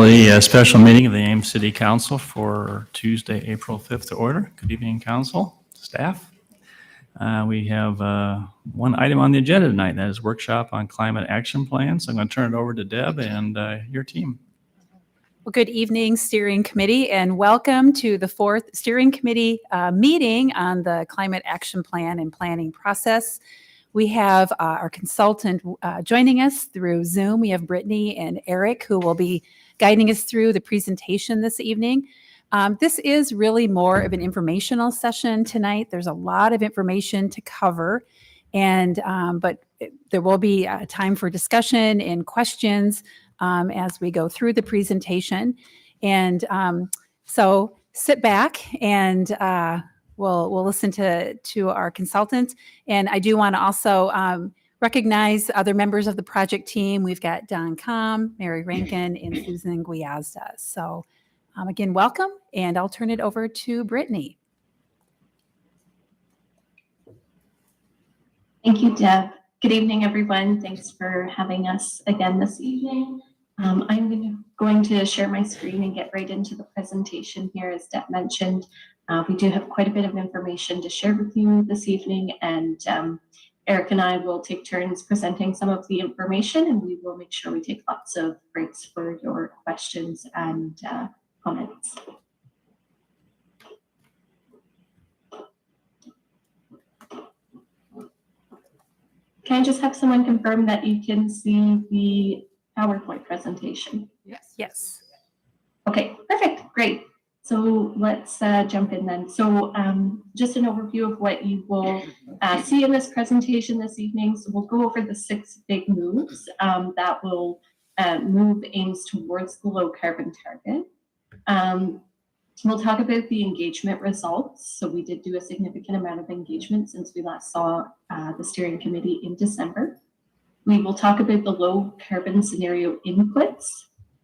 The special meeting of the Ames City Council for Tuesday, April 5th to order. Good evening, council, staff. We have one item on the agenda tonight, that is workshop on climate action plans. I'm going to turn it over to Deb and your team. Well, good evening, Steering Committee, and welcome to the fourth Steering Committee meeting on the Climate Action Plan and planning process. We have our consultant joining us through Zoom. We have Brittany and Eric who will be guiding us through the presentation this evening. This is really more of an informational session tonight. There's a lot of information to cover, and but there will be time for discussion and questions as we go through the presentation. And so sit back and we'll listen to our consultant. And I do want to also recognize other members of the project team. We've got Don Com, Mary Rankin, and Susan Guiazda. So again, welcome, and I'll turn it over to Brittany. Thank you, Deb. Good evening, everyone. Thanks for having us again this evening. I'm going to share my screen and get right into the presentation here. As Deb mentioned, we do have quite a bit of information to share with you this evening, and Eric and I will take turns presenting some of the information, and we will make sure we take lots of breaks for your questions and comments. Can I just have someone confirm that you can see the PowerPoint presentation? Yes. Okay, perfect, great. So let's jump in then. So just an overview of what you will see in this presentation this evening. So we'll go over the 6 big moves that will move Ames towards the low carbon target. We'll talk about the engagement results. So we did do a significant amount of engagement since we last saw the steering committee in December. We will talk about the low carbon scenario inputs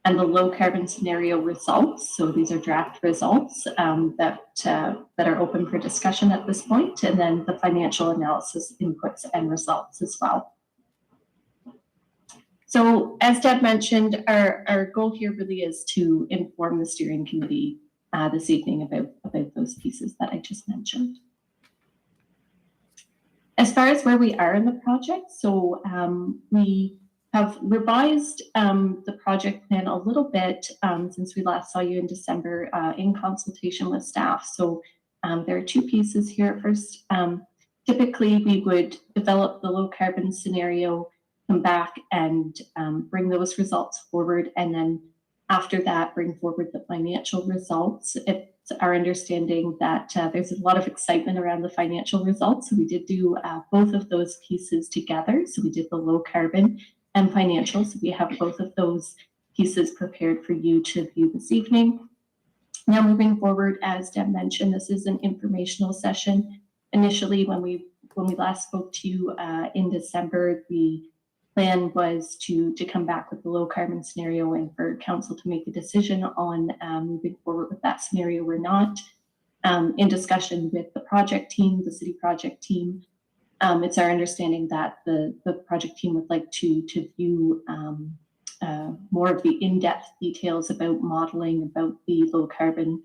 and the low carbon scenario results. So these are draft results that are open for discussion at this point, and then the financial analysis inputs and results as well. So as Deb mentioned, our goal here really is to inform the steering committee this evening about those pieces that I just mentioned. As far as where we are in the project, so we have revised the project plan a little bit since we last saw you in December in consultation with staff. So there are 2 pieces here. First, typically we would develop the low carbon scenario, come back and bring those results forward, and then after that bring forward the financial results. It's our understanding that there's a lot of excitement around the financial results, so we did do both of those pieces together. So we did the low carbon and financial, so we have both of those pieces prepared for you to view this evening. Now moving forward, as Deb mentioned, this is an informational session. Initially, when we last spoke to you in December, the plan was to come back with the low carbon scenario and for council to make a decision on moving forward with that scenario or not. In discussion with the project team, the city project team, it's our understanding that the project team would like to view more of the in-depth details about modeling, about the low carbon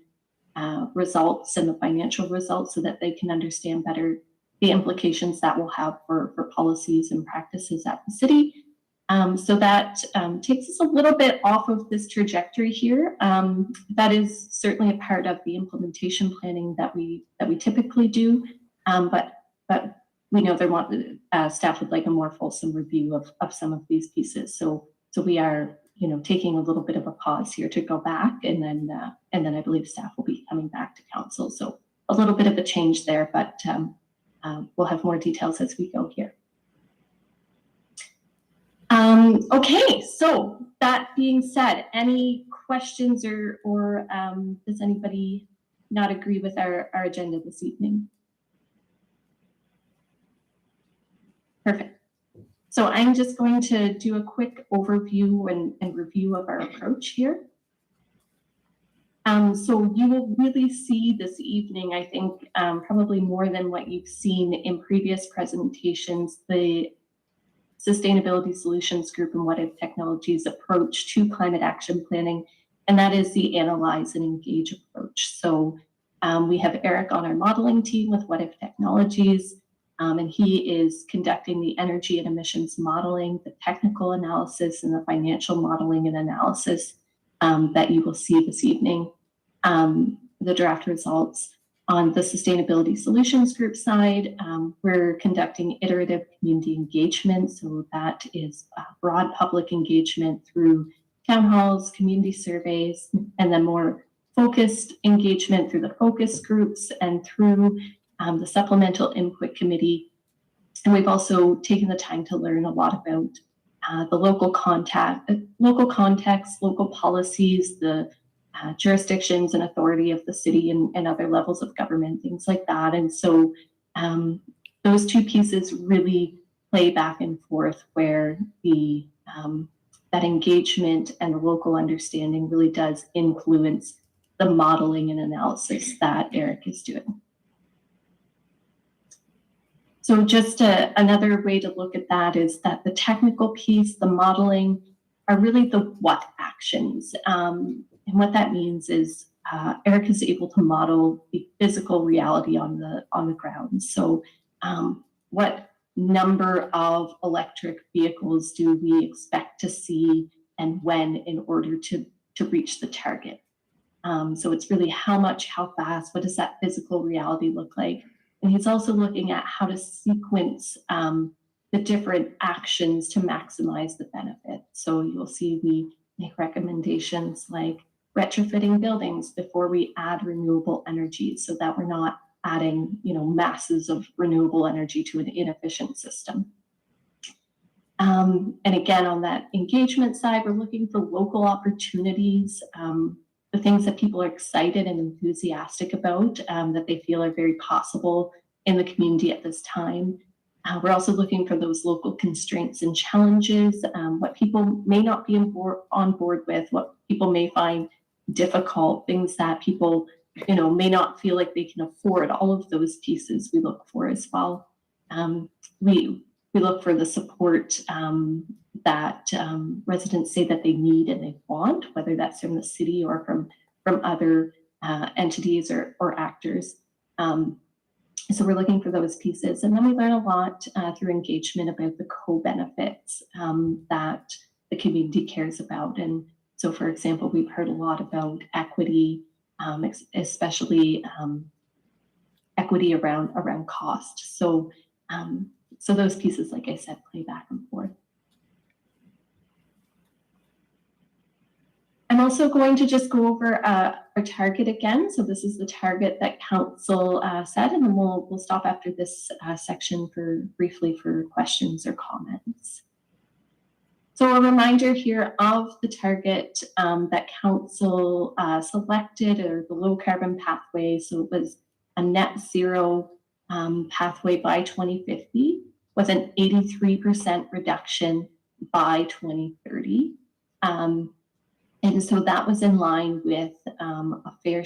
results and the financial results, so that they can understand better the implications that will have for policies and practices at the city. So that takes us a little bit off of this trajectory here. That is certainly a part of the implementation planning that we typically do, but we know staff would like a more fulsome review of some of these pieces. So we are taking a little bit of a pause here to go back, and then I believe staff will be coming back to council. So a little bit of a change there, but we'll have more details as we go here. Okay, so that being said, any questions or does anybody not agree with our agenda this evening? Perfect. So I'm just going to do a quick overview and review of our approach here. So you will really see this evening, I think, probably more than what you've seen in previous presentations, the Sustainability Solutions Group and What If Technologies approach to climate action planning and that is the analyze and engage approach. So we have Eric on our modeling team with What If Technologies, and he is conducting the energy and emissions modeling, the technical analysis, and the financial modeling and analysis that you will see this evening. The draft results. On the Sustainability Solutions Group side, we're conducting iterative community engagement. So that is broad public engagement through town halls, community surveys, and then more focused engagement through the focus groups and through the Supplemental Input Committee. And we've also taken the time to learn a lot about the local context, local policies, the jurisdictions and authority of the city and other levels of government, things like that. And so those two pieces really play back and forth, where the that engagement and the local understanding really does influence the modeling and analysis that Eric is doing. So just another way to look at that is that the technical piece, the modeling, are really the what actions. And what that means is Eric is able to model the physical reality on the ground. So what number of electric vehicles do we expect to see and when in order to reach the target? So it's really how much, how fast, what does that physical reality look like? And he's also looking at how to sequence the different actions to maximize the benefit. So you'll see we make recommendations like retrofitting buildings before we add renewable energy, so that we're not adding, masses of renewable energy to an inefficient system. And again, on that engagement side, we're looking for local opportunities, the things that people are excited and enthusiastic about, that they feel are very possible in the community at this time. We're also looking for those local constraints and challenges, what people may not be on board with, what people may find difficult, things that people may not feel like they can afford. All of those pieces we look for as well. We look for the support that residents say that they need and they want, whether that's from the city or from other entities or actors. So we're looking for those pieces. And then we learn a lot through engagement about the co-benefits that the community cares about. And so, for example, we've heard a lot about equity, especially equity around cost. So those pieces, like I said, play back and forth. I'm also going to just go over our target again. So this is the target that council set, and then we'll stop after this section briefly for questions or comments. So a reminder here of the target that council selected, or the low carbon pathway. So it was a net zero pathway by 2050 with an 83% reduction by 2030. And so that was in line with a fair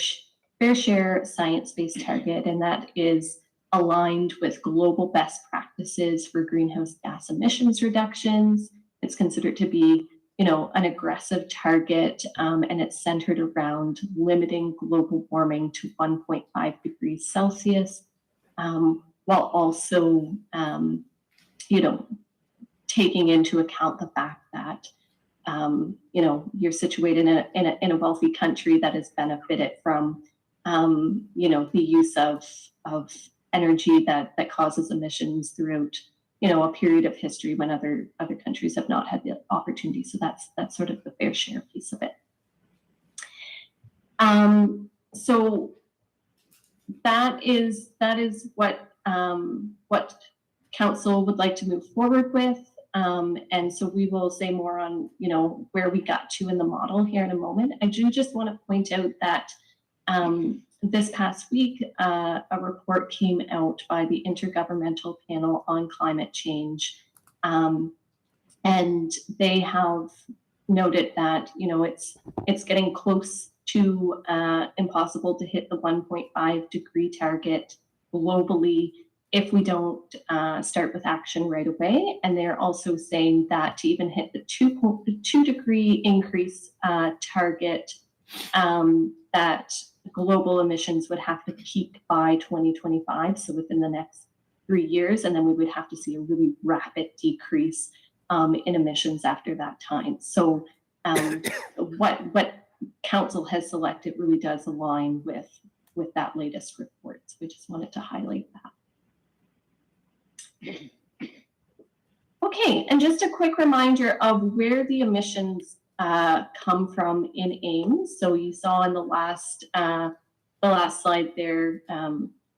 share science-based target, and that is aligned with global best practices for greenhouse gas emissions reductions. It's considered to be, an aggressive target, and it's centered around limiting global warming to 1.5 degrees Celsius, while also, taking into account the fact that you're situated in a wealthy country that has benefited from, the use of energy that causes emissions throughout, a period of history when other countries have not had the opportunity. So that's sort of the fair share piece of it. So that is what council would like to move forward with. And so we will say more on, where we got to in the model here in a moment. I do just want to point out that this past week, a report came out by the Intergovernmental Panel on Climate Change. And they have noted that, it's getting close to impossible to hit the 1.5 degree target globally if we don't start with action right away. And they're also saying that to even hit the 2 degree increase target that global emissions would have to peak by 2025, so within the next 3 years, and then we would have to see a really rapid decrease in emissions after that time. So what Council has selected really does align with that latest report. So we just wanted to highlight that. Okay, and just a quick reminder of where the emissions come from in Ames. So you saw in the last slide there,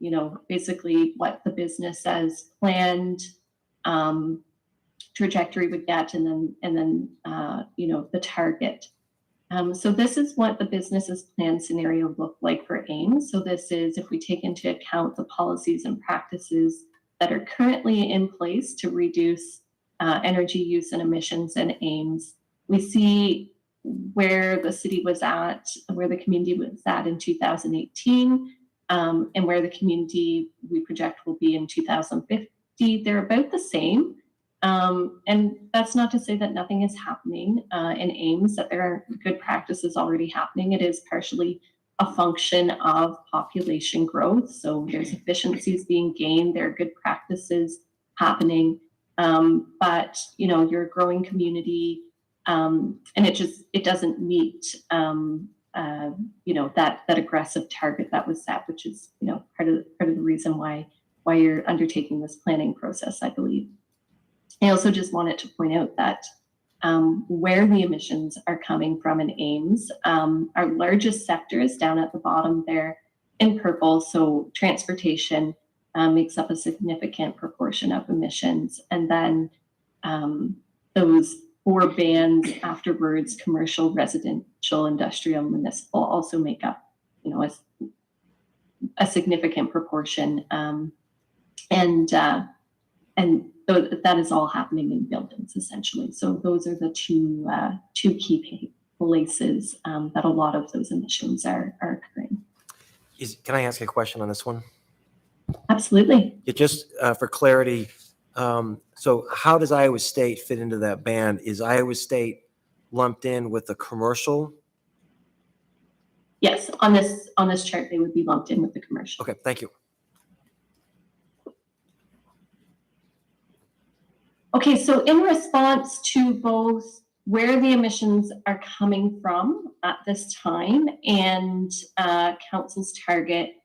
you know, basically what the business has planned trajectory would get, and then you know, the target. So this is what the business's plan scenario looked like for Ames. So this is if we take into account the policies and practices that are currently in place to reduce energy use and emissions in Ames. We see where the city was at, where the community was at in 2018, and where the community we project will be in 2050. They're about the same. And that's not to say that nothing is happening in Ames, that there are good practices already happening. It is partially a function of population growth. So there's efficiencies being gained, there are good practices happening. But you know, you're a growing community, and it doesn't meet you know, that aggressive target that was set, which is, you know, part of the reason why you're undertaking this planning process, I believe. I also just wanted to point out that where the emissions are coming from in Ames, our largest sector is down at the bottom there in purple. So transportation makes up a significant proportion of emissions. And then those 4 bands afterwards, commercial, residential, industrial, municipal, also make up, you know, a significant proportion. And that is all happening in buildings, essentially. So those are the two key places that a lot of those emissions are occurring. Can I ask a question on this one? Absolutely. Just for clarity, so how does Iowa State fit into that band? Is Iowa State lumped in with the commercial? Yes, on this chart, they would be lumped in with the commercial. Okay, thank you. Okay, so in response to both where the emissions are coming from at this time and Council's target,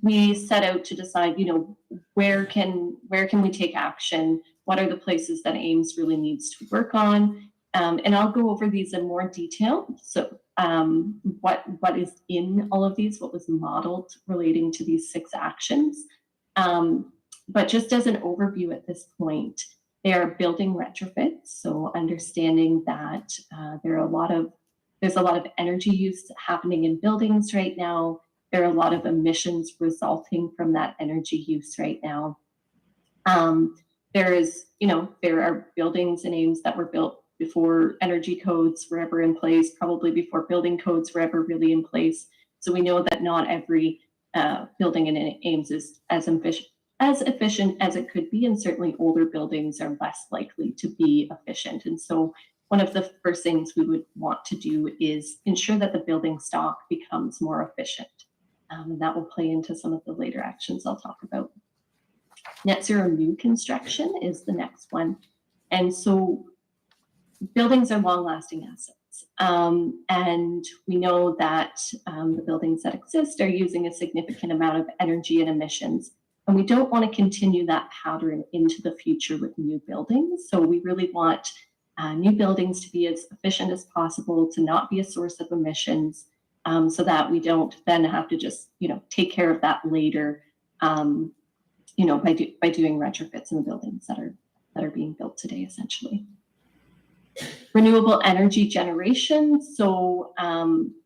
we set out to decide, you know, where can we take action? What are the places that Ames really needs to work on? And I'll go over these in more detail. So what is in all of these, what was modeled relating to these 6 actions. But just as an overview at this point, they are building retrofits. So understanding that there's a lot of energy use happening in buildings right now. There are a lot of emissions resulting from that energy use right now. There are buildings in Ames that were built before energy codes were ever in place, probably before building codes were ever really in place. So we know that not every building in Ames is as efficient as it could be, and certainly older buildings are less likely to be efficient. And so one of the first things we would want to do is ensure that the building stock becomes more efficient. And that will play into some of the later actions I'll talk about. Net zero new construction is the next one. And so buildings are long-lasting assets. And we know that the buildings that exist are using a significant amount of energy and emissions. And we don't want to continue that pattern into the future with new buildings. So we really want new buildings to be as efficient as possible, to not be a source of emissions, so that we don't then have to just, you know, take care of that later, you know, by doing retrofits in the buildings that are being built today, essentially. Renewable energy generation. So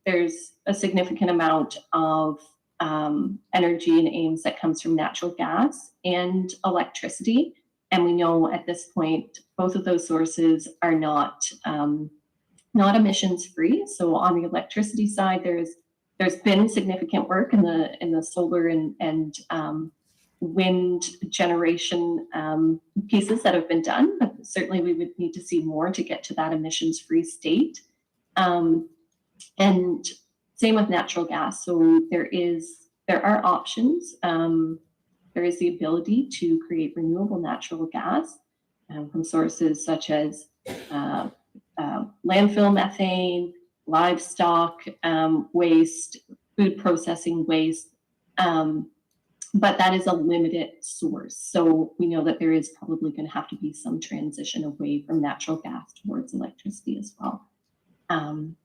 there's a significant amount of energy in Ames that comes from natural gas and electricity. And we know at this point, both of those sources are not emissions free. So on the electricity side, there's been significant work in the solar and wind generation pieces that have been done, but certainly we would need to see more to get to that emissions free state. And same with natural gas. So there are options. There is the ability to create renewable natural gas from sources such as landfill methane, livestock waste, food processing waste. But that is a limited source. So we know that there is probably going to have to be some transition away from natural gas towards electricity as well. And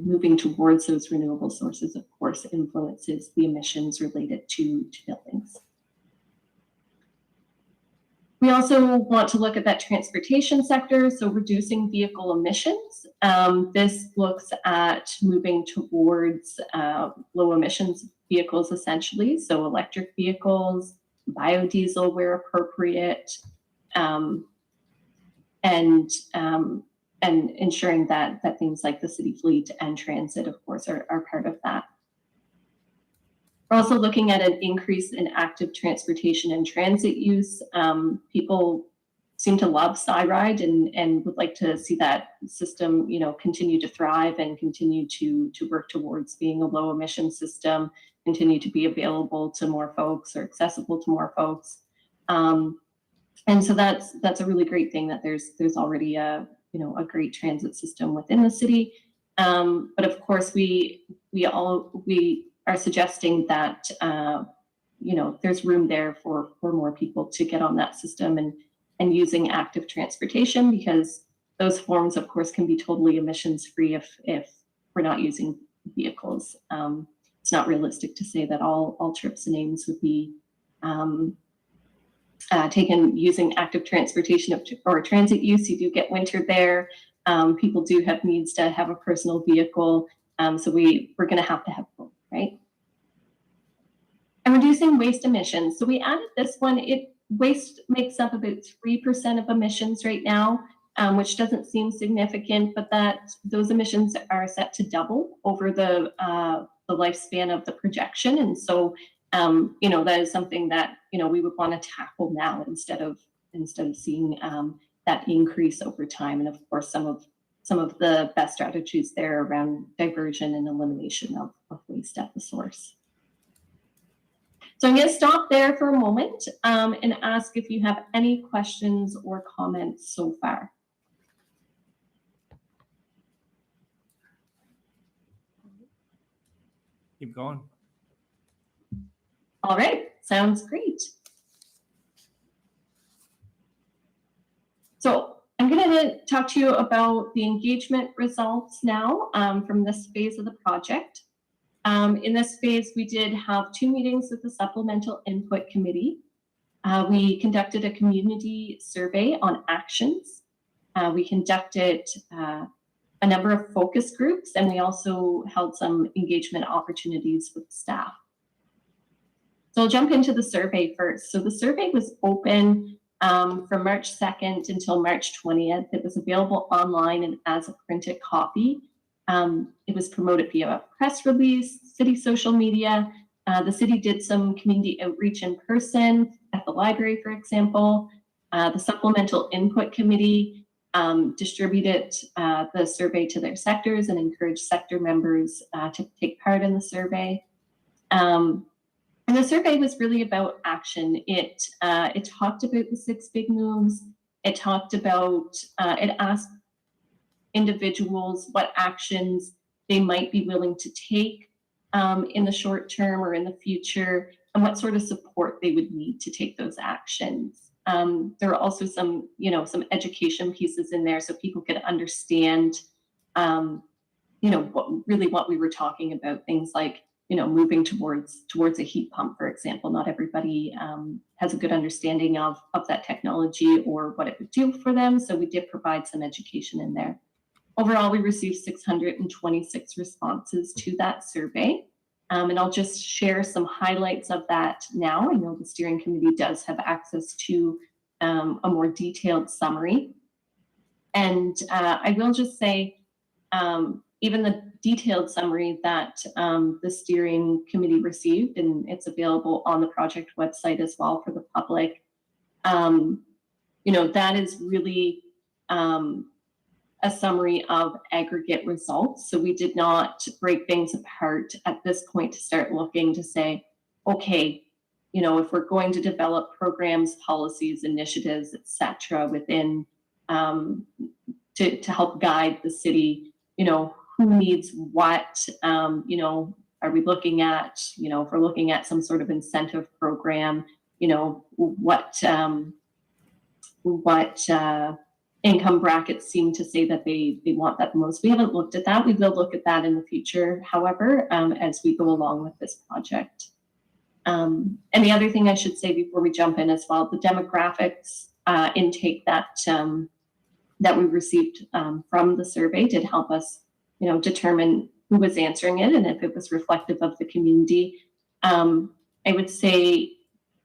moving towards those renewable sources, of course, influences the emissions related to buildings. We also want to look at that transportation sector, so reducing vehicle emissions. This looks at moving towards low emissions vehicles, essentially, so electric vehicles, biodiesel where appropriate, and ensuring that things like the city fleet and transit, of course, are part of that. We're also looking at an increase in active transportation and transit use. People seem to love SkyRide and would like to see that system, continue to thrive and continue to work towards being a low emission system, continue to be available to more folks or accessible to more folks. And so that's a really great thing that there's already a great transit system within the city. But of course, we are suggesting that there's room there for more people to get on that system and using active transportation, because those forms, of course, can be totally emissions free if we're not using vehicles. It's not realistic to say that all trips in Ames would be taken using active transportation or transit use. You do get winter there. People do have needs to have a personal vehicle. So we're going to have both, right? And reducing waste emissions. So we added this one. Waste makes up about 3% of emissions right now, which doesn't seem significant, but those emissions are set to double over the lifespan of the projection. And so, that is something that, we would want to tackle now instead of seeing that increase over time. And of course, some of the best strategies there around diversion and elimination of waste at the source. So I'm going to stop there for a moment and ask if you have any questions or comments so far. Keep going. All right, sounds great. So I'm going to talk to you about the engagement results now from this phase of the project. In this phase, we did have 2 meetings with the Supplemental Input Committee. We conducted a community survey on actions. We conducted a number of focus groups, and we also held some engagement opportunities with staff. So I'll jump into the survey first. So the survey was open from March 2nd until March 20th. It was available online and as a printed copy. It was promoted via a press release, city social media. The city did some community outreach in person at the library, for example. The Supplemental Input Committee distributed the survey to their sectors and encouraged sector members to take part in the survey. And the survey was really about action. It talked about the 6 big moves. It talked about, it asked individuals what actions they might be willing to take in the short term or in the future, and what sort of support they would need to take those actions. There are also some education pieces in there so people could understand, what we were talking about. Things like, moving towards a heat pump, for example. Not everybody has a good understanding of that technology or what it would do for them. So we did provide some education in there. Overall, we received 626 responses to that survey. And I'll just share some highlights of that now. I know the steering committee does have access to a more detailed summary. And I will just say, even the detailed summary that the steering committee received, and it's available on the project website as well for the public, that is really a summary of aggregate results. So we did not break things apart at this point to start looking to say, okay, you know, if we're going to develop programs, policies, initiatives, et cetera, within to help guide the city, you know, who needs what, you know, are we looking at, you know, if we're looking at some sort of incentive program, you know, what income brackets seem to say that they want that the most. We haven't looked at that. We will look at that in the future, however, as we go along with this project. And the other thing I should say before we jump in as well, the demographics intake that that we received from the survey did help us, you know, determine who was answering it and if it was reflective of the community. I would say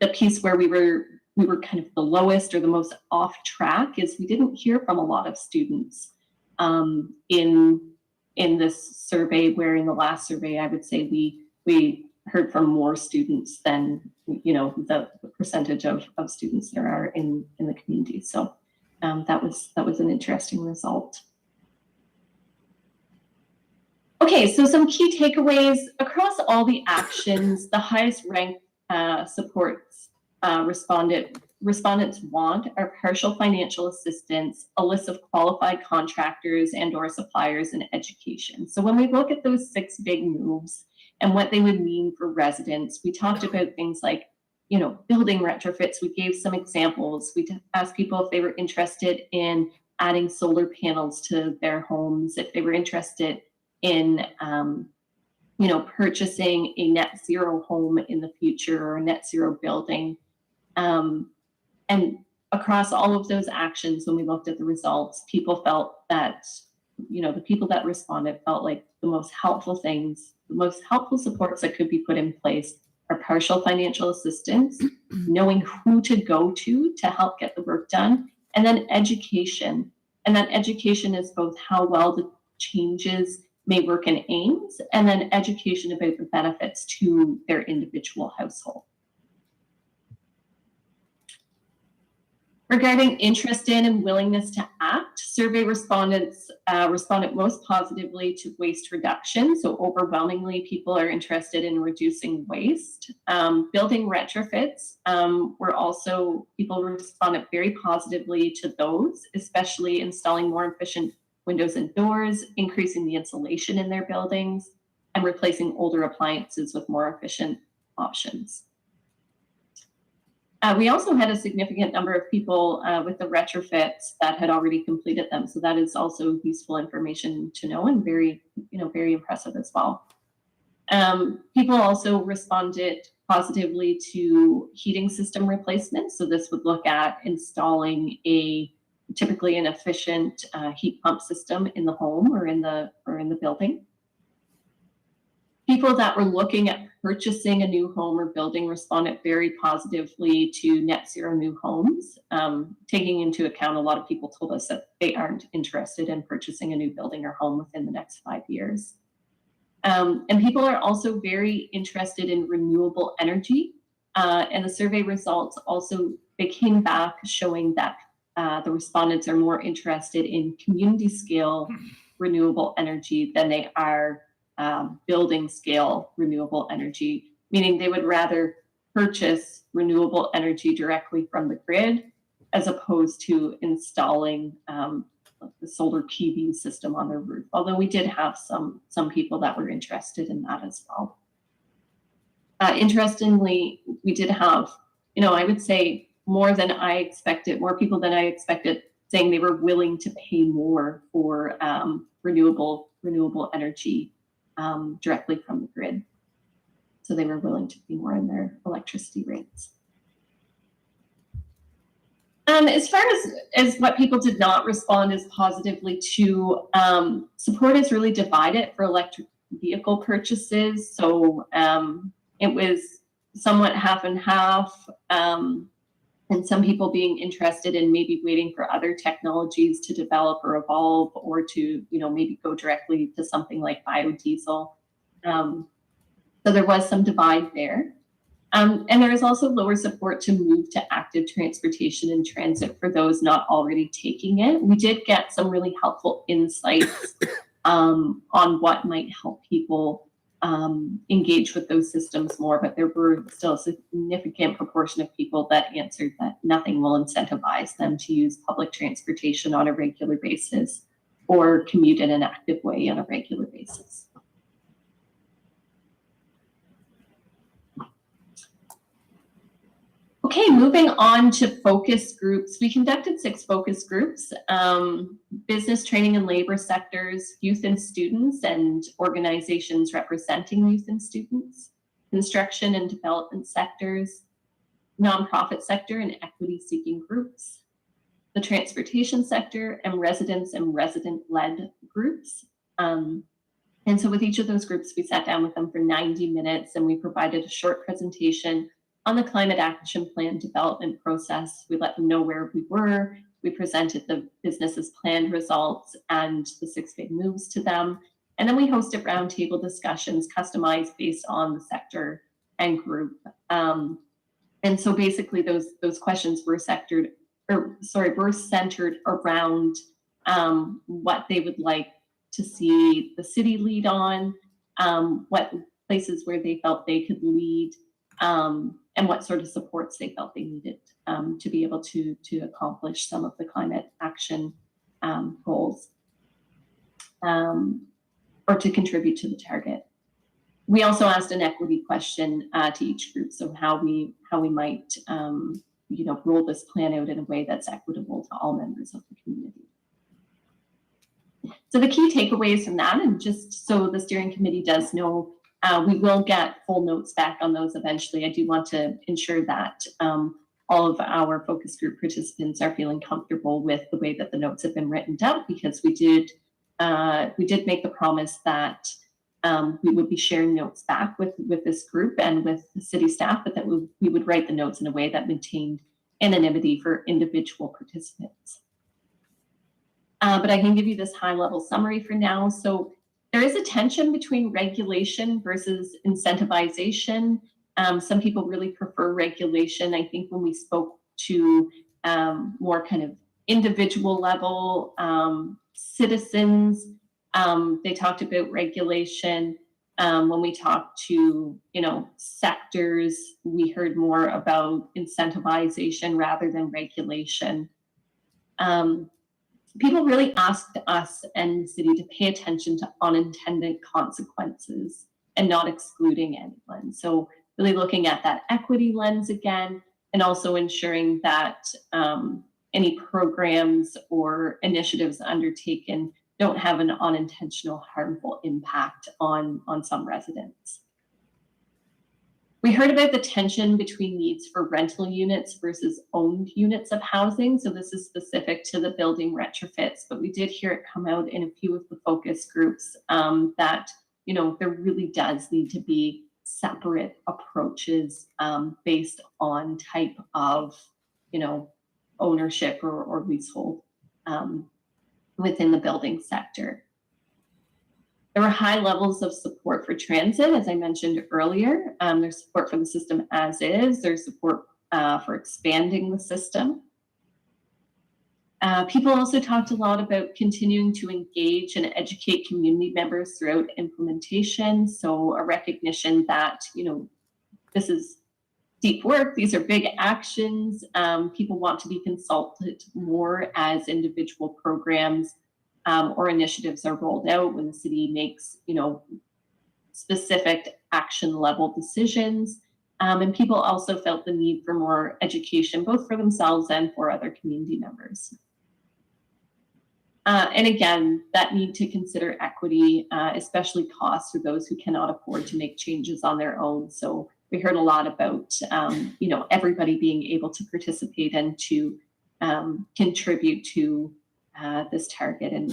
the piece where we were kind of the lowest or the most off track is we didn't hear from a lot of students in this survey, where in the last survey, I would say we heard from more students than, you know, the percentage of students there are in the community. So that was an interesting result. Okay, so some key takeaways across all the actions. The highest ranked supports respondents want are partial financial assistance, a list of qualified contractors and/or suppliers, and education. So when we look at those 6 big moves and what they would mean for residents, we talked about things like, you know, building retrofits. We gave some examples. We asked people if they were interested in adding solar panels to their homes, if they were interested in, you know, purchasing a net zero home in the future or a net zero building. And across all of those actions, when we looked at the results, people felt that, you know, the people that responded felt like the most helpful things, the most helpful supports that could be put in place are partial financial assistance, knowing who to go to help get the work done, and then education. And that education is both how well the changes may work in Ames, and then education about the benefits to their individual household. Regarding interest in and willingness to act, survey respondents responded most positively to waste reduction. So overwhelmingly, people are interested in reducing waste. Building retrofits were also, people responded very positively to those, especially installing more efficient windows and doors, increasing the insulation in their buildings, and replacing older appliances with more efficient options. We also had a significant number of people with the retrofits that had already completed them. So that is also useful information to know and very, you know, very impressive as well. People also responded positively to heating system replacement. So this would look at installing typically an efficient heat pump system in the home or in the building. People that were looking at purchasing a new home or building responded very positively to net zero new homes, taking into account a lot of people told us that they aren't interested in purchasing a new building or home within the next 5 years. And people are also very interested in renewable energy. And the survey results also, they came back showing that the respondents are more interested in community scale renewable energy than they are building scale renewable energy, meaning they would rather purchase renewable energy directly from the grid as opposed to installing the solar PV system on their roof. Although we did have some people that were interested in that as well. Interestingly, we did have, you know, I would say more people than I expected saying they were willing to pay more for renewable energy directly from the grid. So they were willing to pay more in their electricity rates. As far as what people did not respond as positively to, support is really divided for electric vehicle purchases. So it was somewhat half and half, and some people being interested in maybe waiting for other technologies to develop or evolve, or to, you know, maybe go directly to something like biodiesel. So there was some divide there. And there is also lower support to move to active transportation and transit for those not already taking it. We did get some really helpful insights on what might help people engage with those systems more, but there were still a significant proportion of people that answered that nothing will incentivize them to use public transportation on a regular basis or commute in an active way on a regular basis. Okay, moving on to focus groups. We conducted 6 focus groups, business, training, and labor sectors, youth and students, and organizations representing youth and students, construction and development sectors, nonprofit sector and equity-seeking groups, the transportation sector, and residents and resident-led groups. And so with each of those groups, we sat down with them for 90 minutes and we provided a short presentation on the climate action plan development process. We let them know where we were. We presented the business's planned results and the 6 big moves to them. And then we hosted roundtable discussions customized based on the sector and group. And so basically those questions were centered around what they would like to see the city lead on, what places where they felt they could lead, and what sort of supports they felt they needed to be able to accomplish some of the climate action goals, or to contribute to the target. We also asked an equity question to each group, so how we might roll this plan out in a way that's equitable to all members of the community. So the key takeaways from that, and just so the steering committee does know, we will get full notes back on those eventually. I do want to ensure that all of our focus group participants are feeling comfortable with the way that the notes have been written down, because we did make the promise that we would be sharing notes back with this group and with the city staff, but that we would write the notes in a way that maintained anonymity for individual participants. But I can give you this high-level summary for now. So there is a tension between regulation versus incentivization. Some people really prefer regulation. I think when we spoke to more kind of individual level citizens, they talked about regulation. When we talked to sectors, we heard more about incentivization rather than regulation. People really asked us and the city to pay attention to unintended consequences and not excluding anyone. So really looking at that equity lens again, and also ensuring that any programs or initiatives undertaken don't have an unintentional harmful impact on some residents. We heard about the tension between needs for rental units versus owned units of housing. So this is specific to the building retrofits, but we did hear it come out in a few of the focus groups that there really does need to be separate approaches based on type of ownership or leasehold within the building sector. There were high levels of support for transit, as I mentioned earlier. There's support for the system as is. There's support for expanding the system. People also talked a lot about continuing to engage and educate community members throughout implementation. So a recognition that, this is deep work. These are big actions. People want to be consulted more as individual programs or initiatives are rolled out, when the city makes, specific action level decisions. And people also felt the need for more education, both for themselves and for other community members. And again, that need to consider equity, especially costs for those who cannot afford to make changes on their own. So we heard a lot about, everybody being able to participate and to contribute to this target, and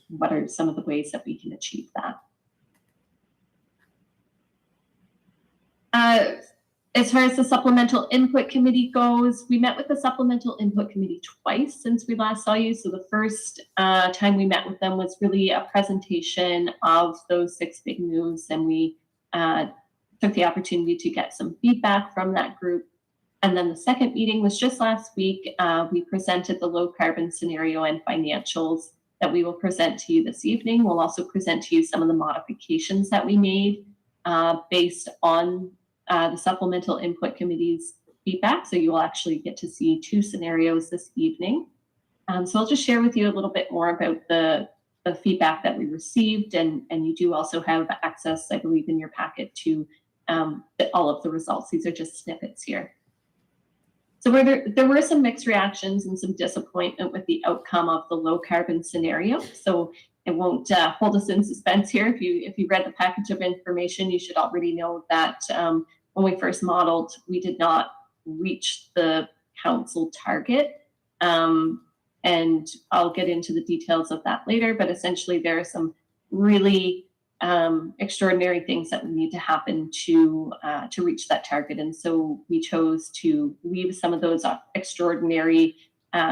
what are some of the ways that we can achieve that. As far as the Supplemental Input Committee goes, we met with the Supplemental Input Committee twice since we last saw you. So the first time we met with them was really a presentation of those 6 big moves, and we 30 took the opportunity to get some feedback from that group. And then the second meeting was just last week. We presented the low carbon scenario and financials that we will present to you this evening. We'll also present to you some of the modifications that we made based on the Supplemental Input Committee's feedback. So you will actually get to see 2 scenarios this evening. So I'll just share with you a little bit more about the feedback that we received, and you do also have access, I believe, in your packet to all of the results. These are just snippets here. So there were some mixed reactions and some disappointment with the outcome of the low carbon scenario. So it won't hold us in suspense here. If you read the package of information, you should already know that when we first modeled, we did not reach the council target. And I'll get into the details of that later, but essentially there are some really extraordinary things that need to happen to reach that target. And so we chose to leave some of those extraordinary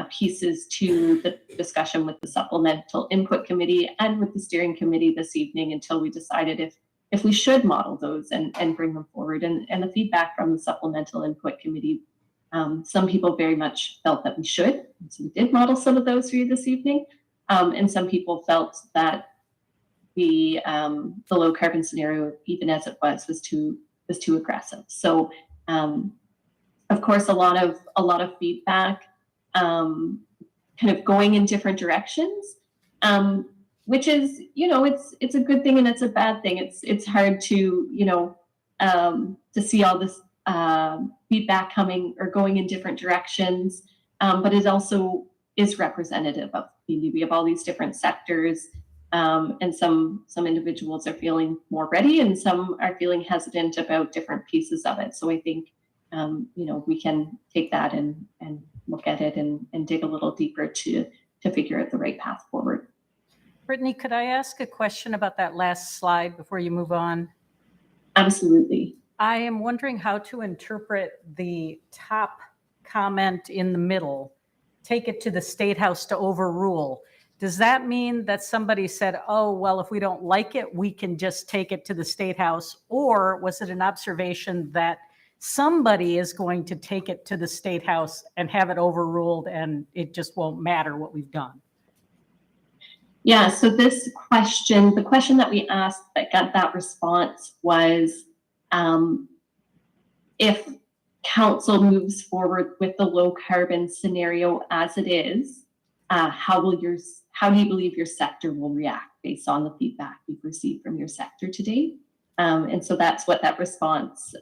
pieces to the discussion with the Supplemental Input Committee and with the Steering Committee this evening until we decided if we should model those and bring them forward. And the feedback from the Supplemental Input Committee, some people very much felt that we should. So we did model some of those for you this evening. And some people felt that the low carbon scenario, even as it was too aggressive. So of course, a lot of feedback kind of going in different directions, which is, it's a good thing and it's a bad thing. It's hard to, to see all this feedback coming or going in different directions, but it also is representative of the community. We have all these different sectors, and some individuals are feeling more ready and some are feeling hesitant about different pieces of it. So I think, we can take that and look at it and dig a little deeper to figure out the right path forward. Brittany, could I ask a question about that last slide before you move on? Absolutely. I am wondering how to interpret the top comment in the middle, take it to the State House to overrule. Does that mean that somebody said, oh, well, if we don't like it, we can just take it to the State House? Or was it an observation that somebody is going to take it to the State House and have it overruled and it just won't matter what we've done? Yeah, so the question that we asked that got that response was, if council moves forward with the low carbon scenario as it is, how do you believe your sector will react based on the feedback you've received from your sector to date? And so that's what that response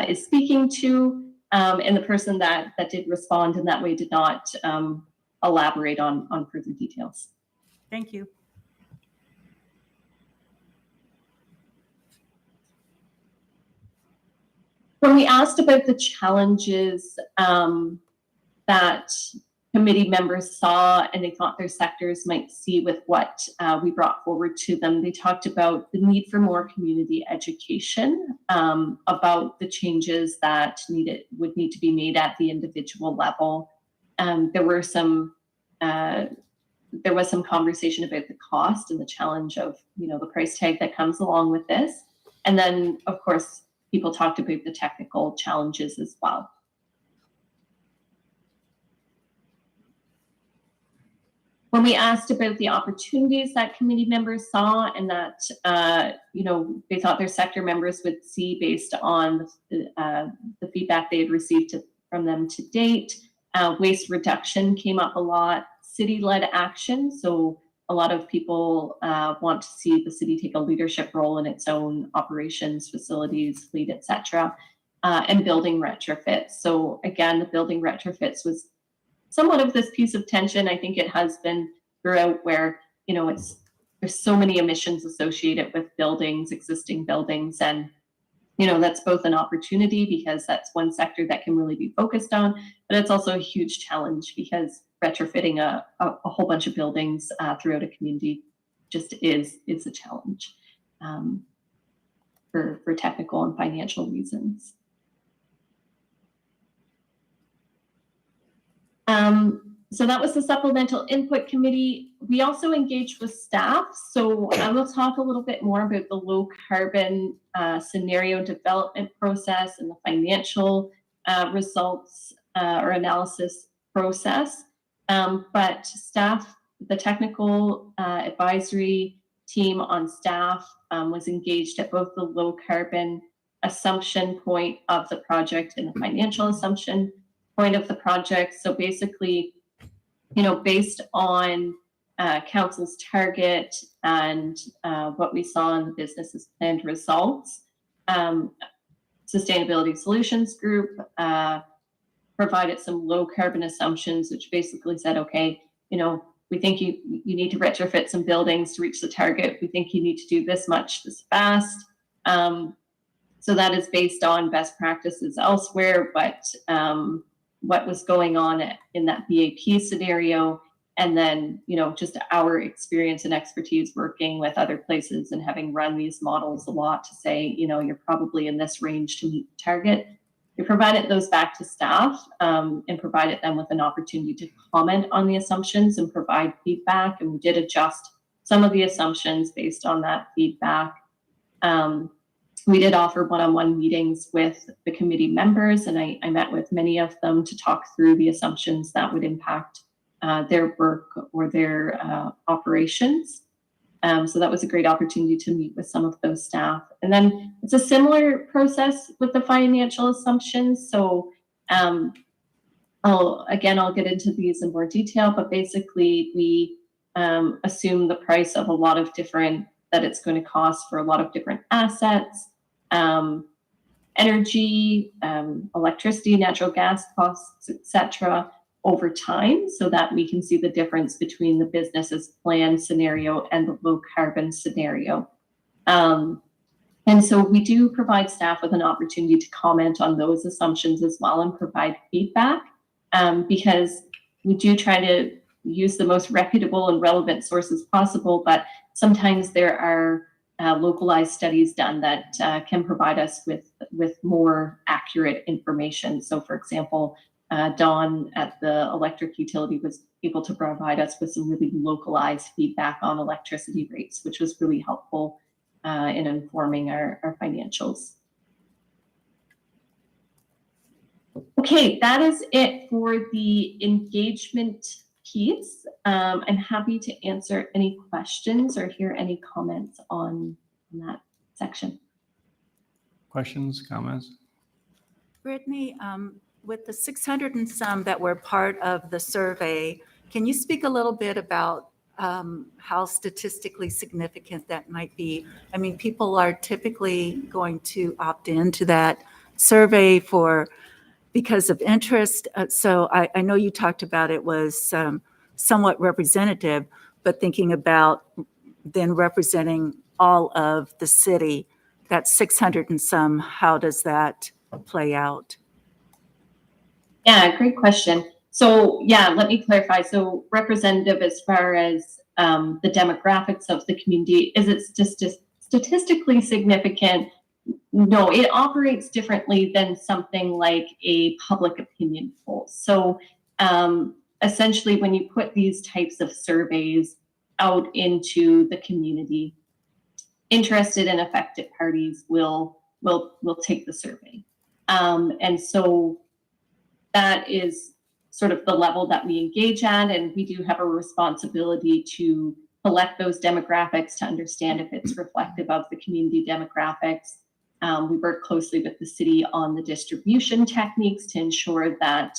is speaking to. And the person that did respond in that way did not elaborate on further details. Thank you. When we asked about the challenges that committee members saw and they thought their sectors might see with what we brought forward to them, they talked about the need for more community education about the changes that would need to be made at the individual level. There was some conversation about the cost and the challenge of, the price tag that comes along with this. And then, of course, people talked about the technical challenges as well. When we asked about the opportunities that committee members saw and that, they thought their sector members would see based on the feedback they had received from them to date, waste reduction came up a lot, city-led action. So a lot of people want to see the city take a leadership role in its own operations, facilities, fleet, et cetera, and building retrofits. So again, the building retrofits was somewhat of this piece of tension. I think it has been throughout where, there's so many emissions associated with buildings, existing buildings. And, that's both an opportunity because that's one sector that can really be focused on, but it's also a huge challenge because retrofitting a whole bunch of buildings throughout a community just is a challenge for technical and financial reasons. So that was the Supplemental Input Committee. We also engaged with staff. So I will talk a little bit more about the low carbon scenario development process and the financial results or analysis process. But staff, the technical advisory team on staff was engaged at both the low carbon assumption point of the project and the financial assumption point of the project. So basically, based on council's target and what we saw in the business's planned results, Sustainability Solutions Group provided some low carbon assumptions, which basically said, okay, we think you need to retrofit some buildings to reach the target. We think you need to do this much this fast. So that is based on best practices elsewhere, but what was going on in that BAP scenario, and then just our experience and expertise working with other places and having run these models a lot to say, you're probably in this range to meet the target. We provided those back to staff and provided them with an opportunity to comment on the assumptions and provide feedback, and we did adjust some of the assumptions based on that feedback. We did offer one-on-one meetings with the committee members, and I met with many of them to talk through the assumptions that would impact their work or their operations. So that was a great opportunity to meet with some of those staff. And then it's a similar process with the financial assumptions. So I'll get into these in more detail, but basically we assume the price of a lot of different, that it's going to cost for a lot of different assets, energy, electricity, natural gas costs, etc., over time, so that we can see the difference between the business's plan scenario and the low carbon scenario. And so we do provide staff with an opportunity to comment on those assumptions as well and provide feedback, because we do try to use the most reputable and relevant sources possible, but sometimes there are localized studies done that can provide us with more accurate information. So for example, Dawn at the electric utility was able to provide us with some really localized feedback on electricity rates, which was really helpful in informing our financials. Okay, that is it for the engagement piece. I'm happy to answer any questions or hear any comments on that section. Questions, comments? Brittany, with the 600 and some that were part of the survey, can you speak a little bit about how statistically significant that might be? I mean, people are typically going to opt into that survey because of interest. So I know you talked about it was somewhat representative, but thinking about then representing all of the city, that 600 and some, how does that play out? Yeah, great question. So yeah, let me clarify. So representative as far as the demographics of the community, is it just statistically significant? No, it operates differently than something like a public opinion poll. So essentially, when you put these types of surveys out into the community, interested and affected parties will take the survey. And so that is sort of the level that we engage at, and we do have a responsibility to collect those demographics to understand if it's reflective of the community demographics. We work closely with the city on the distribution techniques to ensure that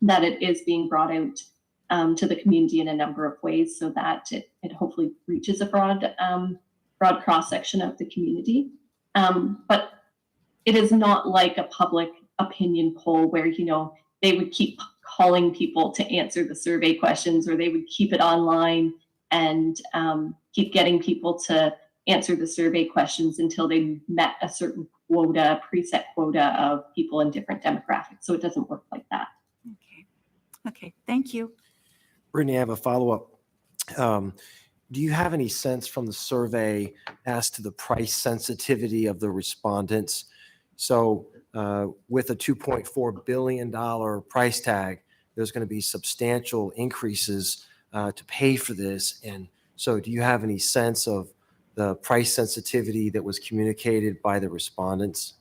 that it is being brought out to the community in a number of ways, so that it hopefully reaches a broad cross section of the community. But it is not like a public opinion poll where they would keep calling people to answer the survey questions, or they would keep it online and keep getting people to answer the survey questions until they met a certain quota, preset quota of people in different demographics. So it doesn't work like that. Okay, thank you. Brittany, I have a follow-up. Do you have any sense from the survey as to the price sensitivity of the respondents? So with a $2.4 billion price tag, there's going to be substantial increases to pay for this. And so do you have any sense of the price sensitivity that was communicated by the respondents?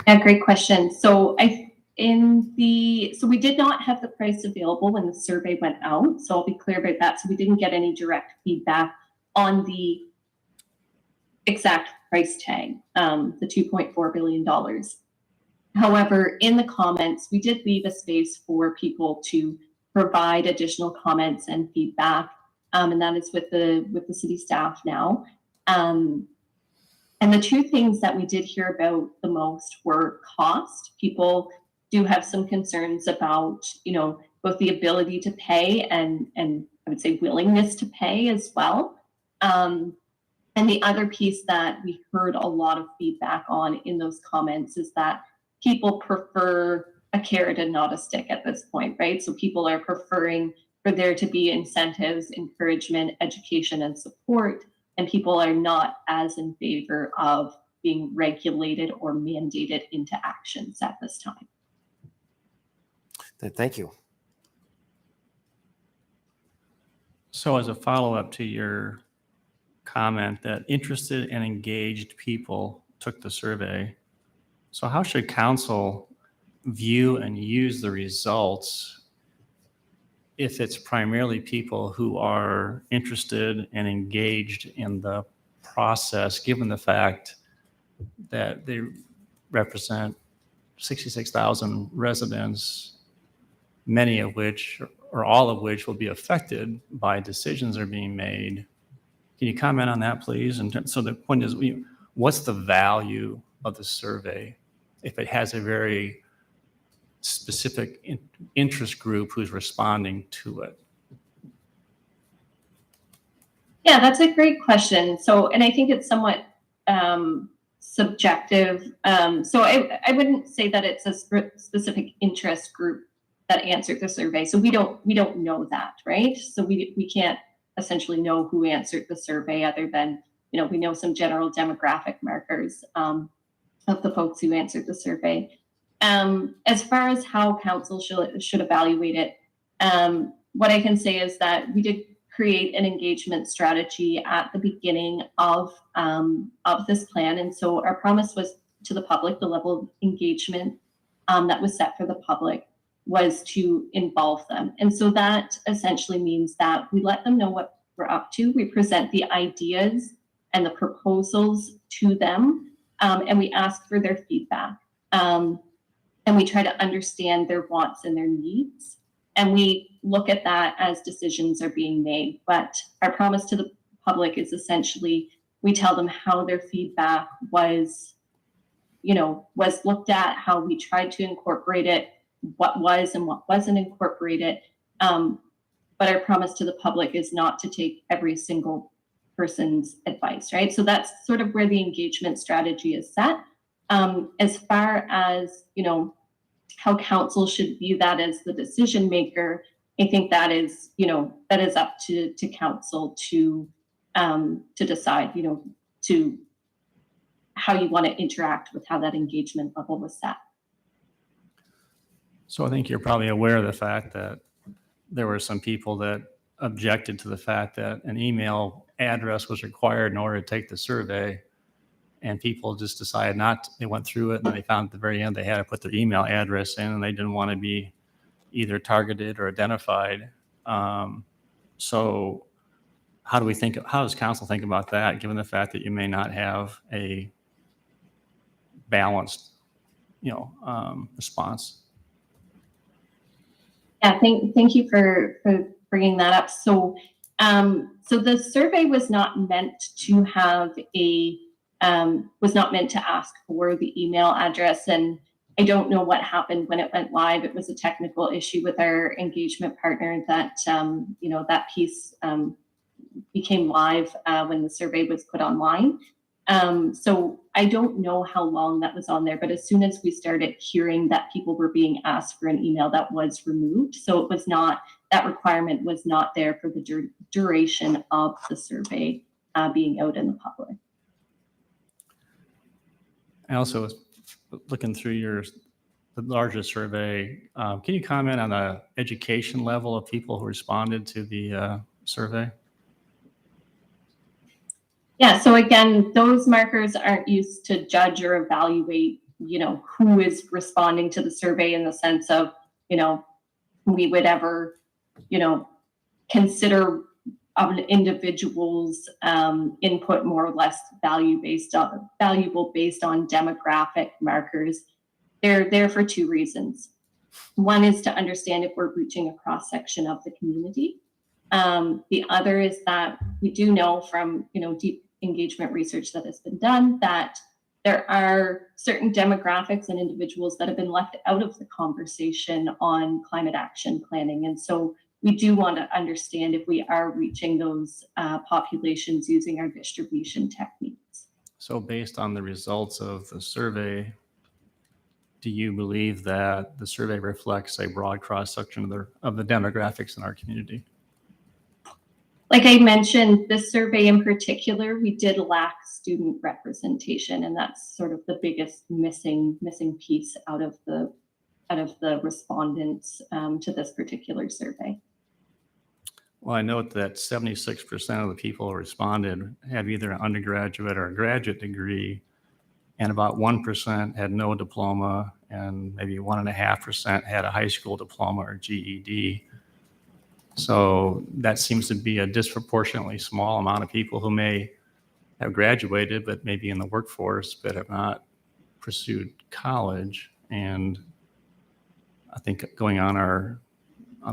Yeah, great question. So we did not have the price available when the survey went out. So I'll be clear about that. So we didn't get any direct feedback on the exact price tag, the $2.4 billion. However, in the comments, we did leave a space for people to provide additional comments and feedback, and that is with the city staff now. And the two things that we did hear about the most were cost. People do have some concerns about, both the ability to pay and I would say willingness to pay as well. And the other piece that we heard a lot of feedback on in those comments is that people prefer a carrot and not a stick at this point, right? So people are preferring for there to be incentives, encouragement, education, and support. And people are not as in favor of being regulated or mandated into actions at this time. Thank you. So as a follow-up to your comment that interested and engaged people took the survey, so how should council view and use the results if it's primarily people who are interested and engaged in the process, given the fact that they represent 66,000 residents, many of which, or all of which, will be affected by decisions that are being made? Can you comment on that, please? And so the point is, what's the value of the survey if it has a very specific interest group who's responding to it? Yeah, that's a great question. So, and I think it's somewhat subjective. So I wouldn't say that it's a specific interest group that answered the survey. So we don't know that, right? So we can't essentially know who answered the survey other than, we know some general demographic markers of the folks who answered the survey. As far as how council should evaluate it, what I can say is that we did create an engagement strategy at the beginning of this plan. And so our promise was to the public, the level of engagement that was set for the public was to involve them. And so that essentially means that we let them know what we're up to. We present the ideas and the proposals to them, and we ask for their feedback. And we try to understand their wants and their needs. And we look at that as decisions are being made. But our promise to the public is essentially, we tell them how their feedback was looked at, how we tried to incorporate it, what was and what wasn't incorporated. But our promise to the public is not to take every single person's advice, right? So that's sort of where the engagement strategy is set. As far as, how council should view that as the decision maker, I think that is up to council to decide, to how you want to interact with how that engagement level was set. So I think you're probably aware of the fact that there were some people that objected to the fact that an email address was required in order to take the survey. And people just decided they went through it and they found at the very end they had to put their email address in and they didn't want to be either targeted or identified. So how does council think about that, given the fact that you may not have a balanced, response? Yeah, thank you for bringing that up. So, so the survey was not meant to have was not meant to ask for the email address. And I don't know what happened when it went live. It was a technical issue with our engagement partner that, that piece became live when the survey was put online. So I don't know how long that was on there, but as soon as we started hearing that people were being asked for an email, that was removed. So it was not, that requirement was not there for the duration of the survey being out in the public. I also was looking through the larger survey, can you comment on the education level of people who responded to the survey? Yeah, so again, those markers aren't used to judge or evaluate, who is responding to the survey in the sense of, we would ever, consider an individual's input more or less valuable based on demographic markers. They're there for two reasons. One is to understand if we're reaching a cross section of the community. The other is that we do know from deep engagement research that has been done that there are certain demographics and individuals that have been left out of the conversation on climate action planning, and so we do want to understand if we are reaching those populations using our distribution techniques. So based on the results of the survey, do you believe that the survey reflects a broad cross-section of the demographics in our community? Like I mentioned, this survey in particular, we did lack student representation, and that's sort of the biggest missing piece out of the respondents to this particular survey. Well, I note that 76% of the people who responded had either an undergraduate or a graduate degree, and about 1% had no diploma, and maybe 1.5% had a high school diploma or GED. So that seems to be a disproportionately small amount of people who may have graduated, but maybe in the workforce, but have not pursued college. And I think going on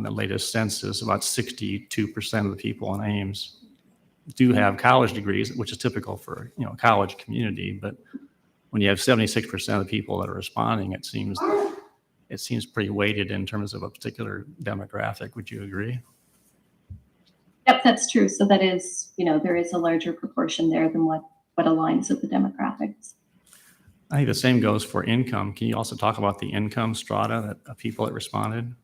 the latest census, about 62% of the people in Ames do have college degrees, which is typical for a college community. But when you have 76% of the people that are responding, it seems pretty weighted in terms of a particular demographic. Would you agree? Yep, that's true. So that is, there is a larger proportion there than what aligns with the demographics. I think the same goes for income. Can you also talk about the income strata of people that responded?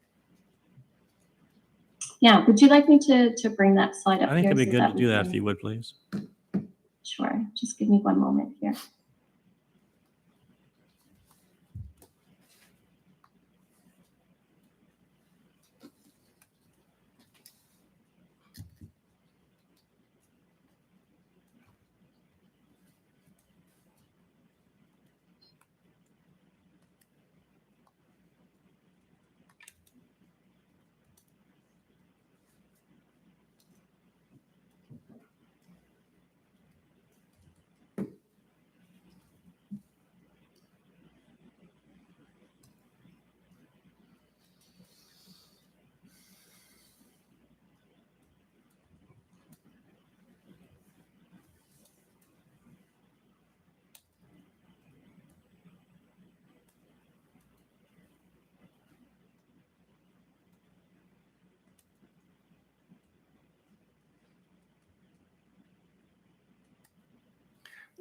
Yeah, would you like me to bring that slide up I think here? it'd be so good to we do that can- if you would, please. Sure, just give me one moment here.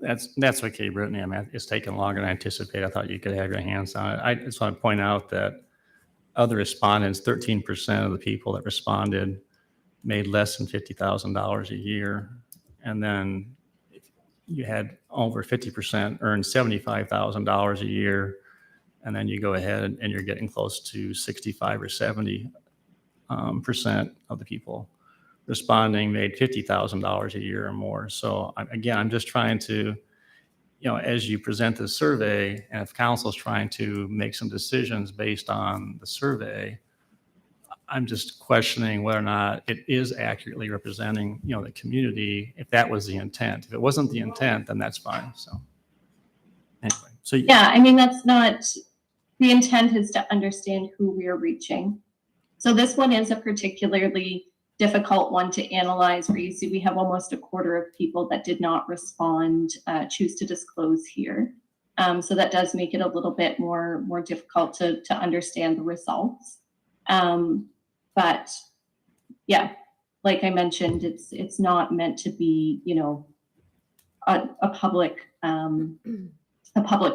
That's okay, Brittany. I mean, it's taken longer than I anticipated. I thought you could have your hands on it. I just want to point out that other respondents, 13% of the people that responded made less than $50,000 a year. And then you had over 50% earn $75,000 a year. And then you go ahead and you're getting close to 65 or 70% of the people responding made $50,000 a year or more. So again, I'm just trying to, as you present the survey, and if council's trying to make some decisions based on the survey, I'm just questioning whether or not it is accurately representing, the community, if that was the intent. If it wasn't the intent, then that's fine. So anyway, so Yeah, I mean, that's not, the intent is to understand who we're reaching. So this one is a particularly difficult one to analyze, where you see we have almost a quarter of people that did not respond, choose to disclose here. So that does make it a little bit more difficult to understand the results. But yeah, like I mentioned, it's not meant to be, a public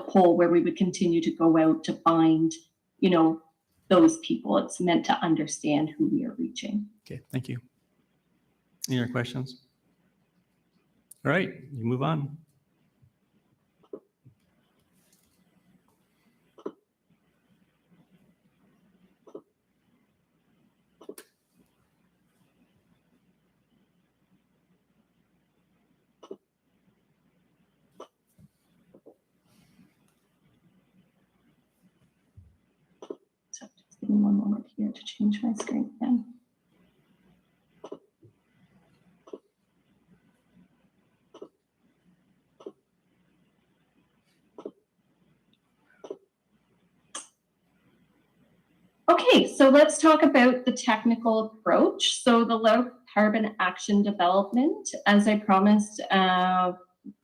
poll where we would continue to go out to find, those people. It's meant to understand who we are reaching. okay, thank you. Any other questions? All right, you move on. to change my screen again. Okay, so let's talk about the technical approach. So the low carbon action development, as I promised,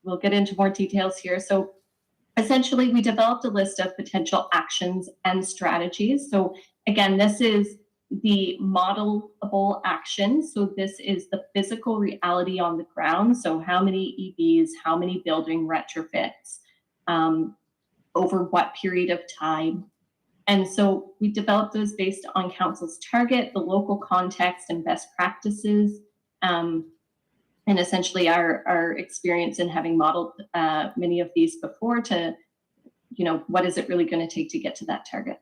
we'll get into more details here. So essentially, we developed a list of potential actions and strategies. So again, this is the modelable action. So this is the physical reality on the ground. So how many EVs, how many building retrofits, over what period of time. And so we developed those based on council's target, the local context and best practices, and essentially our experience in having modeled many of these before to, what is it really going to take to get to that target?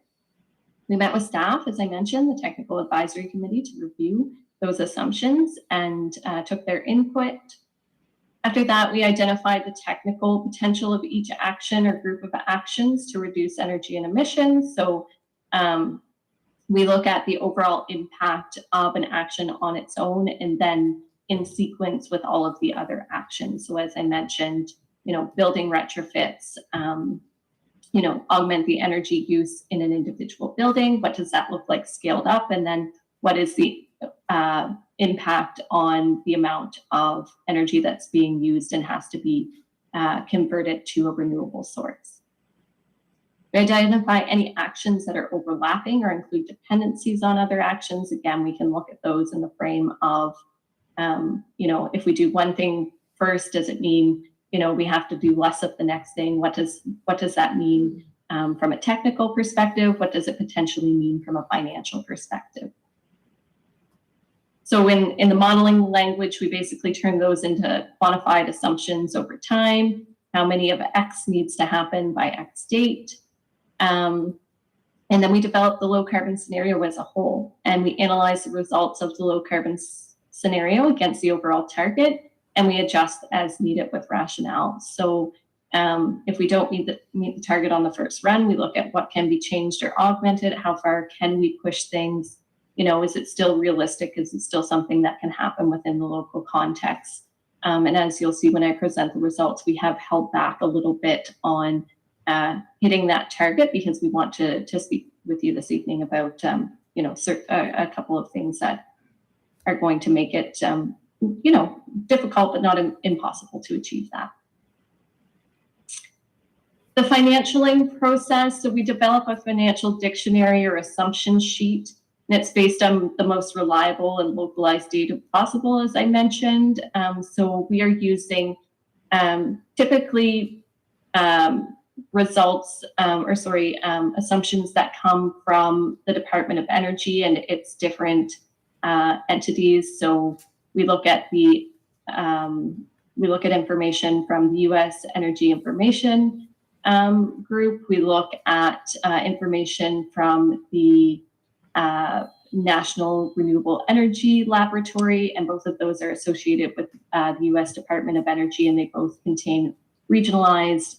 We met with staff, as I mentioned, the technical advisory committee, to review those assumptions and took their input. After that, we identified the technical potential of each action or group of actions to reduce energy and emissions. So we look at the overall impact of an action on its own and then in sequence with all of the other actions. So as I mentioned, building retrofits, augment the energy use in an individual building. What does that look like scaled up? And then what is the impact on the amount of energy that's being used and has to be converted to a renewable source? We identify any actions that are overlapping or include dependencies on other actions. Again, we can look at those in the frame of, if we do one thing first, does it mean, we have to do less of the next thing? What does that mean from a technical perspective? What does it potentially mean from a financial perspective? So in the modeling language, we basically turn those into quantified assumptions over time. How many of X needs to happen by X date? And then we develop the low carbon scenario as a whole, and we analyze the results of the low carbon scenario against the overall target, and we adjust as needed with rationale. So if we don't meet the target on the first run, we look at what can be changed or augmented. How far can we push things? Is it still realistic? Is it still something that can happen within the local context? And as you'll see when I present the results, we have held back a little bit on hitting that target because we want to speak with you this evening about, a couple of things that are going to make it, difficult but not impossible to achieve that. The financialing process, so we develop a financial dictionary or assumption sheet, and it's based on the most reliable and localized data possible, as I mentioned. So we are using typically assumptions that come from the Department of Energy and its different entities. So we look at information from the U.S. Energy Information Group. We look at information from the National Renewable Energy Laboratory, and both of those are associated with the U.S. Department of Energy, and they both contain regionalized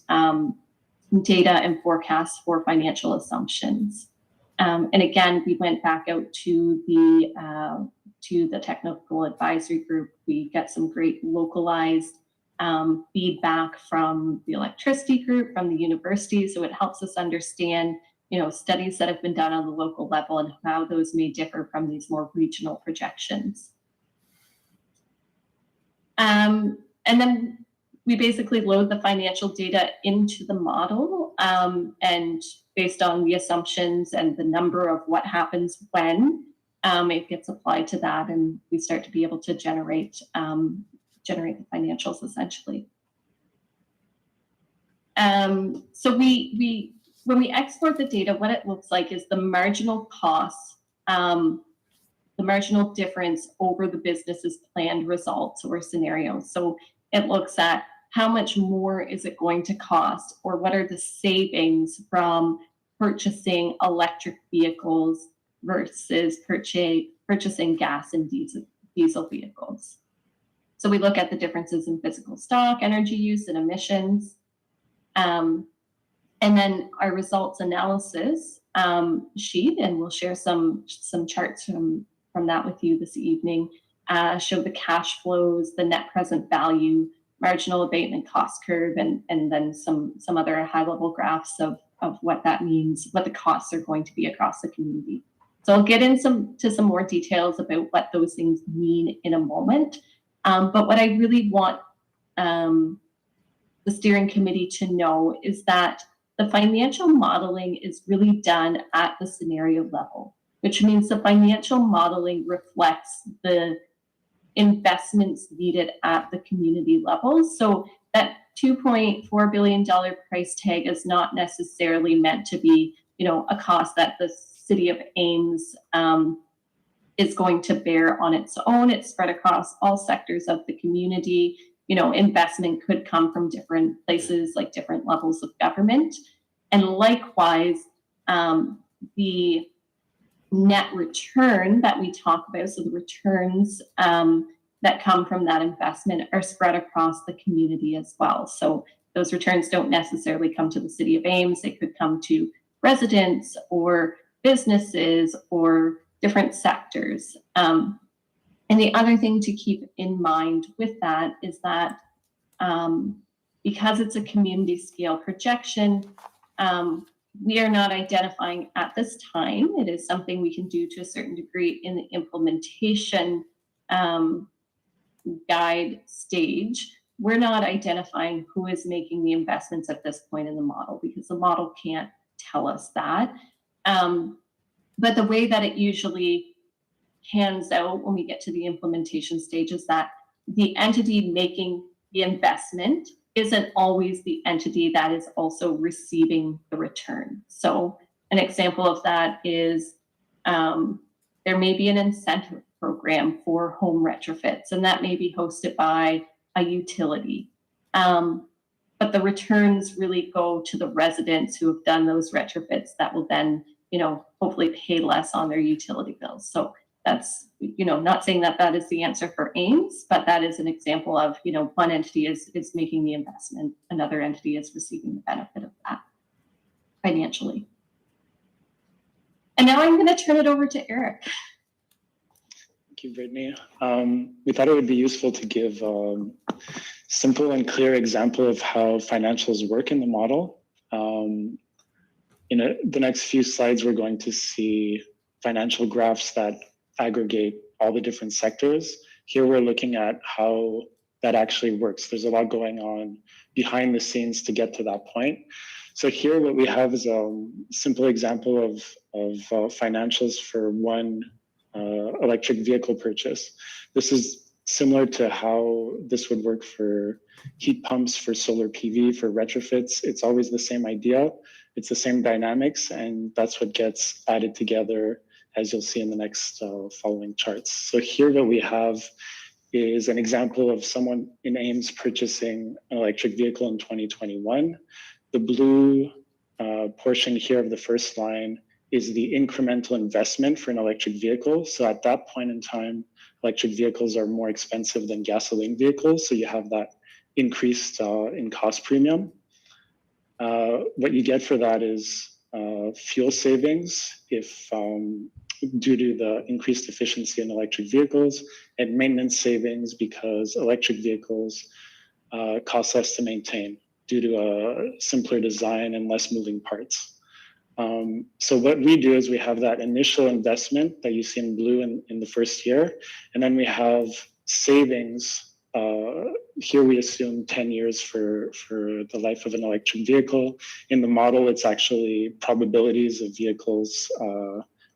data and forecasts for financial assumptions. And again, we went back out to the technical advisory group. We get some great localized feedback from the electricity group, from the university, so it helps us understand studies that have been done on the local level and how those may differ from these more regional projections. And then we basically load the financial data into the model, and based on the assumptions and the number of what happens when, it gets applied to that, and we start to be able to generate the financials essentially. So when we export the data, what it looks like is the marginal cost, the marginal difference over the business's planned results or scenarios. So it looks at how much more is it going to cost, or what are the savings from purchasing electric vehicles versus purchasing gas and diesel vehicles. So we look at the differences in physical stock, energy use, and emissions. And then our results analysis sheet, and we'll share some charts from that with you this evening. Show the cash flows, the net present value, marginal abatement cost curve, and then some other high-level graphs of what that means, what the costs are going to be across the community. So I'll get into some more details about what those things mean in a moment. But what I really want the steering committee to know is that the financial modeling is really done at the scenario level, which means the financial modeling reflects the investments needed at the community level. So that $2.4 billion price tag is not necessarily meant to be, a cost that the city of Ames is going to bear on its own. It's spread across all sectors of the community. Investment could come from different places, like different levels of government. And likewise, the net return that we talk about, so the returns that come from that investment are spread across the community as well. So those returns don't necessarily come to the city of Ames. They could come to residents or businesses or different sectors. And the other thing to keep in mind with that is that because it's a community scale projection, we are not identifying at this time. It is something we can do to a certain degree in the implementation guide stage. We're not identifying who is making the investments at this point in the model because the model can't tell us that. But the way that it usually pans out when we get to the implementation stage is that the entity making the investment isn't always the entity that is also receiving the return. So an example of that is there may be an incentive program for home retrofits, and that may be hosted by a utility. But the returns really go to the residents who have done those retrofits that will then, hopefully pay less on their utility bills. So that's, not saying that that is the answer for Ames, but that is an example of, one entity is making the investment, another entity is receiving the benefit of that financially. And now I'm going to turn it over to Eric. Thank you, Brittany. We thought it would be useful to give a simple and clear example of how financials work in the model. In the next few slides, we're going to see financial graphs that aggregate all the different sectors. Here we're looking at how that actually works. There's a lot going on behind the scenes to get to that point. So here what we have is a simple example of financials for one electric vehicle purchase. This is similar to how this would work for heat pumps, for solar PV, for retrofits. It's always the same idea. It's the same dynamics, and that's what gets added together, as you'll see in the next following charts. So here what we have is an example of someone in Ames purchasing an electric vehicle in 2021. The blue portion here of the first line is the incremental investment for an electric vehicle. So at that point in time, electric vehicles are more expensive than gasoline vehicles. So you have that increased in cost premium. What you get for that is fuel savings if due to the increased efficiency in electric vehicles, and maintenance savings because electric vehicles cost less to maintain due to a simpler design and less moving parts. So what we do is we have that initial investment that you see in blue in the first year, and then we have savings. Here we assume 10 years for the life of an electric vehicle. In the model, it's actually probabilities of vehicles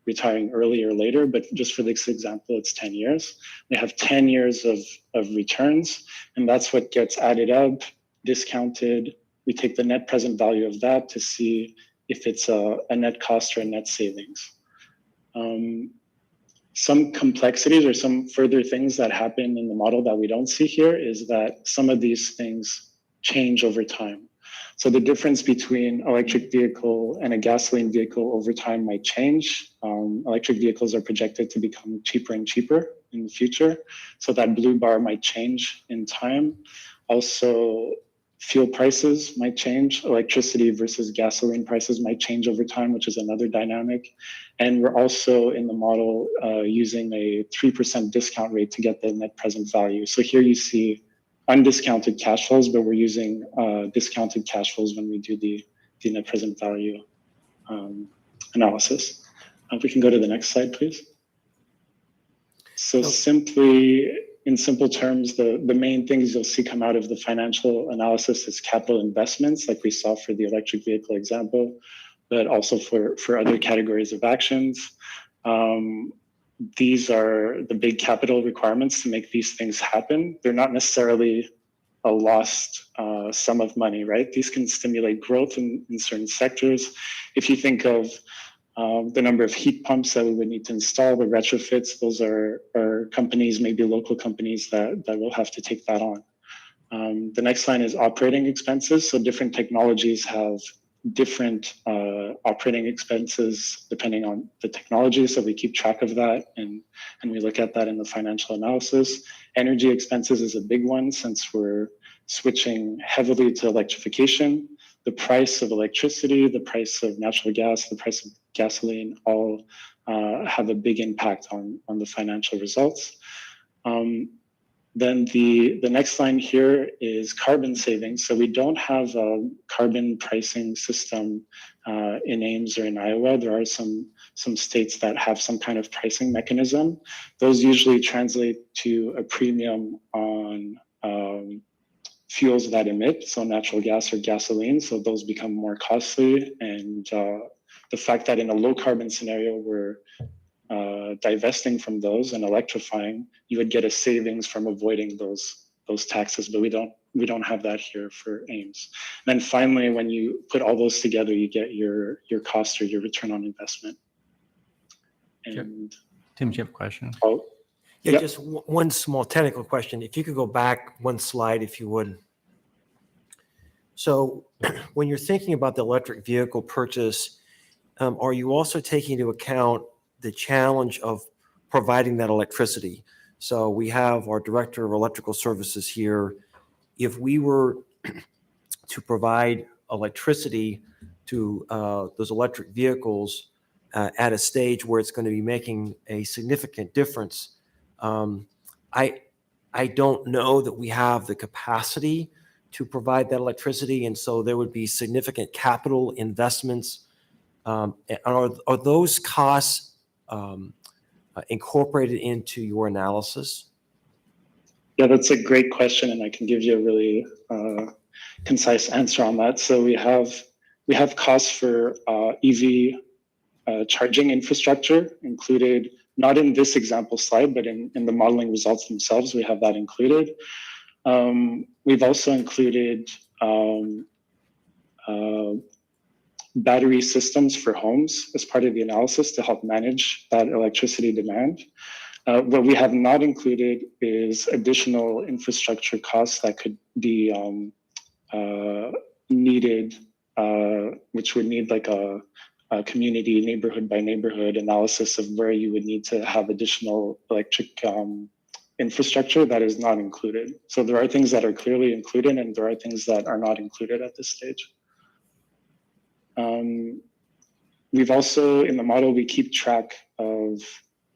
retiring earlier or later, but just for this example, it's 10 years. We have 10 years of returns, and that's what gets added up, discounted. We take the net present value of that to see if it's a net cost or a net savings. Some complexities or some further things that happen in the model that we don't see here is that some of these things change over time. So the difference between electric vehicle and a gasoline vehicle over time might change. Electric vehicles are projected to become cheaper and cheaper in the future. So that blue bar might change in time. Also, Fuel prices might change. Electricity versus gasoline prices might change over time, which is another dynamic. And we're also in the model using a 3% discount rate to get the net present value. So here you see undiscounted cash flows, but we're using discounted cash flows when we do the net present value analysis. If we can go to the next slide, please. So simply, in simple terms, the main things you'll see come out of the financial analysis is capital investments, like we saw for the electric vehicle example, but also for other categories of actions. These are the big capital requirements to make these things happen. They're not necessarily a lost sum of money, right? These can stimulate growth in certain sectors. If you think of the number of heat pumps that we would need to install, the retrofits, those are companies, maybe local companies that will have to take that on. The next line is operating expenses. So different technologies have different operating expenses depending on the technology. So we keep track of that and we look at that in the financial analysis. Energy expenses is a big one since we're switching heavily to electrification. The price of electricity, the price of natural gas, the price of gasoline all have a big impact on the financial results. Then the next line here is carbon savings. So we don't have a carbon pricing system in Ames or in Iowa. There are some states that have some kind of pricing mechanism. Those usually translate to a premium on fuels that emit, so natural gas or gasoline. So those become more costly. And the fact that in a low carbon scenario, we're divesting from those and electrifying, you would get a savings from avoiding those taxes, but we don't have that here for Ames. And then finally, when you put all those together, you get your cost or your return on investment. And Tim, do you have a question? Yeah, Yep. just one small technical question. If you could go back one slide, if you would. So when you're thinking about the electric vehicle purchase, are you also taking into account the challenge of providing that electricity? So we have our director of electrical services here. If we were to provide electricity to those electric vehicles at a stage where it's going to be making a significant difference, I don't know that we have the capacity to provide that electricity, and so there would be significant capital investments. Are those costs incorporated into your analysis? Yeah, that's a great question, and I can give you a really concise answer on that. So we have costs for EV charging infrastructure included, not in this example slide, but in the modeling results themselves, we have that included. We've also included battery systems for homes as part of the analysis to help manage that electricity demand. What we have not included is additional infrastructure costs that could be needed, which would need like a community neighborhood by neighborhood analysis of where you would need to have additional electric infrastructure that is not included. So there are things that are clearly included and there are things that are not included at this stage. We've also, in the model, we keep track of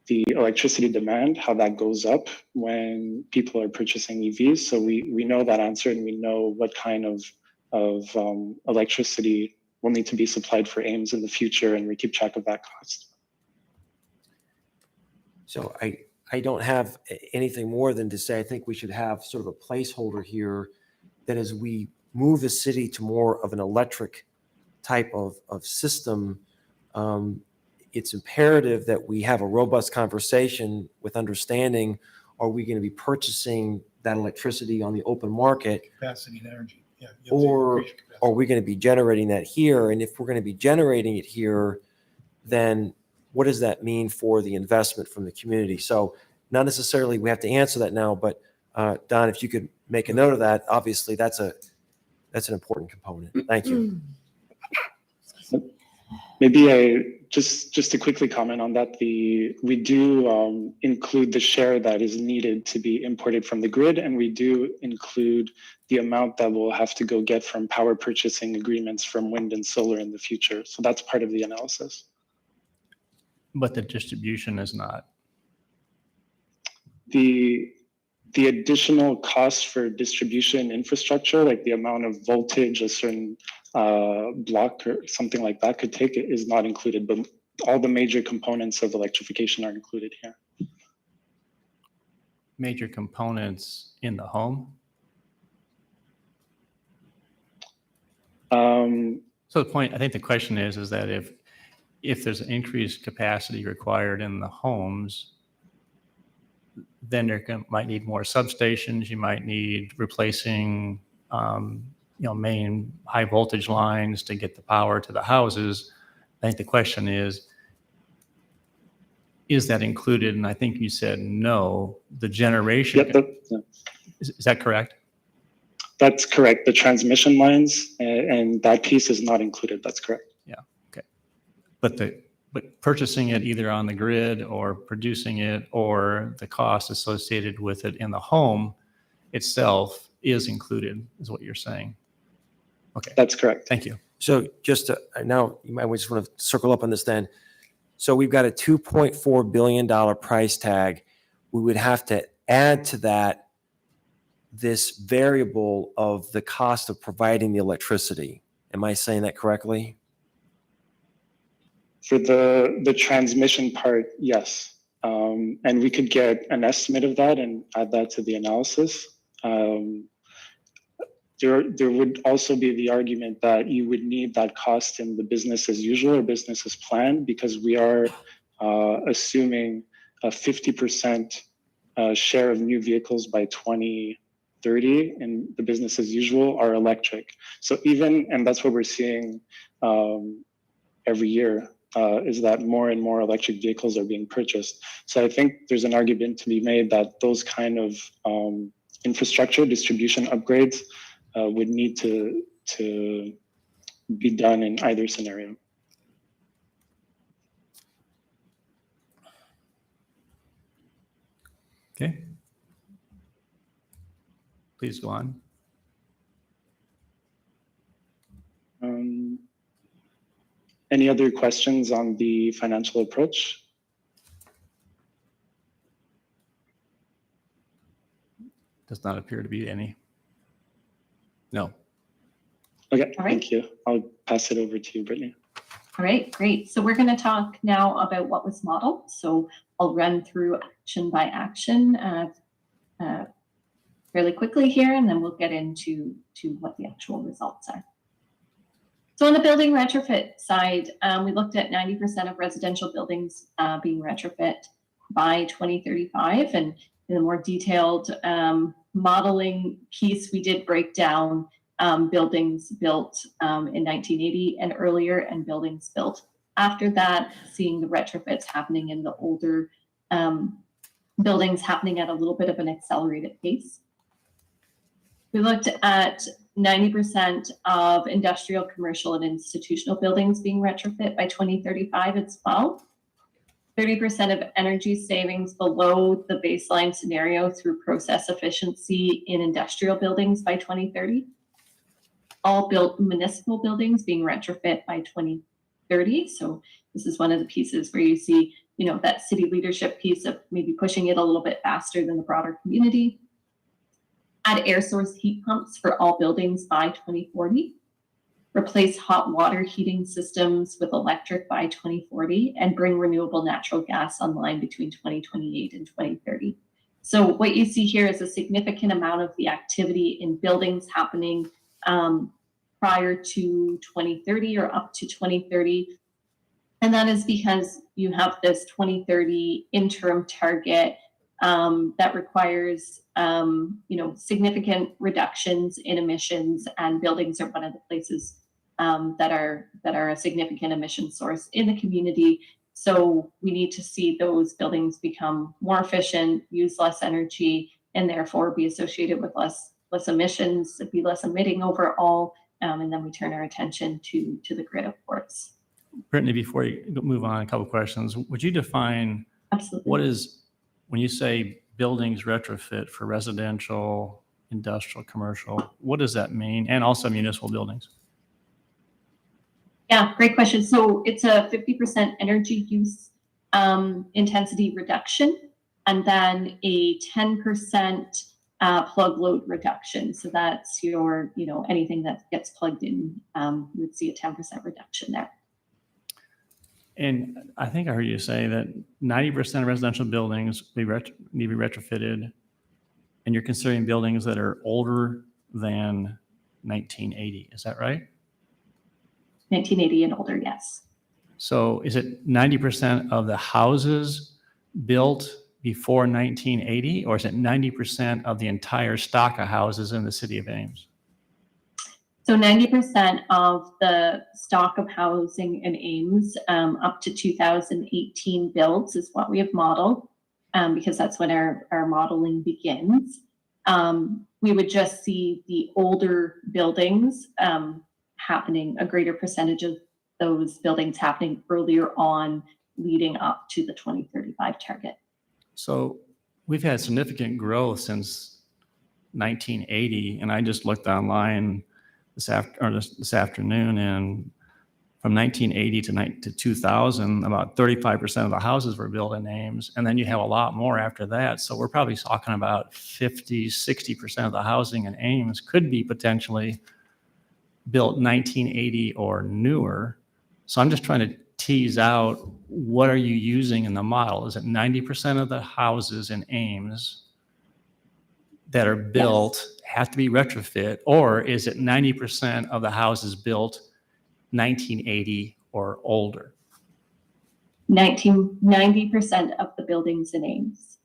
the electricity demand, how that goes up when people are purchasing EVs. So we know that answer and we know what kind of electricity will need to be supplied for Ames in the future, and we keep track of that cost. So I don't have anything more than to say I think we should have sort of a placeholder here that as we move the city to more of an electric type of system, it's imperative that we have a robust conversation with understanding, are we going to be purchasing that electricity on the open market? Capacity and energy. Yeah. Or are we going to be generating that here? And if we're going to be generating it here, then what does that mean for the investment from the community? So not necessarily we have to answer that now, but Don, if you could make a note of that, obviously that's an important component. Thank you. Maybe just to quickly comment on that, we do include the share that is needed to be imported from the grid, and we do include the amount that we'll have to go get from power purchasing agreements from wind and solar in the future. So that's part of the analysis. But the distribution is not. The additional cost for distribution infrastructure, like the amount of voltage a certain block or something like that could take, is not included, but all the major components of electrification are included here. Major components in the home? So the point, I think the question is that if there's an increased capacity required in the homes, then might need more substations. You might need replacing, main high voltage lines to get the power to the houses. I think the question is that included? And I think you said no. The generation. Yep, is that correct? That's correct. The transmission lines and that piece is not included. That's correct. Yeah. Okay. But purchasing it either on the grid or producing it, or the cost associated with it in the home itself is included, is what you're saying. Okay. That's correct. Thank you. So just now, you might just want to circle up on this then. So we've got a $2.4 billion price tag. We would have to add to that this variable of the cost of providing the electricity. Am I saying that correctly? For the transmission part, yes. And we could get an estimate of that and add that to the analysis. There would also be the argument that you would need that cost in the business as usual or business as planned, because we are assuming a 50% share of new vehicles by 2030, and the business as usual are electric. So and that's what we're seeing every year, is that more and more electric vehicles are being purchased. So I think there's an argument to be made that those kind of infrastructure distribution upgrades would need to be done in either scenario. Okay. Please go on. Any other questions on the financial approach? Does not appear to be any. No. All Okay, right. thank you. I'll pass it over to you, Brittany. All right, great. So we're going to talk now about what was modeled. So I'll run through action by action fairly quickly here, and then we'll get into what the actual results are. So on the building retrofit side, we looked at 90% of residential buildings being retrofit by 2035. And in a more detailed modeling piece, we did break down buildings built in 1980 and earlier, and buildings built after that, seeing the retrofits happening in the older buildings happening at a little bit of an accelerated pace. We looked at 90% of industrial, commercial, and institutional buildings being retrofit by 2035 as well. 30% of energy savings below the baseline scenario through process efficiency in industrial buildings by 2030. All built municipal buildings being retrofit by 2030. So this is one of the pieces where you see, that city leadership piece of maybe pushing it a little bit faster than the broader community. Add air source heat pumps for all buildings by 2040. Replace hot water heating systems with electric by 2040, and bring renewable natural gas online between 2028 and 2030. So what you see here is a significant amount of the activity in buildings happening prior to 2030 or up to 2030. And that is because you have this 2030 interim target that requires significant reductions in emissions, and buildings are one of the places that are a significant emission source in the community. So we need to see those buildings become more efficient, use less energy, and therefore be associated with less emissions, be less emitting overall, and then we turn our attention to the grid, of course. Brittany, before you move on, a couple of questions. Would you define Absolutely. what is, when you say buildings retrofit for residential, industrial, commercial, what does that mean? And also municipal buildings? Yeah, great question. So it's a 50% energy use intensity reduction, and then a 10% plug load reduction. So that's your, anything that gets plugged in, you would see a 10% reduction there. And I think I heard you say that 90% of residential buildings need to be retrofitted, and you're considering buildings that are older than 1980. Is that right? 1980 and older, yes. So is it 90% of the houses built before 1980, or is it 90% of the entire stock of houses in the city of Ames? So 90% of the stock of housing in Ames up to 2018 builds is what we have modeled, because that's when our modeling begins. We would just see the older buildings happening, a greater percentage of those buildings happening earlier on, leading up to the 2035 target. So we've had significant growth since 1980, and I just looked online this afternoon, and from 1980 to 2000, about 35% of the houses were built in Ames, and then you have a lot more after that. So we're probably talking about 50-60% of the housing in Ames could be potentially built 1980 or newer. So I'm just trying to tease out, what are you using in the model? Is it 90% of the houses in Ames that are built have to be retrofit, or is it 90% of the houses built 1980 or older? 90% of the buildings in Ames.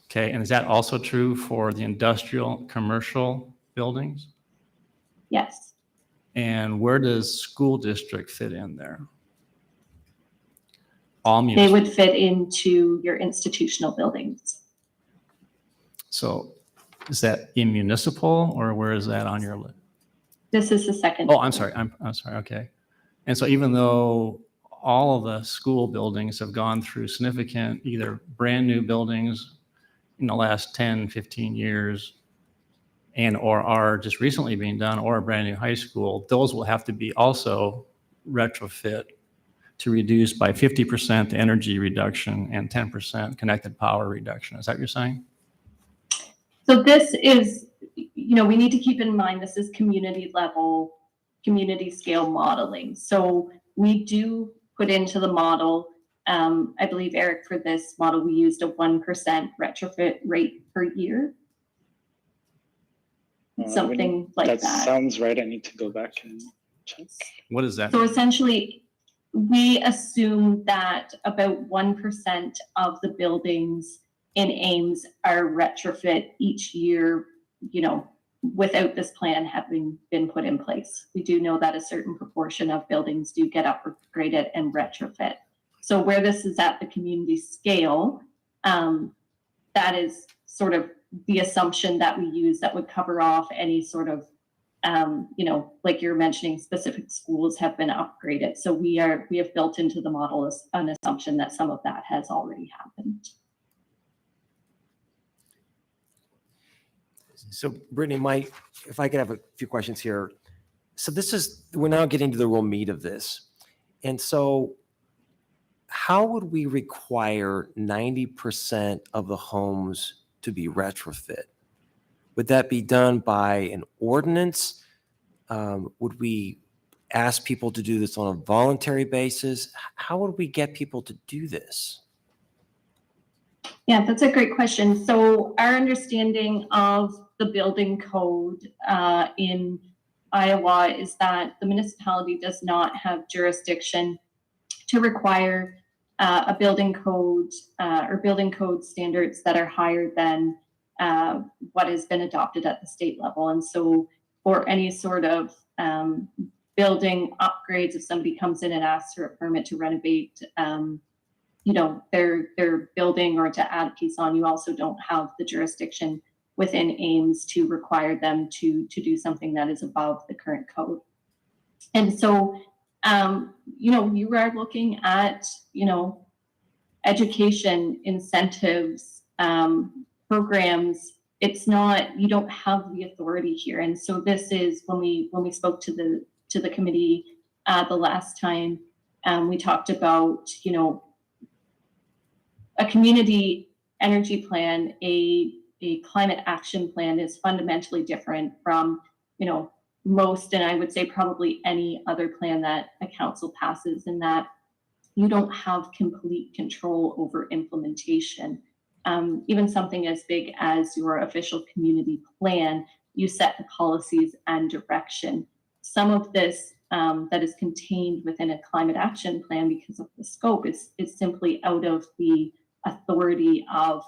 Okay, and is that also true for the industrial, commercial buildings? Yes. And where does school district fit in there? They would fit into your institutional buildings. So is that in municipal, or where is that on your list? This is the second. Oh, I'm sorry. I'm sorry. Okay. And so even though all of the school buildings have gone through significant, either brand new buildings in the last 10, 15 years, and or are just recently being done, or a brand new high school, those will have to be also retrofit to reduce by 50% the energy reduction and 10% connected power reduction. Is that what you're saying? So this is, we need to keep in mind, this is community level, community scale modeling. So we do put into the model, I believe, Eric, for this model, we used a 1% retrofit rate per year. Something like that. That sounds right. I need to go back and check. What is that? So essentially, we assume that about 1% of the buildings in Ames are retrofit each year, without this plan having been put in place. We do know that a certain proportion of buildings do get upgraded and retrofit. So where this is at the community scale, that is sort of the assumption that we use that would cover off any sort of, like you're mentioning, specific schools have been upgraded. So we have built into the model an assumption that some of that has already happened. So Brittany, if I could have a few questions here. So we're now getting to the real meat of this. And so how would we require 90% of the homes to be retrofit? Would that be done by an ordinance? Would we ask people to do this on a voluntary basis? How would we get people to do this? Yeah, that's a great question. So our understanding of the building code in Iowa is that the municipality does not have jurisdiction to require a building code or building code standards that are higher than what has been adopted at the state level. And so for any sort of building upgrades, if somebody comes in and asks for a permit to renovate their building or to add a piece on, you also don't have the jurisdiction within Ames to require them to do something that is above the current code. And so You are looking at, education incentives, programs. It's not, you don't have the authority here. And so this is when we spoke to the committee the last time, we talked about, a community energy plan, a climate action plan is fundamentally different from, most, and I would say probably any other plan that a council passes, in that you don't have complete control over implementation. Even something as big as your official community plan, you set the policies and direction. Some of this that is contained within a climate action plan, because of the scope, is simply out of the authority of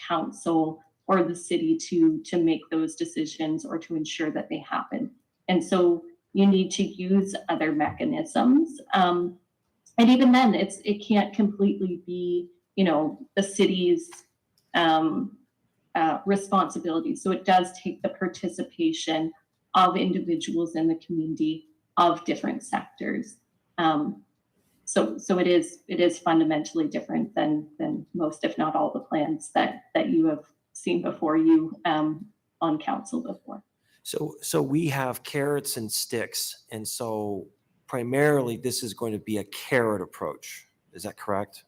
council or the city to make those decisions or to ensure that they happen. And so you need to use other mechanisms. And even then, it can't completely be, the city's responsibility. So it does take the participation of individuals in the community of different sectors. So it is fundamentally different than most, if not all, the plans that you have seen before you on council before. So we have carrots and sticks, and so primarily this is going to be a carrot approach. Is that correct?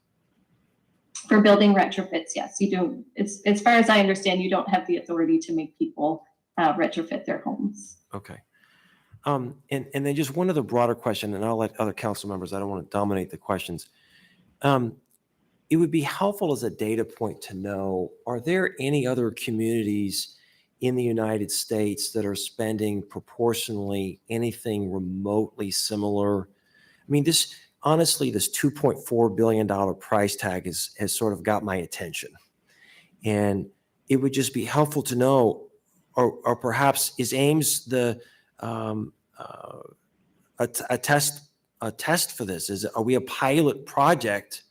For building retrofits, yes. You don't, as far as I understand, you don't have the authority to make people retrofit their homes. Okay. And then just one other broader question, and I'll let other council members, I don't want to dominate the questions. It would be helpful as a data point to know, are there any other communities in the United States that are spending proportionally anything remotely similar? I mean, honestly, this $2.4 billion price tag has sort of got my attention. And it would just be helpful to know, or perhaps is Ames a test for this? Are we a pilot project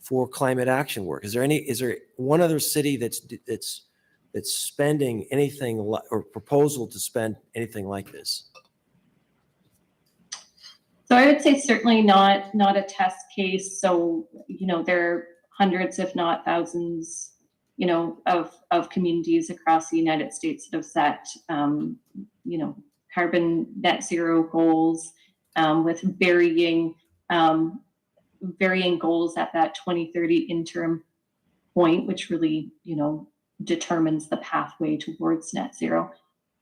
for climate action work? Is there one other city that's spending anything or proposal to spend anything like this? So I would say certainly not a test case. So, there are hundreds, if not thousands, of communities across the United States that have set, carbon net zero goals with varying goals at that 2030 interim point, which really, determines the pathway towards net zero.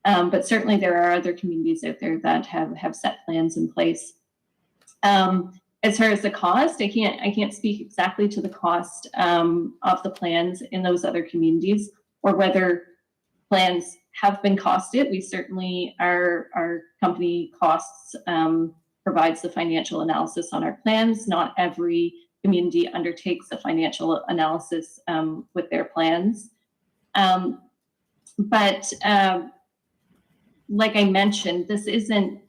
But certainly there are other communities out there that have set plans in place. As far as the cost, I can't speak exactly to the cost of the plans in those other communities, or whether plans have been costed. We certainly, our company costs provides the financial analysis on our plans. Not every community undertakes a financial analysis with their plans. But like I mentioned, this isn't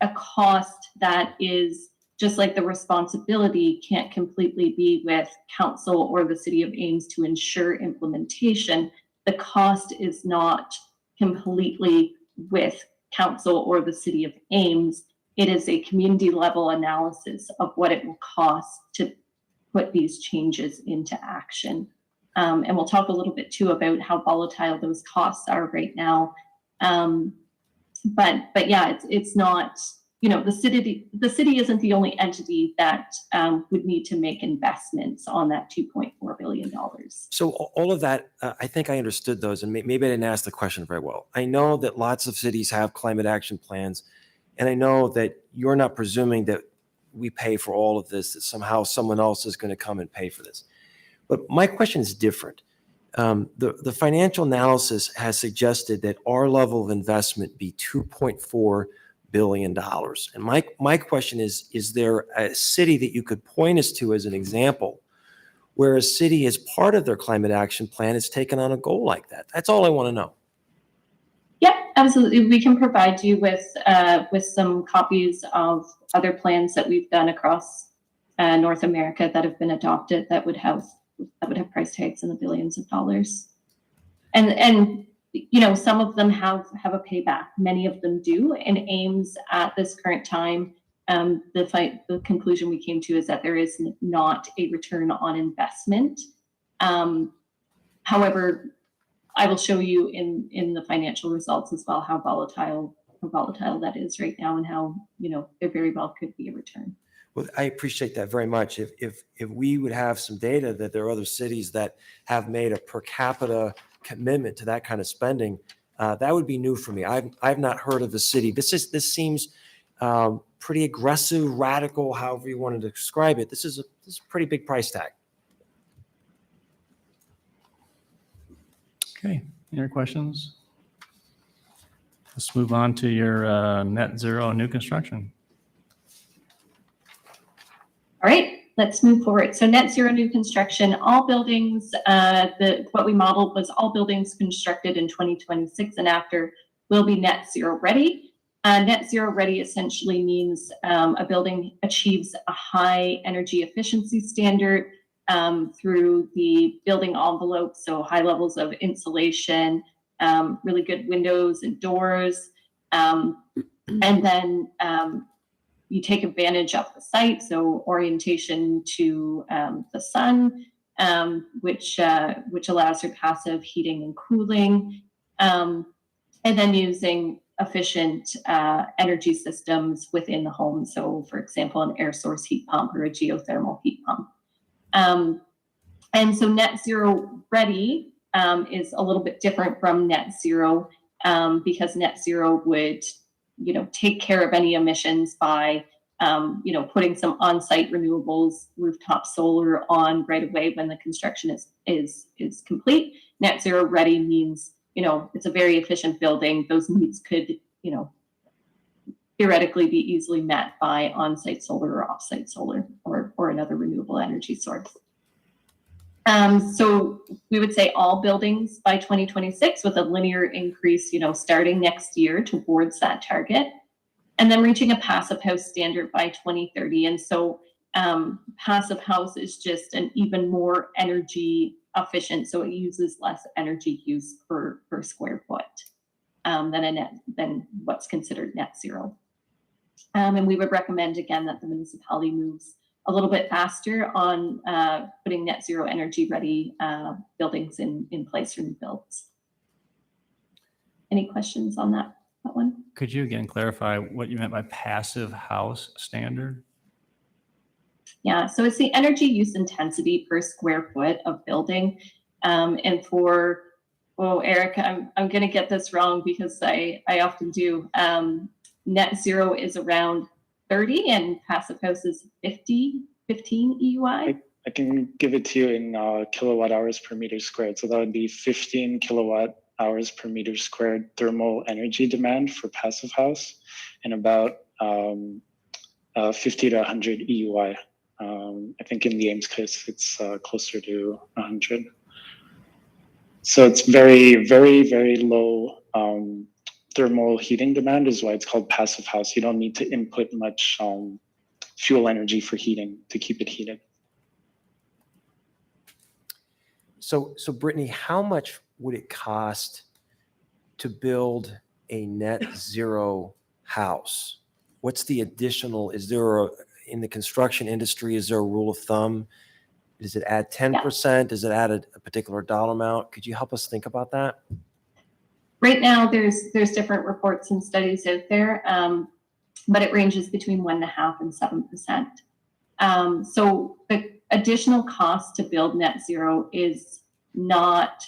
a cost that is just like the responsibility can't completely be with council or the city of Ames to ensure implementation. The cost is not completely with council or the city of Ames. It is a community level analysis of what it will cost to put these changes into action. And we'll talk a little bit too about how volatile those costs are right now. But yeah, it's not, the city isn't the only entity that would need to make investments on that $2.4 billion. So all of that, I think I understood those, and maybe I didn't ask the question very well. I know that lots of cities have climate action plans, and I know that you're not presuming that we pay for all of this, that somehow someone else is going to come and pay for this. But my question is different. The financial analysis has suggested that our level of investment be $2.4 billion. And my question is there a city that you could point us to as an example where a city, as part of their climate action plan, has taken on a goal like that? That's all I want to know. Yeah, absolutely. We can provide you with some copies of other plans that we've done across North America that have been adopted that would have price tags in the billions of dollars. And some of them have a payback. Many of them do. And Ames at this current time the conclusion we came to is that there is not a return on investment. However, I will show you in the financial results as well how volatile that is right now, and how, there very well could be a return. Well, I appreciate that very much. If we would have some data that there are other cities that have made a per capita commitment to that kind of spending, that would be new for me. I've not heard of a city. This seems pretty aggressive, radical, however you wanted to describe it. This is a pretty big price tag. Okay, any other questions? Let's move on to your net zero new construction. All right, let's move forward. So net zero new construction, all buildings, what we modeled was all buildings constructed in 2026 and after will be net zero ready. Net zero ready essentially means a building achieves a high energy efficiency standard through the building envelope, so high levels of insulation, really good windows and doors, and then you take advantage of the site, so orientation to the sun, which allows for passive heating and cooling, and then using efficient energy systems within the home. So, for example, an air source heat pump or a geothermal heat pump. And so net zero ready is a little bit different from net zero because net zero would take care of any emissions by putting some on-site renewables, rooftop solar on right away when the construction is complete. Net zero ready means it's a very efficient building. Those needs could theoretically be easily met by on-site solar or off-site solar or another renewable energy source. So we would say all buildings by 2026 with a linear increase, starting next year towards that target, and then reaching a passive house standard by 2030. And so passive house is just an even more energy efficient, so it uses less energy use per square foot than what's considered net zero. And we would recommend again that the municipality moves a little bit faster on putting net zero energy ready buildings in place for new builds. Any questions on that one? Could you again clarify what you meant by passive house standard? Yeah, so it's the energy use intensity per square foot of building. And for, Eric, I'm going to get this wrong because I often do. Net zero is around 30 and passive house is 15 EUI. I can give it to you in kilowatt hours per meter squared. So that would be 15 kilowatt hours per meter squared thermal energy demand for passive house, and about 50 to 100 EUI. I think in the Ames case, it's closer to 100. So it's very, very, very low thermal heating demand is why it's called passive house. You don't need to input much fuel energy for heating to keep it heated. So Brittany, how much would it cost to build a net zero house? What's the additional, in the construction industry, is there a rule of thumb? Does it add 10%? Yeah. Does it add a particular dollar amount? Could you help us think about that? Right now, there's different reports and studies out there, but it ranges between 1.5% and 7%. So the additional cost to build net zero is not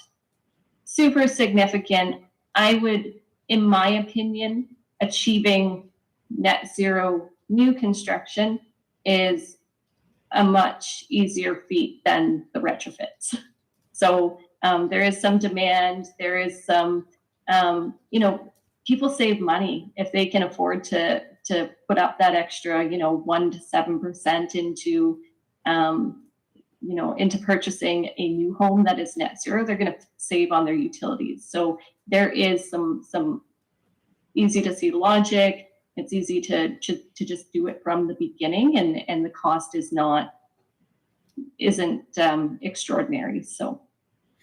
super significant. I would, in my opinion, achieving net zero new construction is a much easier feat than the retrofits. So there is some demand, there is some, people save money if they can afford to put up that extra, 1 to 7% into purchasing a new home that is net zero. They're going to save on their utilities. So there is some easy to see logic. It's easy to just do it from the beginning, and the cost isn't extraordinary. So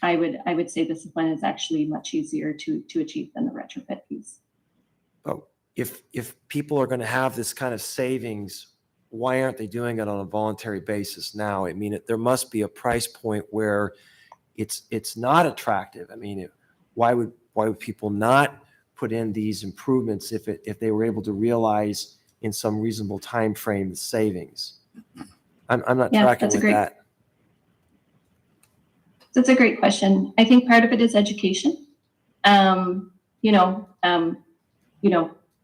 I would say this one is actually much easier to achieve than the retrofit piece. Oh, if people are going to have this kind of savings, why aren't they doing it on a voluntary basis now? I mean, there must be a price point where it's not attractive. I mean, why would people not put in these improvements if they were able to realize in some reasonable time frame the savings? I'm not tracking with that. That's a great question. I think part of it is education.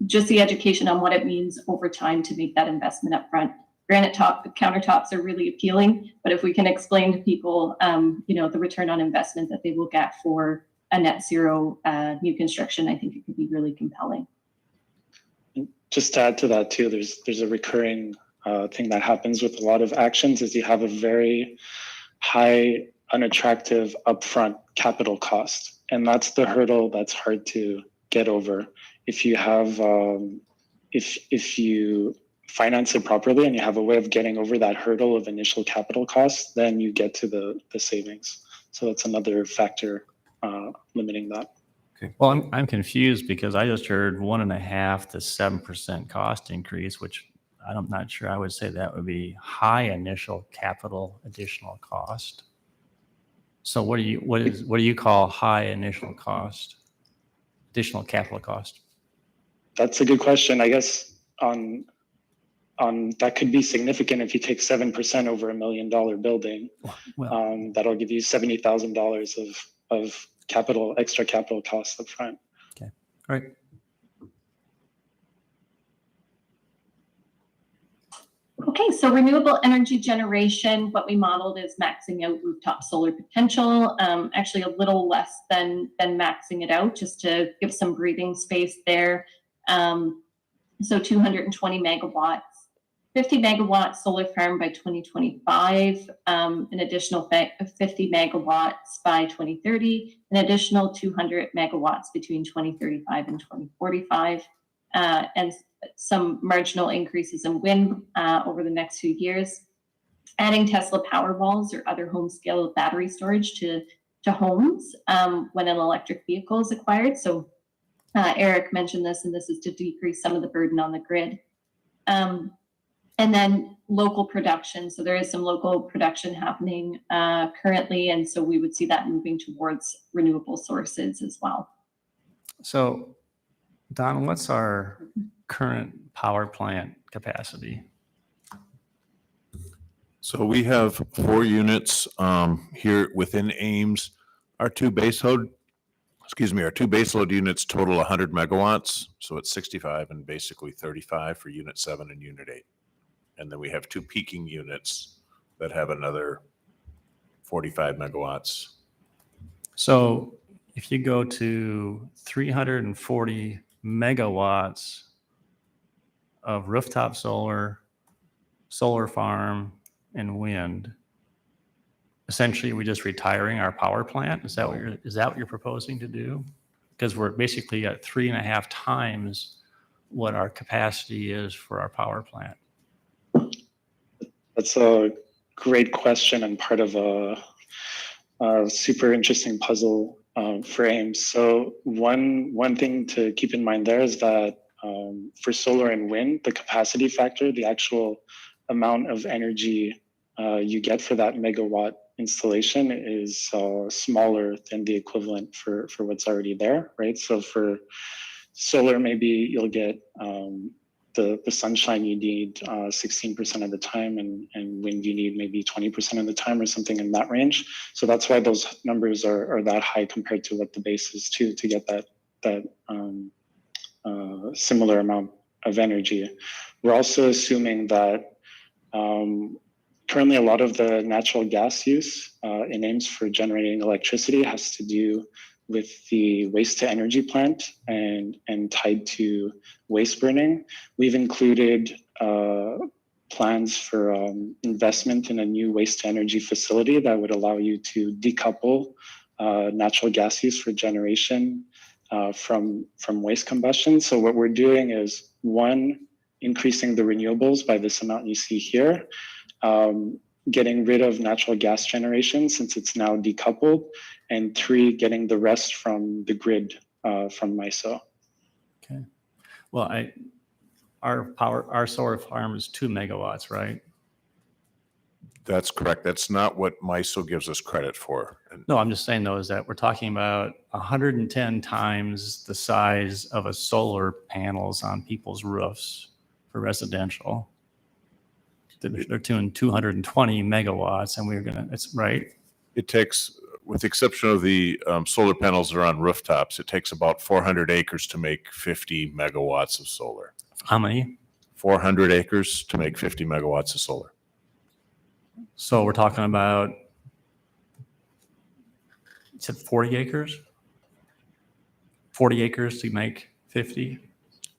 Just the education on what it means over time to make that investment up front. Granite countertops are really appealing, but if we can explain to people, the return on investment that they will get for a net zero new construction, I think it could be really compelling. Just to add to that too, there's a recurring thing that happens with a lot of actions is you have a very high, unattractive upfront capital cost. And that's the hurdle that's hard to get over. If you have, if you finance it properly and you have a way of getting over that hurdle of initial capital costs, then you get to the savings. So that's another factor limiting that. Okay. Well, I'm confused because I just heard 1.5% to 7% cost increase, which I'm not sure I would say that would be high initial capital additional cost. So what do you call high initial cost, additional capital cost? That's a good question. I guess on that could be significant if you take 7% over $1 million building. Well, That'll give you $70,000 of extra capital costs up front. okay. All right. Okay, so renewable energy generation, what we modeled is maxing out rooftop solar potential, actually a little less than maxing it out, just to give some breathing space there. So 220 megawatts, 50 megawatt solar farm by 2025, an additional 50 megawatts by 2030, an additional 200 megawatts between 2035 and 2045, and some marginal increases in wind over the next few years. Adding Tesla Powerwalls or other home scale battery storage to homes when an electric vehicle is acquired. So Eric mentioned this, and this is to decrease some of the burden on the grid. And then local production. So there is some local production happening currently, and so we would see that moving towards renewable sources as well. So, Don, what's our current power plant capacity? So we have 4 units here within Ames. Our two baseload units total 100 megawatts. So it's 65 and basically 35 for unit 7 and unit 8. And then we have 2 peaking units that have another 45 megawatts. So if you go to 340 megawatts of rooftop solar farm, and wind, essentially we're just retiring our power plant. Is that what you're proposing to do? Because we're basically at 3.5 times what our capacity is for our power plant. That's a great question and part of a super interesting puzzle for Ames. So one thing to keep in mind there is that for solar and wind, the capacity factor, the actual amount of energy you get for that megawatt installation is smaller than the equivalent for what's already there, right? So for solar, maybe you'll get the sunshine you need 16% of the time, and wind you need maybe 20% of the time or something in that range. So that's why those numbers are that high compared to what the base is to get that similar amount of energy. We're also assuming that currently a lot of the natural gas use in Ames for generating electricity has to do with the waste to energy plant and tied to waste burning. We've included plans for investment in a new waste to energy facility that would allow you to decouple natural gas use for generation from waste combustion. So what we're doing is, 1, increasing the renewables by this amount you see here, getting rid of natural gas generation since it's now decoupled, and 3, getting the rest from the grid from MISO. Okay. Well, our solar farm is 2 megawatts, right? That's correct. That's not what MISO gives us credit for. And No, I'm just saying though, is that we're talking about 110 times the size of a solar panels on people's roofs for residential. They're doing 220 megawatts and it's right. it takes, with the exception of the solar panels that are on rooftops, it takes about 400 acres to make 50 megawatts of solar. How many? 400 acres to make 50 megawatts of solar. So we're talking about, you said 40 acres? 40 acres to make 50?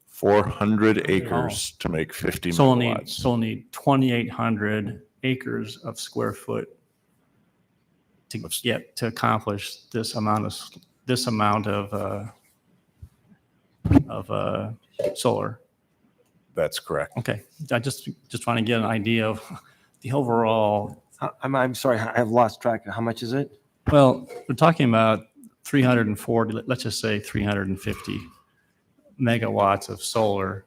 400 acres to make 50 So megawatts. we'll need 2,800 acres of square foot to accomplish this amount of solar. That's correct. Okay, I just want to get an idea of the overall. I'm sorry, I've lost track. How much is it? Well, we're talking about 340, let's just say 350 megawatts of solar.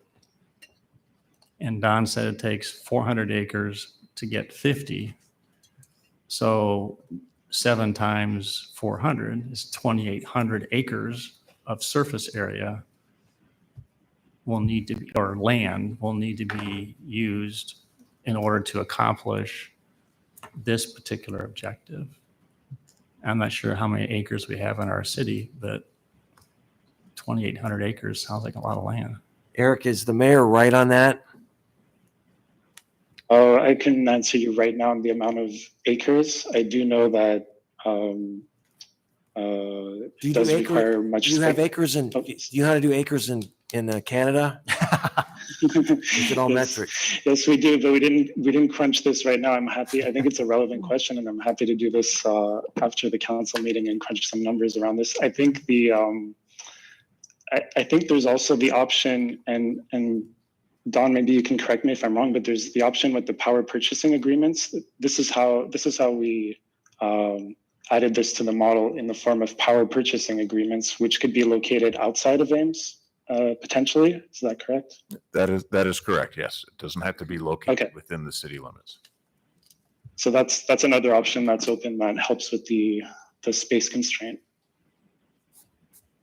And Don said it takes 400 acres to get 50. So 7 times 400 is 2,800 acres of surface area will need to be, or land will need to be used in order to accomplish this particular objective. I'm not sure how many acres we have in our city, but 2,800 acres sounds like a lot of land. Eric, is the mayor right on that? I can answer you right now on the amount of acres. I do know that Do you does do require much Do you have space. acres in, Oh. do you know how to do acres in Canada? Is it all Yes. metric? Yes, we do, but we didn't crunch this right now. I'm happy. I think it's a relevant question, and I'm happy to do this after the council meeting and crunch some numbers around this. I think I think there's also the option, and Don, maybe you can correct me if I'm wrong, but there's the option with the power purchasing agreements. This is how we added this to the model in the form of power purchasing agreements, which could be located outside of Ames, potentially. Is that correct? That is correct. Yes. It doesn't have to be located within the city limits. So that's another option that's open that helps with the space constraint.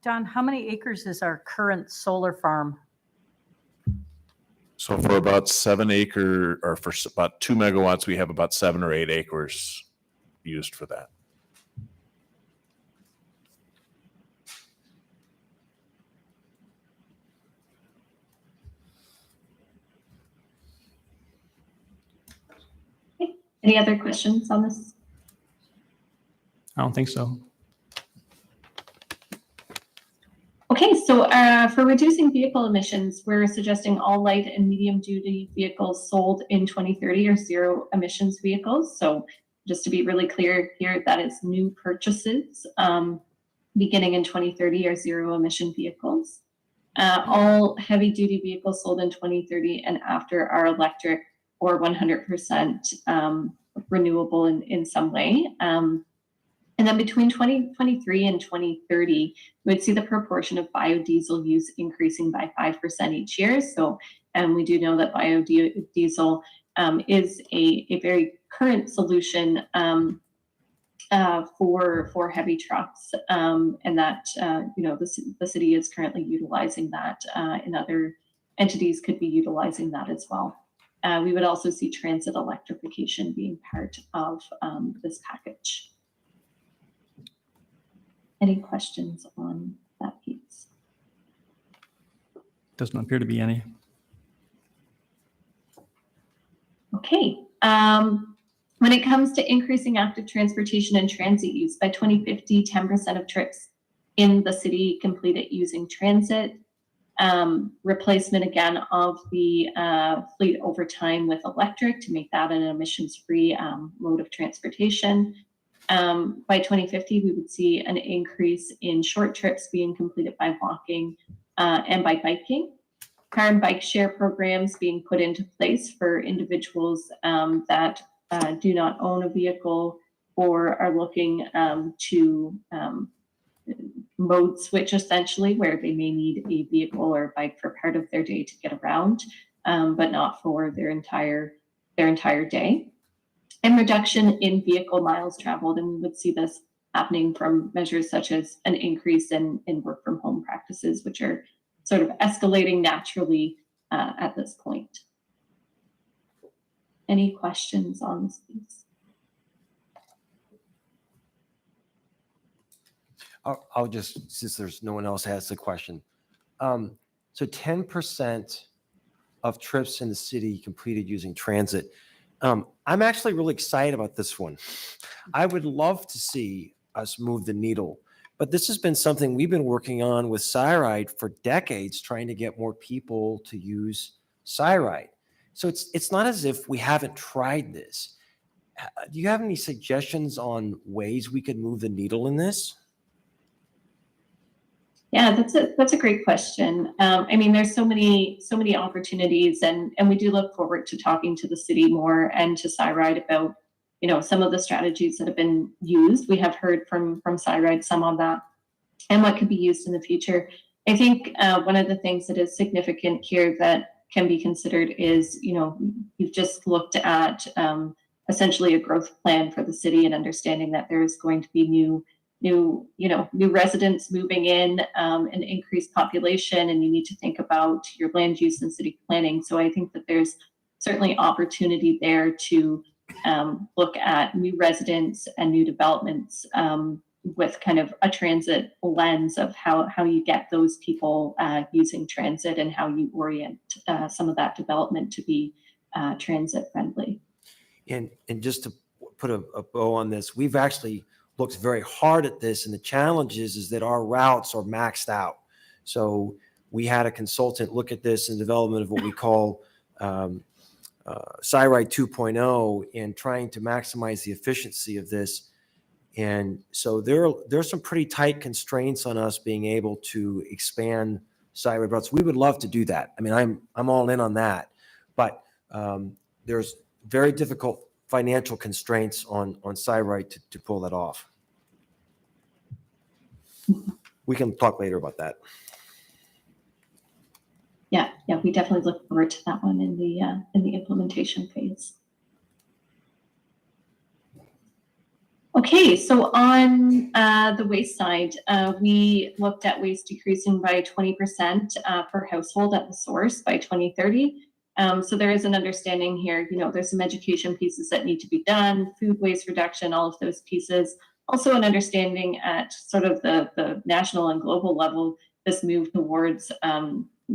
Don, how many acres is our current solar farm? So for about 7 acre, or for about 2 megawatts, we have about 7 or 8 acres used for that. Any other questions on this? I don't think so. Okay, so for reducing vehicle emissions, we're suggesting all light and medium duty vehicles sold in 2030 are zero emissions vehicles. So just to be really clear here, that is new purchases beginning in 2030 are zero emission vehicles. All heavy duty vehicles sold in 2030 and after are electric or 100% renewable in some way. And then between 2023 and 2030, we would see the proportion of biodiesel use increasing by 5% each year. So, and we do know that biodiesel is a very current solution for heavy trucks, and that the city is currently utilizing that, and other entities could be utilizing that as well. We would also see transit electrification being part of this package. Any questions on that piece? Doesn't appear to be any. Okay. When it comes to increasing active transportation and transit use, by 2050, 10% of trips in the city completed using transit. Replacement again of the fleet over time with electric to make that an emissions-free mode of transportation. By 2050, we would see an increase in short trips being completed by walking and by biking. Car and bike share programs being put into place for individuals that do not own a vehicle or are looking to mode switch essentially, where they may need a vehicle or bike for part of their day to get around, but not for their entire day. And reduction in vehicle miles traveled, and we would see this happening from measures such as an increase in work from home practices, which are sort of escalating naturally at this point. Any questions on this piece? I'll just, since there's no one else has the question. So 10% of trips in the city completed using transit. I'm actually really excited about this one. I would love to see us move the needle, but this has been something we've been working on with SciRide for decades, trying to get more people to use SciRide. So it's not as if we haven't tried this. Do you have any suggestions on ways we could move the needle in this? Yeah, that's a great question. I mean, there's so many opportunities, and we do look forward to talking to the city more and to SciRide about, you know, some of the strategies that have been used. We have heard from SciRide some of that and what could be used in the future. I think one of the things that is significant here that can be considered is, you know, you've just looked at essentially a growth plan for the city and understanding that there's going to be new residents moving in, an increased population, and you need to think about your land use and city planning. So I think that there's certainly opportunity there to look at new residents and new developments with kind of a transit lens of how you get those people using transit and how you orient some of that development to be transit friendly. And just to put a bow on this, we've actually looked very hard at this, and the challenge is that our routes are maxed out. So we had a consultant look at this in development of what we call SciRide 2.0 and trying to maximize the efficiency of this. And so there's some pretty tight constraints on us being able to expand SciRide routes. We would love to do that. I mean, I'm all in on that, but there's very difficult financial constraints on SciRide to pull that off. We can talk later about that. Yeah, we definitely look forward to that one in the implementation phase. Okay, so on the waste side, we looked at waste decreasing by 20% per household at the source by 2030. So there is an understanding here, you know, there's some education pieces that need to be done, food waste reduction, all of those pieces. Also an understanding at sort of the national and global level, this move towards,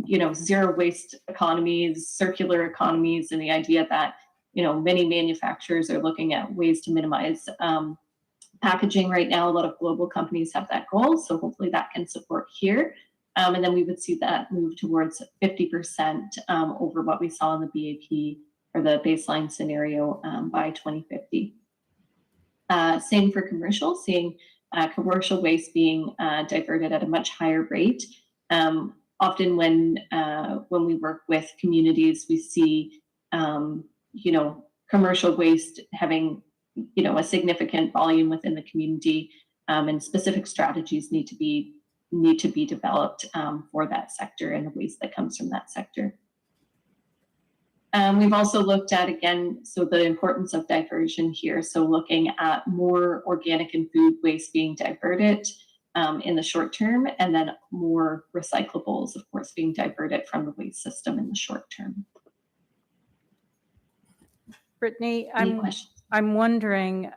you know, zero waste economies, circular economies, and the idea that, you know, many manufacturers are looking at ways to minimize packaging right now. A lot of global companies have that goal, so hopefully that can support here. And then we would see that move towards 50% over what we saw in the BAP or the baseline scenario by 2050. Same for commercial, seeing commercial waste being diverted at a much higher rate. Often when we work with communities, we see you know, commercial waste having, you know, a significant volume within the community, and specific strategies need to be developed for that sector and the waste that comes from that sector. We've also looked at, again, so the importance of diversion here. So looking at more organic and food waste being diverted in the short term, and then more recyclables, of course, being diverted from the waste system in the short term. Brittany, Any questions? I'm wondering,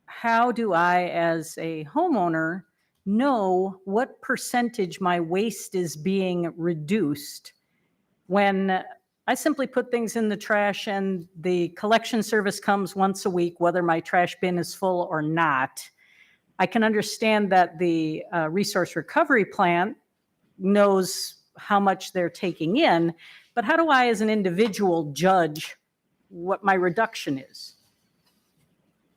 how do I, as a homeowner, know what percentage my waste is being reduced when I simply put things in the trash and the collection service comes once a week, whether my trash bin is full or not? I can understand that the resource recovery plant knows how much they're taking in, but how do I, as an individual, judge what my reduction is?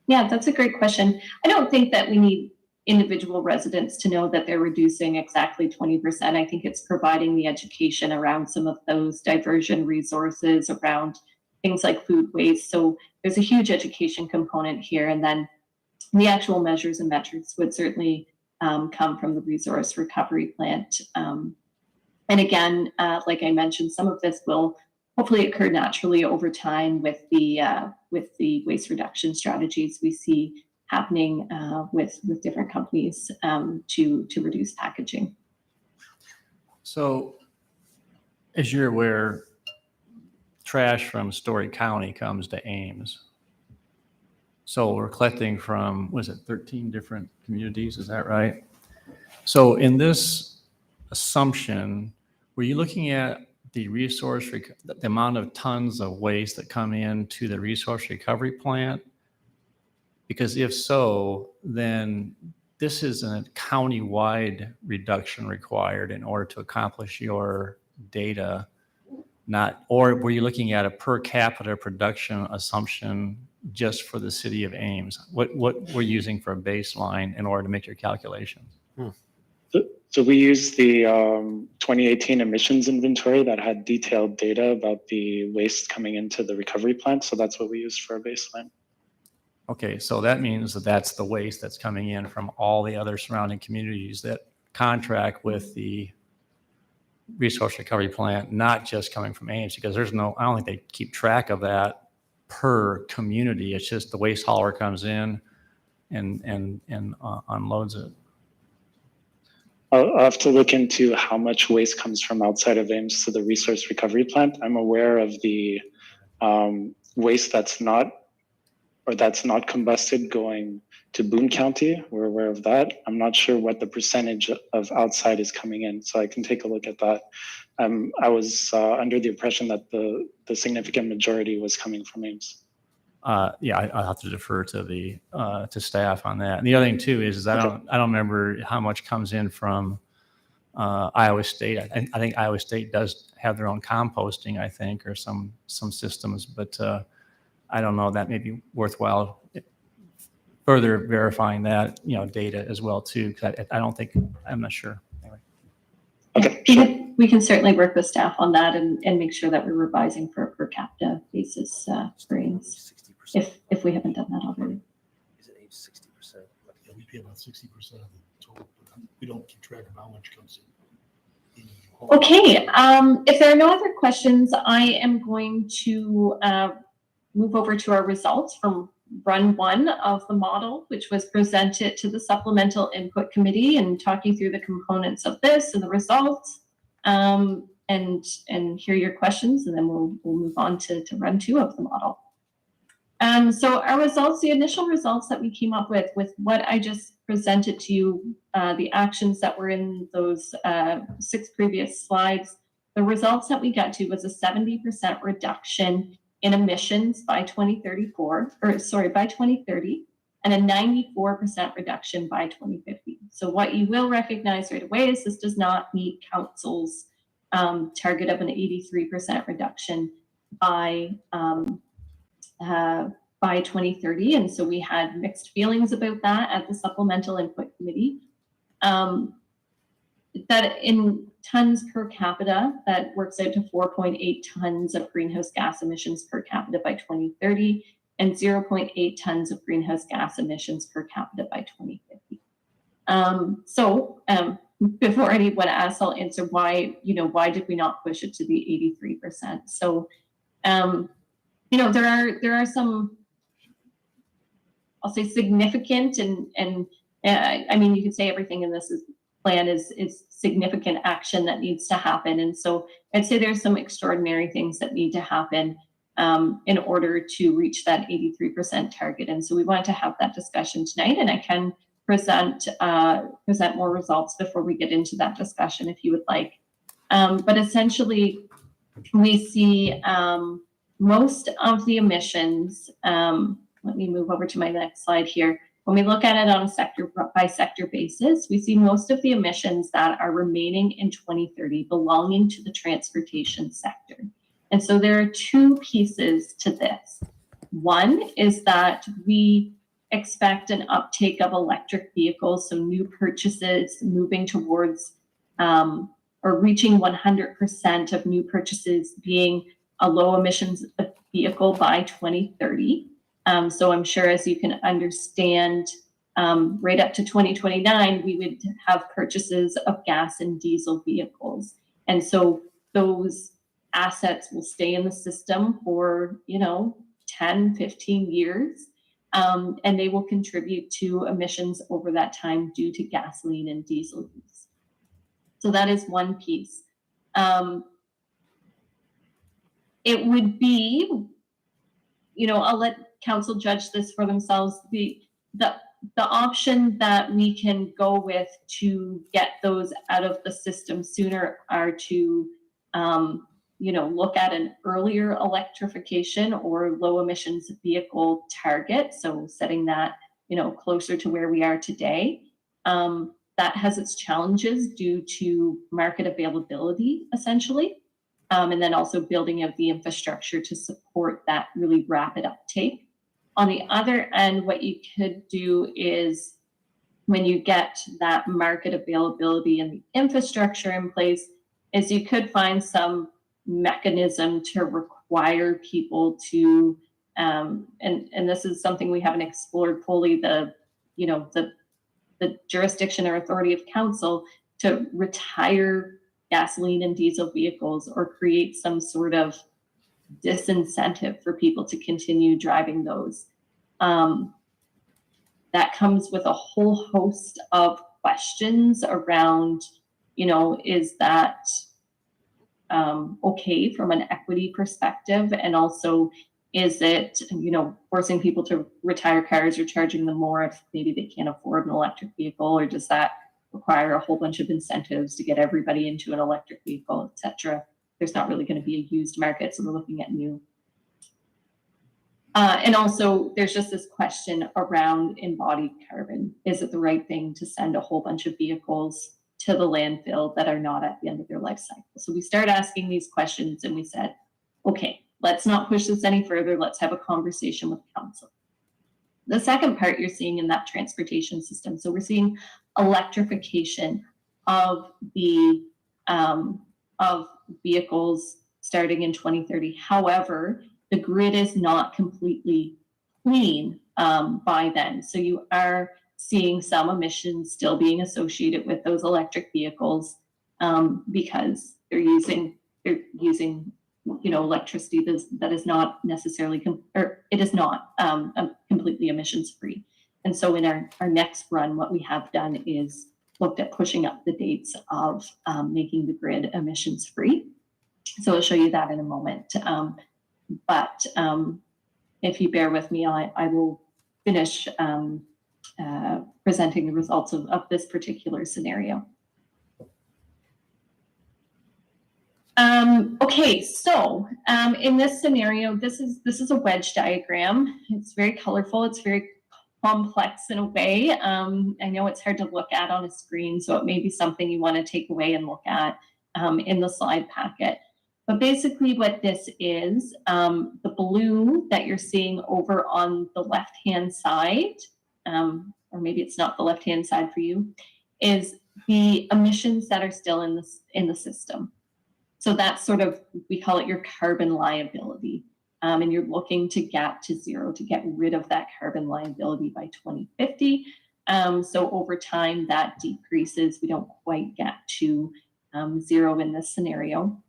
Yeah, that's a great question. I don't think that we need individual residents to know that they're reducing exactly 20%. I think it's providing the education around some of those diversion resources around things like food waste. So there's a huge education component here. And then the actual measures and metrics would certainly come from the resource recovery plant. And again, like I mentioned, some of this will hopefully occur naturally over time with the waste reduction strategies we see happening with different companies to reduce packaging. So, as you're aware, trash from Story County comes to Ames. So we're collecting from, was it 13 different communities? Is that right? So in this assumption, were you looking at the the amount of tons of waste that come into the resource recovery plant? Because if so, then this is a county-wide reduction required in order to accomplish your data, or were you looking at a per capita production assumption just for the city of Ames? What were you using for a baseline in order to make your calculations? So we used the 2018 emissions inventory that had detailed data about the waste coming into the recovery plant. So that's what we used for a baseline. Okay, so that means that that's the waste that's coming in from all the other surrounding communities that contract with the resource recovery plant, not just coming from Ames, because I don't think they keep track of that per community. It's just the waste hauler comes in and unloads it. I'll have to look into how much waste comes from outside of Ames to the resource recovery plant. I'm aware of the waste that's not combusted going to Boone County. We're aware of that. I'm not sure what the percentage of outside is coming in, so I can take a look at that. I was under the impression that the significant majority was coming from Ames. Yeah, I'll have to defer to to staff on that. And the other thing too is I don't remember how much comes in from Iowa State. I think Iowa State does have their own composting, I think, or some systems, but I don't know. That may be worthwhile further verifying that data as well too. Because I'm not sure. Anyway. Okay, Yeah, sure. we can certainly work with staff on that and make sure that we're revising for a per capita basis for Ames, if we haven't done that already. Is it 60%? Yeah, we pay about 60% of the total, but we don't keep track of how much comes in. Okay, if there are no other questions, I am going to move over to our results from run one of the model, which was presented to the Supplemental Input Committee, and talk you through the components of this and the results, and hear your questions, and then we'll move on to run two of the model. So our results, the initial results that we came up with what I just presented to you, the actions that were in those 6 previous slides, the results that we got to was a 70% reduction in emissions by 2030, and a 94% reduction by 2050. So what you will recognize right away is this does not meet Council's target of an 83% reduction by 2030. And so we had mixed feelings about that at the Supplemental Input Committee. That in tons per capita, that works out to 4.8 tons of greenhouse gas emissions per capita by 2030, and 0.8 tons of greenhouse gas emissions per capita by 2050. Before anyone asks, I'll answer why did we not push it to the 83%? So, there are some, I'll say, significant and I mean, you could say everything in this plan is significant action that needs to happen. And so I'd say there's some extraordinary things that need to happen in order to reach that 83% target. And so we wanted to have that discussion tonight, and I can present more results before we get into that discussion if you would like. But essentially, we see most of the emissions, let me move over to my next slide here. When we look at it on a sector by sector basis, we see most of the emissions that are remaining in 2030 belonging to the transportation sector. And so there are 2 pieces to this. One is that we expect an uptake of electric vehicles, so new purchases moving towards or reaching 100% of new purchases being a low emissions vehicle by 2030. So I'm sure, as you can understand, right up to 2029, we would have purchases of gas and diesel vehicles. And so those assets will stay in the system for, 10, 15 years. And they will contribute to emissions over that time due to gasoline and diesel use. So that is one piece. It would be, I'll let council judge this for themselves. The option that we can go with to get those out of the system sooner are to, look at an earlier electrification or low emissions vehicle target. So setting that, closer to where we are today. That has its challenges due to market availability, essentially. And then also building out the infrastructure to support that really rapid uptake. On the other end, what you could do is when you get that market availability and the infrastructure in place, is you could find some mechanism to require people to, and this is something we haven't explored fully, the jurisdiction or authority of council to retire gasoline and diesel vehicles or create some sort of disincentive for people to continue driving those. That comes with a whole host of questions around, is that okay from an equity perspective? And also, is it, forcing people to retire cars or charging them more if maybe they can't afford an electric vehicle? Or does that require a whole bunch of incentives to get everybody into an electric vehicle, et cetera? There's not really going to be a used market, so we're looking at new. And also, there's just this question around embodied carbon. Is it the right thing to send a whole bunch of vehicles to the landfill that are not at the end of their life cycle? So we started asking these questions and we said, okay, let's not push this any further. Let's have a conversation with council. The second part you're seeing in that transportation system. So we're seeing electrification of the of vehicles starting in 2030. However, the grid is not completely clean by then. So you are seeing some emissions still being associated with those electric vehicles because they're using electricity that is not necessarily it is not completely emissions free. And so in our next run, what we have done is looked at pushing up the dates of making the grid emissions free. So I'll show you that in a moment. But if you bear with me, I will finish presenting the results of this particular scenario. Okay, so in this scenario, this is a wedge diagram. It's very colorful. It's very complex in a way. I know it's hard to look at on a screen, so it may be something you want to take away and look at in the slide packet. But basically what this is, the blue that you're seeing over on the left-hand side, or maybe it's not the left-hand side for you, is the emissions that are still in the system. So that's sort of, we call it your carbon liability. And you're looking to get to zero, to get rid of that carbon liability by 2050. So over time that decreases. We don't quite get to zero in this scenario.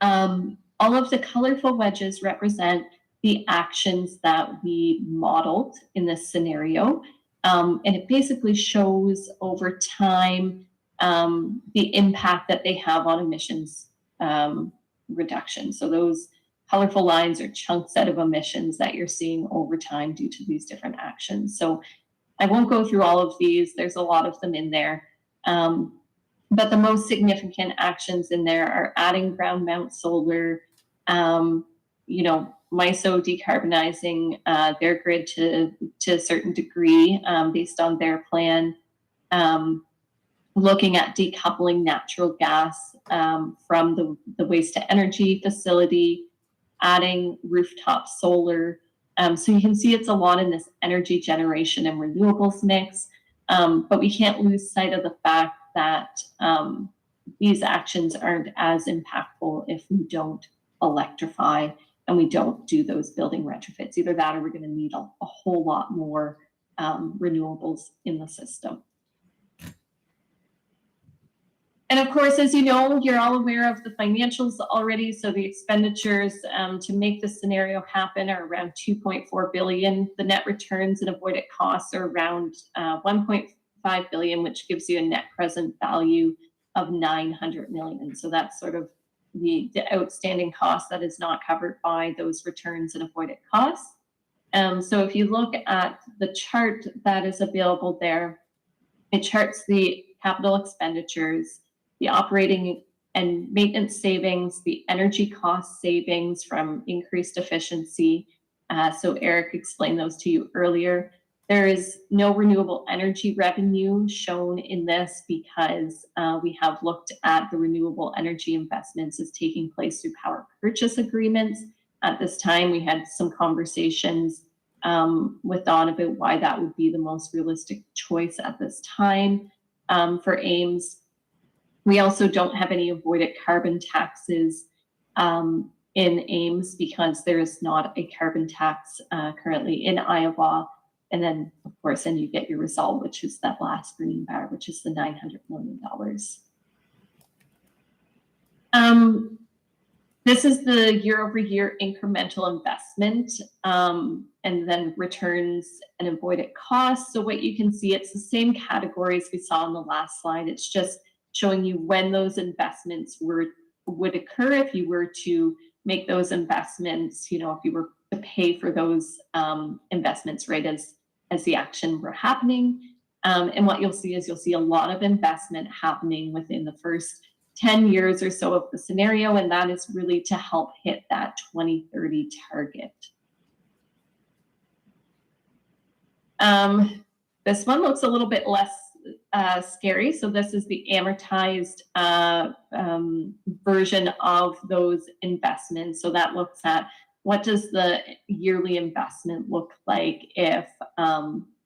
All of the colorful wedges represent the actions that we modeled in this scenario. And it basically shows over time the impact that they have on emissions reduction. So those colorful lines are chunks out of emissions that you're seeing over time due to these different actions. So I won't go through all of these. There's a lot of them in there. But the most significant actions in there are adding ground mount solar, MISO decarbonizing their grid to a certain degree based on their plan, looking at decoupling natural gas from the waste to energy facility, adding rooftop solar. So you can see it's a lot in this energy generation and renewables mix, but we can't lose sight of the fact that these actions aren't as impactful if we don't electrify and we don't do those building retrofits. Either that or we're going to need a whole lot more renewables in the system. And of course, as you know, you're all aware of the financials already. So the expenditures to make this scenario happen are around 2.4 billion. The net returns and avoided costs are around 1.5 billion, which gives you a net present value of 900 million. So that's sort of the outstanding cost that is not covered by those returns and avoided costs. So if you look at the chart that is available there, it charts the capital expenditures, the operating and maintenance savings, the energy cost savings from increased efficiency. So Eric explained those to you earlier. There is no renewable energy revenue shown in this because we have looked at the renewable energy investments as taking place through power purchase agreements. At this time, we had some conversations with Don about why that would be the most realistic choice at this time for Ames. We also don't have any avoided carbon taxes in Ames because there is not a carbon tax currently in Iowa. And then, of course, then you get your result, which is that last green bar, which is the $900 million. This is the year-over-year incremental investment and then returns and avoided costs. So what you can see, it's the same categories we saw on the last slide. It's just showing you when those investments would occur if you were to make those investments, if you were to pay for those investments right as the action were happening. And what you'll see is you'll see a lot of investment happening within the first 10 years or so of the scenario, and that is really to help hit that 2030 target. This one looks a little bit less scary. So this is the amortized version of those investments. So that looks at what does the yearly investment look like if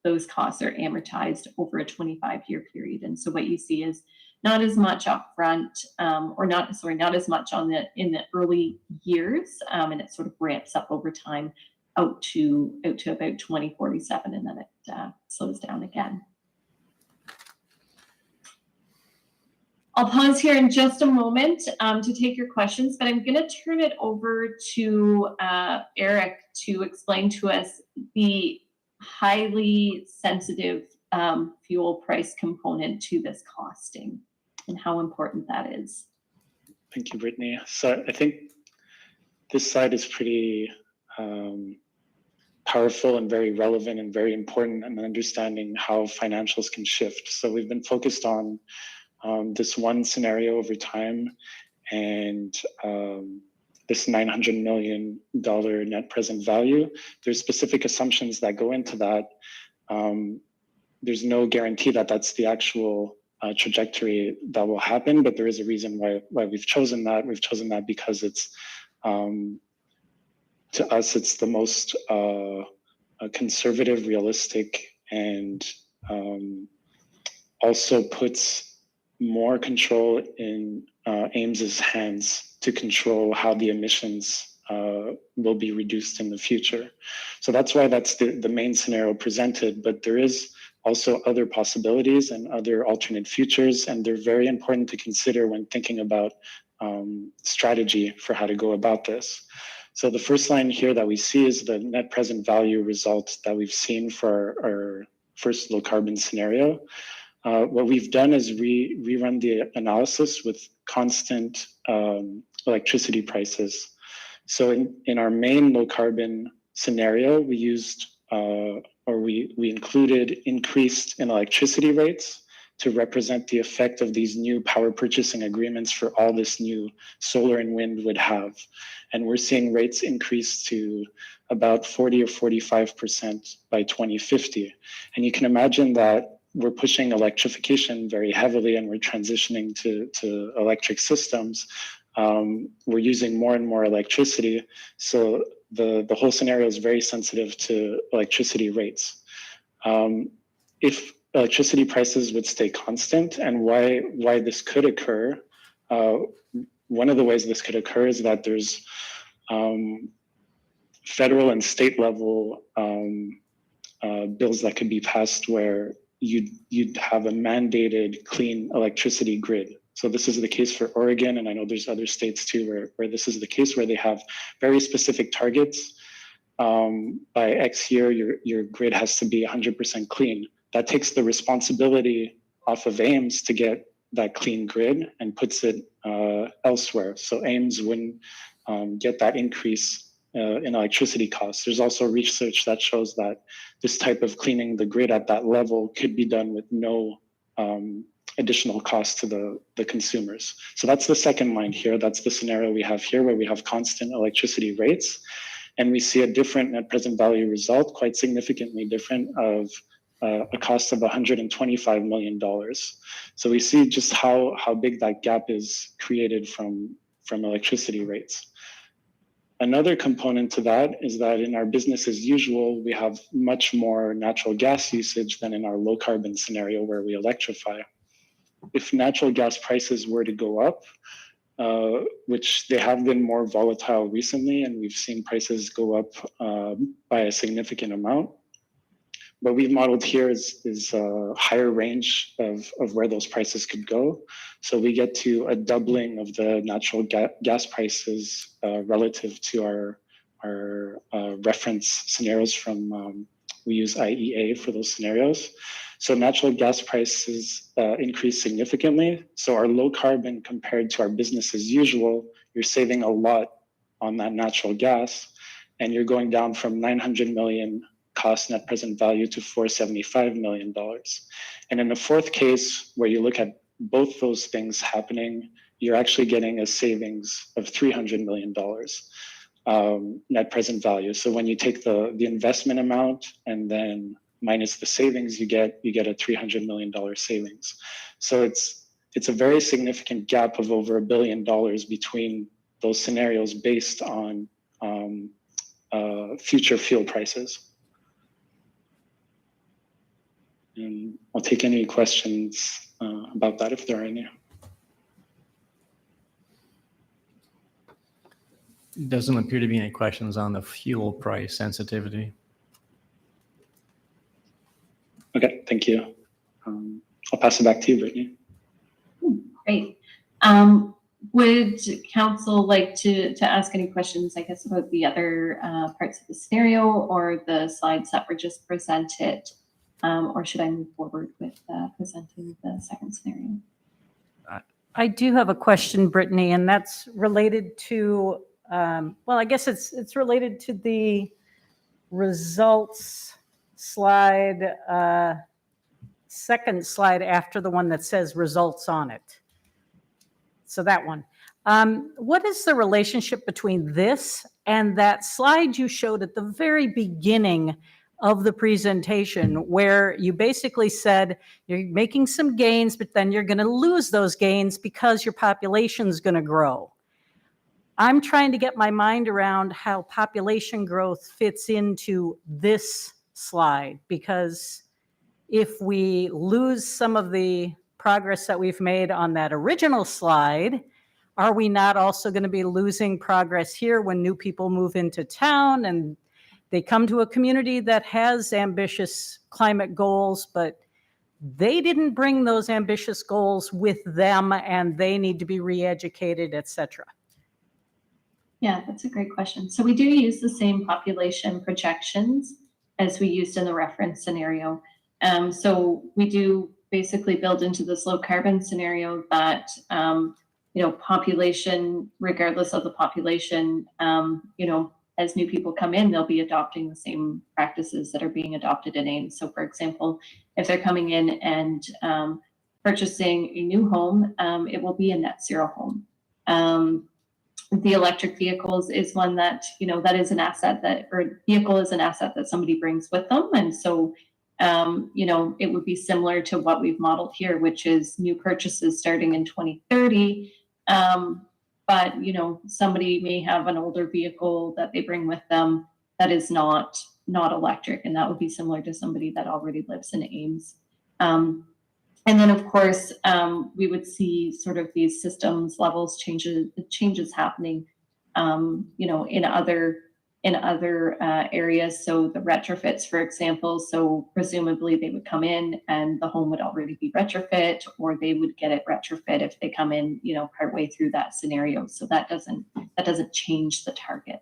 those costs are amortized over a 25-year period. And so what you see is not as much upfront, not as much in the early years, and it sort of ramps up over time out to about 2047, and then it slows down again. I'll pause here in just a moment to take your questions, but I'm going to turn it over to Eric to explain to us the highly sensitive fuel price component to this costing and how important that is. Thank you, Brittany. So I think this slide is pretty powerful and very relevant and very important in understanding how financials can shift. So we've been focused on this one scenario over time, and this $900 million net present value. There's specific assumptions that go into that. There's no guarantee that that's the actual trajectory that will happen, but there is a reason why we've chosen that. We've chosen that because it's, to us, it's the most conservative, realistic, and also puts more control in Ames's hands to control how the emissions will be reduced in the future. So that's why that's the main scenario presented, but there is also other possibilities and other alternate futures, and they're very important to consider when thinking about strategy for how to go about this. So the first line here that we see is the net present value result that we've seen for our first low carbon scenario. What we've done is rerun the analysis with constant electricity prices. So in our main low carbon scenario, we used we included increased in electricity rates to represent the effect of these new power purchasing agreements for all this new solar and wind would have. And we're seeing rates increase to about 40 or 45% by 2050. And you can imagine that we're pushing electrification very heavily and we're transitioning to electric systems. We're using more and more electricity. So the whole scenario is very sensitive to electricity rates. If electricity prices would stay constant, and why this could occur, one of the ways this could occur is that there's federal and state level bills that could be passed where you'd have a mandated clean electricity grid. So this is the case for Oregon, and I know there's other states too where this is the case, where they have very specific targets. By X year, your grid has to be 100% clean. That takes the responsibility off of Ames to get that clean grid and puts it elsewhere. So Ames wouldn't get that increase in electricity costs. There's also research that shows that this type of cleaning the grid at that level could be done with no additional cost to the consumers. So that's the second line here. That's the scenario we have here, where we have constant electricity rates. And we see a different net present value result, quite significantly different, of a cost of $125 million. So we see just how big that gap is created from electricity rates. Another component to that is that in our business as usual, we have much more natural gas usage than in our low carbon scenario where we electrify. If natural gas prices were to go up, which they have been more volatile recently, and we've seen prices go up by a significant amount. What we've modeled here is a higher range of where those prices could go. So we get to a doubling of the natural gas prices relative to our reference scenarios from, we use IEA for those scenarios. So natural gas prices increase significantly. So our low carbon compared to our business as usual, you're saving a lot on that natural gas, and you're going down from 900 million cost net present value to $475 million. And in the fourth case, where you look at both those things happening, you're actually getting a savings of $300 million net present value. So when you take the investment amount and then minus the savings, you get a $300 million savings. So it's a very significant gap of over $1 billion between those scenarios based on future fuel prices. And I'll take any questions about that if there are any. Doesn't appear to be any questions on the fuel price sensitivity. Okay, thank you. I'll pass it back to you, Brittany. Great. Would council like to ask any questions, I guess, about the other parts of the scenario or the slides that were just presented? Or should I move forward with presenting the second scenario? I do have a question, Brittany, and that's related to, well, I guess it's related to the results slide, second slide after the one that says results on it. So that one. What is the relationship between this and that slide you showed at the very beginning of the presentation, where you basically said you're making some gains, but then you're going to lose those gains because your population is going to grow? I'm trying to get my mind around how population growth fits into this slide, because if we lose some of the progress that we've made on that original slide, are we not also going to be losing progress here when new people move into town and they come to a community that has ambitious climate goals, but they didn't bring those ambitious goals with them and they need to be re-educated, et cetera? Yeah, that's a great question. So we do use the same population projections as we used in the reference scenario. So we do basically build into this low carbon scenario that, population, regardless of the population, as new people come in, they'll be adopting the same practices that are being adopted in Ames. So for example, if they're coming in and purchasing a new home, it will be a net zero home. The electric vehicles is one that, that is an asset vehicle is an asset that somebody brings with them. And so, it would be similar to what we've modeled here, which is new purchases starting in 2030. But, somebody may have an older vehicle that they bring with them that is not electric. And that would be similar to somebody that already lives in Ames. And then, of course, we would see sort of these systems levels changes happening, in in other areas. So the retrofits, for example, so presumably they would come in and the home would already be retrofit, or they would get it retrofit if they come in, you know, partway through that scenario. So that doesn't change the target.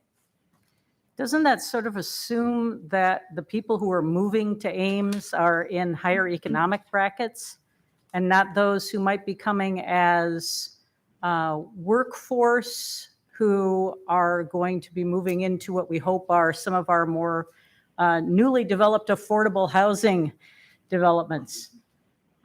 Doesn't that sort of assume that the people who are moving to Ames are in higher economic brackets and not those who might be coming as workforce who are going to be moving into what we hope are some of our more newly developed affordable housing developments?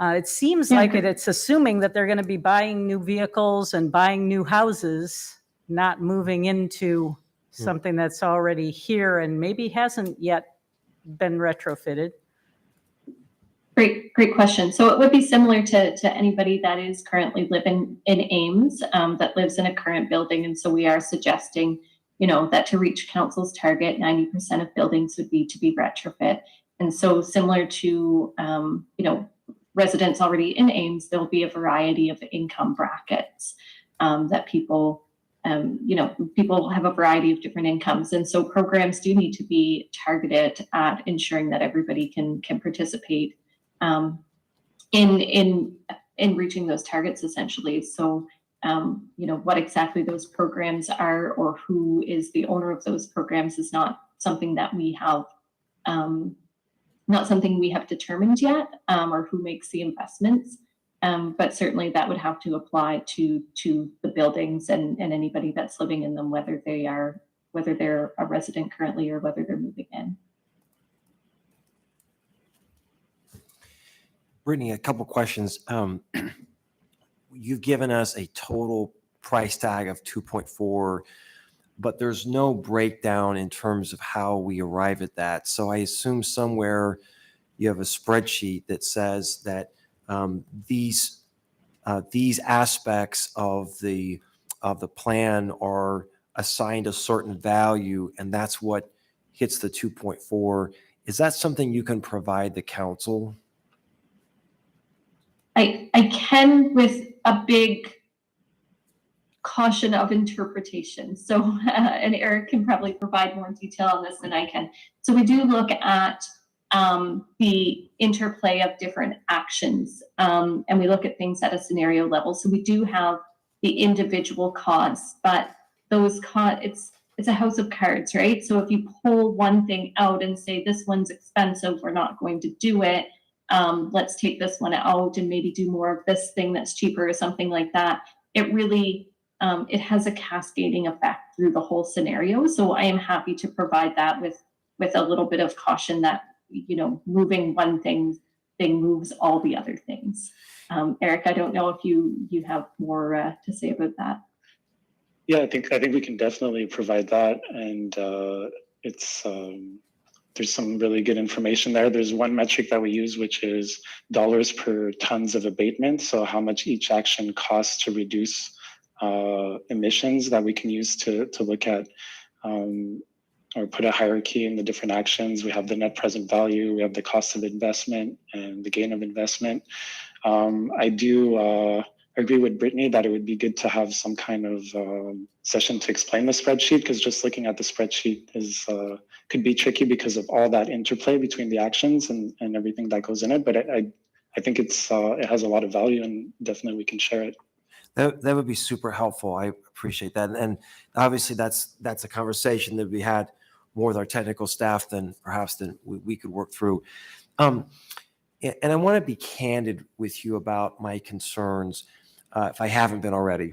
It seems like it's assuming that they're going to be buying new vehicles and buying new houses, not moving into something that's already here and maybe hasn't yet been retrofitted. Great question. So it would be similar to anybody that is currently living in Ames, that lives in a current building. And so we are suggesting, you know, that to reach council's target, 90% of buildings would need to be retrofit. And so similar to, you know, residents already in Ames, there'll be a variety of income brackets that people, you know, people have a variety of different incomes. And so programs do need to be targeted at ensuring that everybody can participate in reaching those targets, essentially. So, you know, what exactly those programs are or who is the owner of those programs is not something that we have, determined yet, or who makes the investments. But certainly that would have to apply to the buildings and anybody that's living in them, whether they're a resident currently or whether they're moving in. Brittany, a couple questions. You've given us a total price tag of 2.4, but there's no breakdown in terms of how we arrive at that. So I assume somewhere you have a spreadsheet that says that these aspects of the plan are assigned a certain value, and that's what hits the 2.4. Is that something you can provide the council? I can, with a big caution of interpretation. So, and Eric can probably provide more detail on this than I can. So we do look at the interplay of different actions, and we look at things at a scenario level. So we do have the individual costs, but those it's a house of cards, right? So if you pull one thing out and say, this one's expensive, we're not going to do it. Let's take this one out and maybe do more of this thing that's cheaper or something like that. It really, it has a cascading effect through the whole scenario. So I am happy to provide that with a little bit of caution that, you know, moving one thing moves all the other things. Eric, I don't know if you have more to say about that. Yeah, I think we can definitely provide that, and it's there's some really good information there. There's one metric that we use, which is dollars per tons of abatement. So how much each action costs to reduce emissions that we can use to look at or put a hierarchy in the different actions. We have the net present value, we have the cost of investment and the gain of investment. I do agree with Brittany that it would be good to have some kind of session to explain the spreadsheet, because just looking at the spreadsheet is could be tricky because of all that interplay between the actions and everything that goes in it. But I think it has a lot of value, and definitely we can share it. That would be super helpful. I appreciate that. And obviously that's a conversation that we had more with our technical staff than we could work through. And I want to be candid with you about my concerns, if I haven't been already.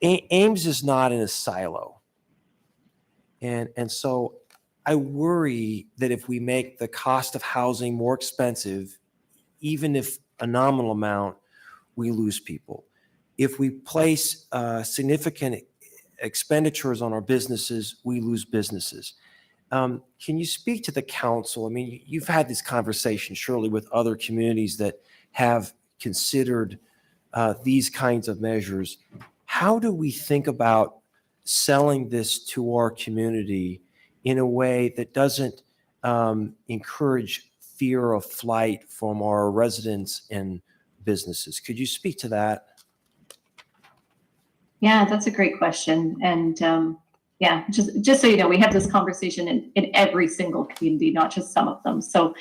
Ames is not in a silo. And so I worry that if we make the cost of housing more expensive, even if a nominal amount, we lose people. If we place significant expenditures on our businesses, we lose businesses. Can you speak to the council? I mean, you've had this conversation surely with other communities that have considered these kinds of measures. How do we think about selling this to our community in a way that doesn't encourage fear of flight from our residents and businesses? Could you speak to that? Yeah, that's a great question. And yeah, just so you know, we have this conversation in every single community, not just some of them. So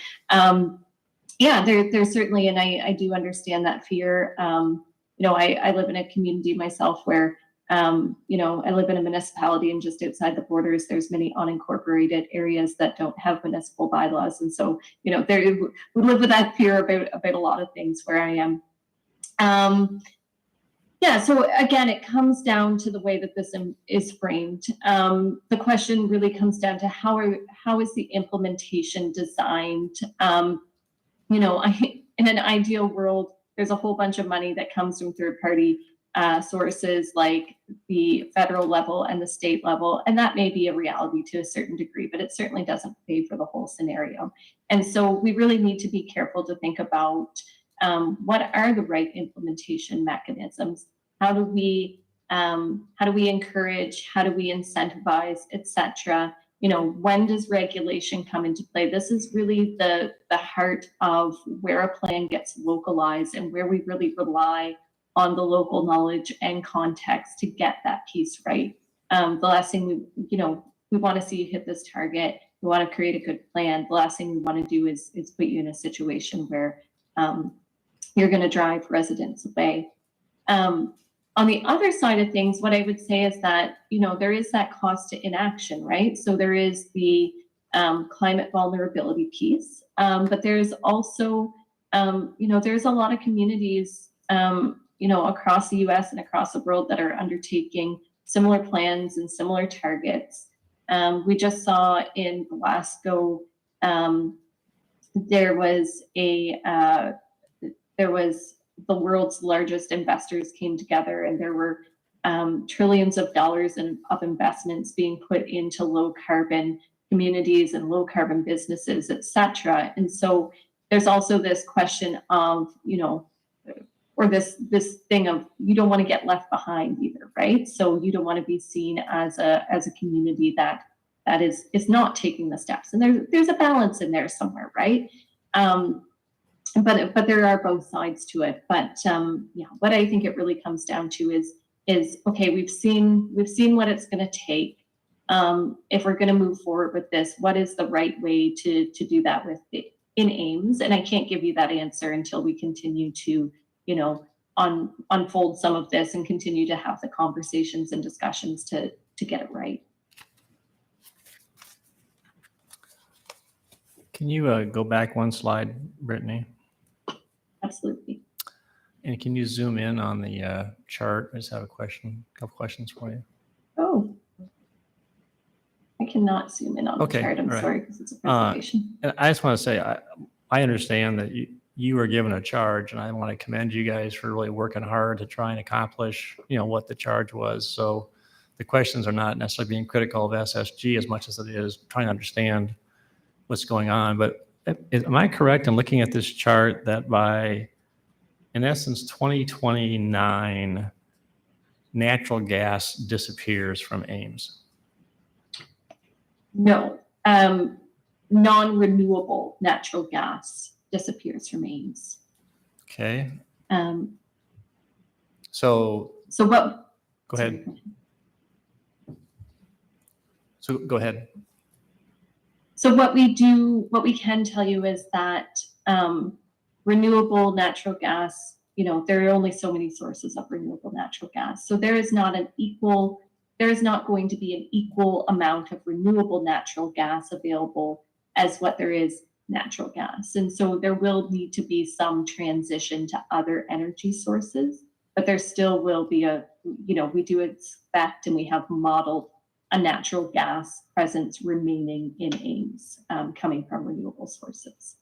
yeah, there's certainly, and I do understand that fear. You know, I live in a community myself where, you know, I live in a municipality, and just outside the borders, there's many unincorporated areas that don't have municipal bylaws. And so, you know, we live with that fear about a lot of things where I am. Yeah, so again, it comes down to the way that this is framed. The question really comes down to how is the implementation designed? You know, in an ideal world, there's a whole bunch of money that comes from third-party sources like the federal level and the state level, and that may be a reality to a certain degree, but it certainly doesn't pay for the whole scenario. And so we really need to be careful to think about what are the right implementation mechanisms? How do we encourage? How do we incentivize, etc.? You know, when does regulation come into play? This is really the heart of where a plan gets localized and where we really rely on the local knowledge and context to get that piece right. The last thing we want to see you hit this target. We want to create a good plan. The last thing we want to do is put you in a situation where you're going to drive residents away. On the other side of things, what I would say is that, you know, there is that cost to inaction, right? So there is the climate vulnerability piece, but there's also, you know, there's a lot of communities, you know, across the US and across the world that are undertaking similar plans and similar targets. We just saw in Glasgow, there was the world's largest investors came together, and there were trillions of dollars of investments being put into low carbon communities and low carbon businesses, et cetera. And so there's also this question of, you know, or this thing of you don't want to get left behind either, right? So you don't want to be seen as a community that is not taking the steps. And there's a balance in there somewhere, right? But there are both sides to it. But yeah, what I think it really comes down to is okay, we've seen what it's going to take. If we're going to move forward with this, what is the right way to do that in Ames? And I can't give you that answer until we continue to, you know, unfold some of this and continue to have the conversations and discussions to get it right. Can you go back one slide, Brittany? Absolutely. And can you zoom in on the chart? I just have a couple questions for you. Oh, I cannot zoom in on the chart. I'm sorry, because it's a presentation. And I just want to say, I understand that you were given a charge, and I want to commend you guys for really working hard to try and accomplish, you know, what the charge was. So the questions are not necessarily being critical of SSG as much as it is trying to understand what's going on. But am I correct in looking at this chart that by, in essence, 2029, natural gas disappears from Ames? No, non-renewable natural gas disappears from Ames. Okay. So what? Go ahead. So go ahead. So what we can tell you is that renewable natural gas, you know, there are only so many sources of renewable natural gas. So there is not going to be an equal amount of renewable natural gas available as what there is natural gas. And so there will need to be some transition to other energy sources, but there still will be we do expect and we have modeled a natural gas presence remaining in Ames, coming from renewable sources.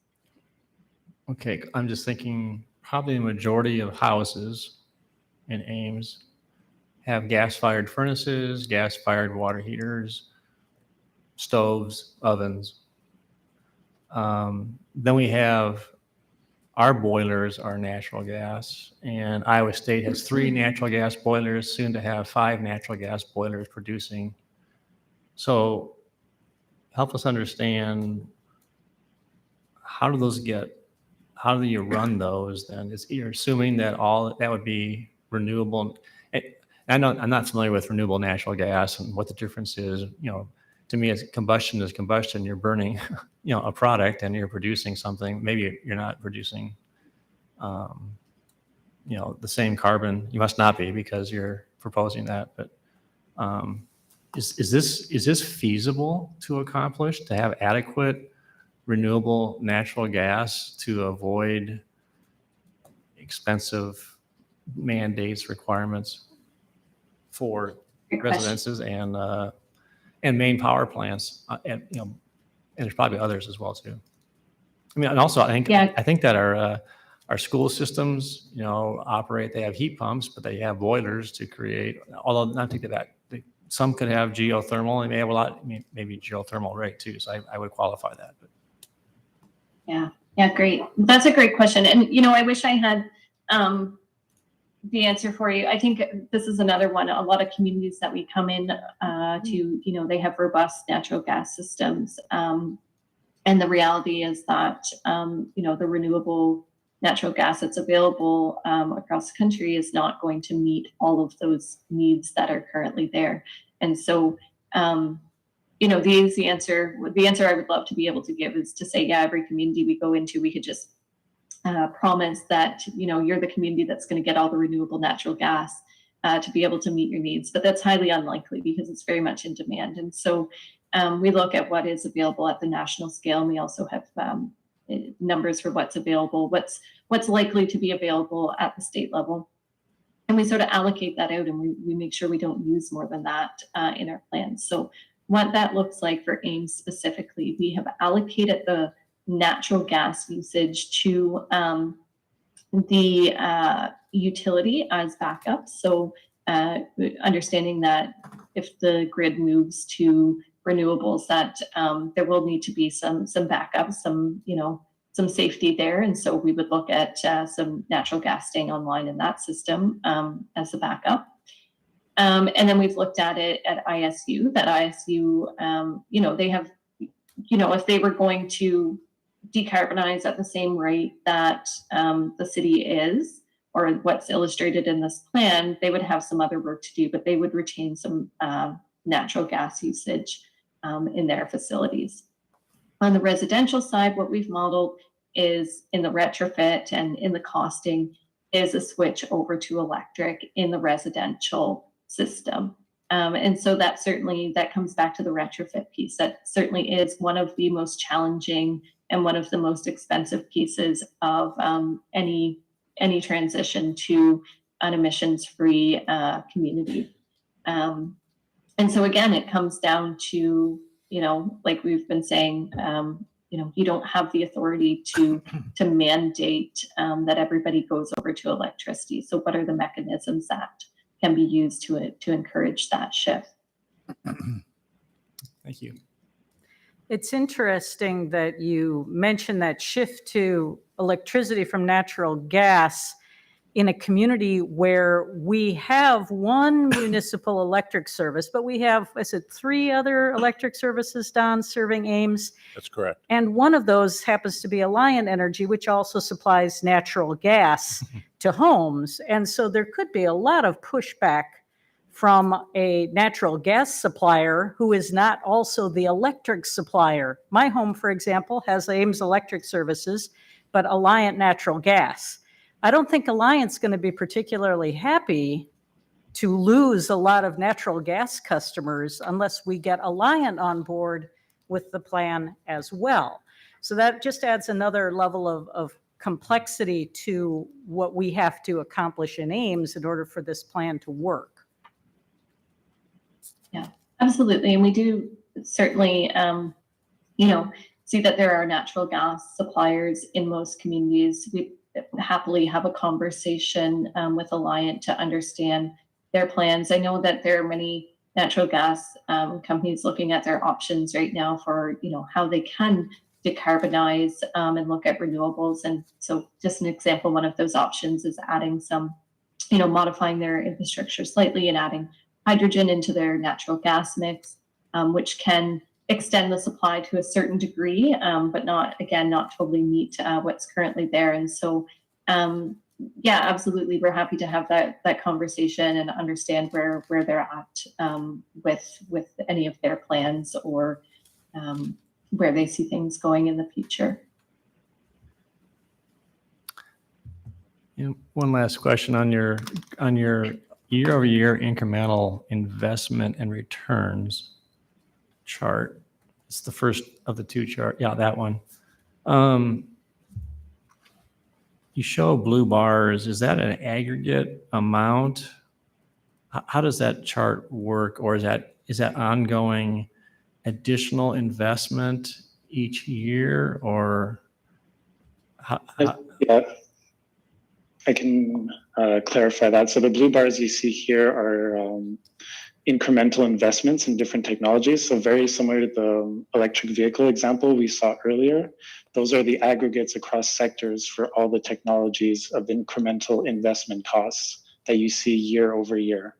Okay, I'm just thinking probably the majority of houses in Ames have gas-fired furnaces, gas-fired water heaters, stoves, ovens. Then we have our boilers are natural gas, and Iowa State has 3 natural gas boilers, soon to have 5 natural gas boilers producing. So help us understand, how do you run those then? You're assuming that all that would be renewable. I know I'm not familiar with renewable natural gas and what the difference is. To me, it's combustion is combustion. You're burning, a product and you're producing something. Maybe you're not producing, the same carbon. You must not be because you're proposing that. But is this feasible to accomplish, to have adequate renewable natural gas to avoid expensive mandates, requirements for Good question. residences and main power plants, and there's probably others as well too. I mean, and also I think that our school systems, operate. They have heat pumps, but they have boilers to create. Although not to get that, some could have geothermal, and they have a lot, maybe geothermal rate too. So I would qualify that. But. Yeah, great. That's a great question, and I wish I had the answer for you. I think this is another one. A lot of communities that we come in to, they have robust natural gas systems, and the reality is that the renewable natural gas that's available across the country is not going to meet all of those needs that are currently there. And so, the answer I would love to be able to give is to say, yeah, every community we go into, we could just promise that, you're the community that's going to get all the renewable natural gas to be able to meet your needs. But that's highly unlikely because it's very much in demand. And so we look at what is available at the national scale, and we also have numbers for what's available, what's likely to be available at the state level. And we sort of allocate that out, and we make sure we don't use more than that in our plans. So what that looks like for Ames specifically, we have allocated the natural gas usage to the utility as backup. So understanding that if the grid moves to renewables, that there will need to be some backup, some safety there. And so we would look at some natural gas staying online in that system as a backup. And then we've looked at it at ISU, that ISU, they have, if they were going to decarbonize at the same rate that the city is, or what's illustrated in this plan, they would have some other work to do, but they would retain some natural gas usage in their facilities. On the residential side, what we've modeled is in the retrofit and in the costing is a switch over to electric in the residential system. And so that comes back to the retrofit piece. That certainly is one of the most challenging and one of the most expensive pieces of any transition to an emissions-free community. And so again, it comes down to, like we've been saying, you don't have the authority to mandate that everybody goes over to electricity. So what are the mechanisms that can be used to encourage that shift? Thank you. It's interesting that you mentioned that shift to electricity from natural gas in a community where we have one municipal electric service, but we have, is it 3 other electric services, Don, serving Ames? That's correct. And one of those happens to be Alliant Energy, which also supplies natural gas to homes. And so there could be a lot of pushback from a natural gas supplier who is not also the electric supplier. My home, for example, has Ames Electric Services, but Alliant Natural Gas. I don't think Alliant's going to be particularly happy to lose a lot of natural gas customers unless we get Alliant on board with the plan as well. So that just adds another level of complexity to what we have to accomplish in Ames in order for this plan to work. Yeah, absolutely. And we do certainly, see that there are natural gas suppliers in most communities. We happily have a conversation with Alliant to understand their plans. I know that there are many natural gas companies looking at their options right now for, how they can decarbonize and look at renewables. And so just an example, one of those options is adding some, modifying their infrastructure slightly and adding hydrogen into their natural gas mix, which can extend the supply to a certain degree, but not totally meet what's currently there. And so, yeah, absolutely. We're happy to have that conversation and understand where they're at with any of their plans or where they see things going in the future. And one last question on your year-over-year incremental investment and returns chart. It's the first of the two chart. Yeah, that one. You show blue bars. Is that an aggregate amount? How does that chart work? Or is that ongoing additional investment each year? Or Yeah, I can clarify that. So the blue bars you see here are incremental investments in different technologies. So very similar to the electric vehicle example we saw earlier. Those are the aggregates across sectors for all the technologies of incremental investment costs that you see year over year.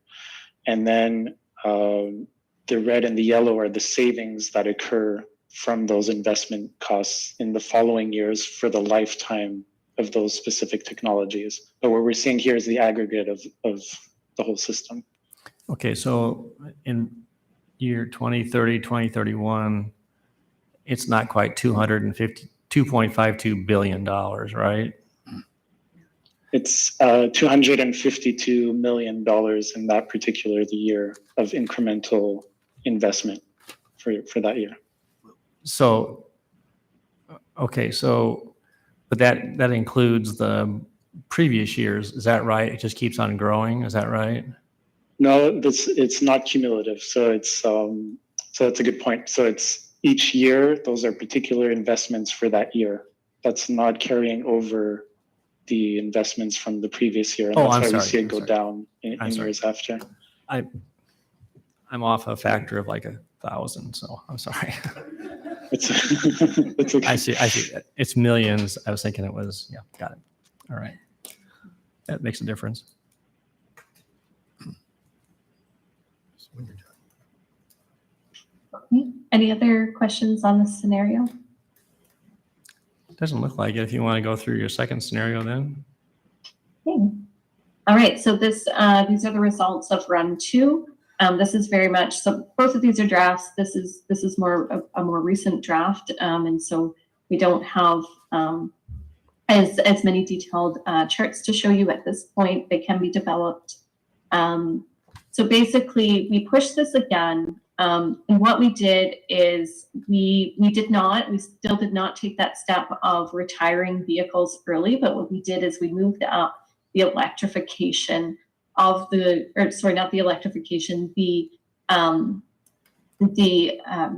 And then the red and the yellow are the savings that occur from those investment costs in the following years for the lifetime of those specific technologies. But what we're seeing here is the aggregate of the whole system. okay, so in year 2030, 2031, it's not quite $252 billion, right? It's $252 million in that particular year of incremental investment for that year. So, okay, so, but that includes the previous years, is that right? It just keeps on growing, is that right? No, it's not cumulative. So it's that's a good point. So it's each year, those are particular investments for that year. That's not carrying over the investments from the previous year. And Oh, that's I'm why sorry. we see it I'm go sorry. down in I'm sorry. years after. I'm off a factor of like 1,000, so I'm sorry. It's okay. I see. It's millions. I was thinking it was, yeah, got it. All right. That makes a difference. When you're done. Any other questions on this scenario? Doesn't look like it. If you want to go through your second scenario then. Okay. All right, so these are the results of run 2. This is very much, so both of these are drafts. This is more a more recent draft, and so we don't have as many detailed charts to show you at this point. They can be developed. So basically, we pushed this again, and what we did is we still did not take that step of retiring vehicles early, but what we did is we moved up the electrification of not the electrification,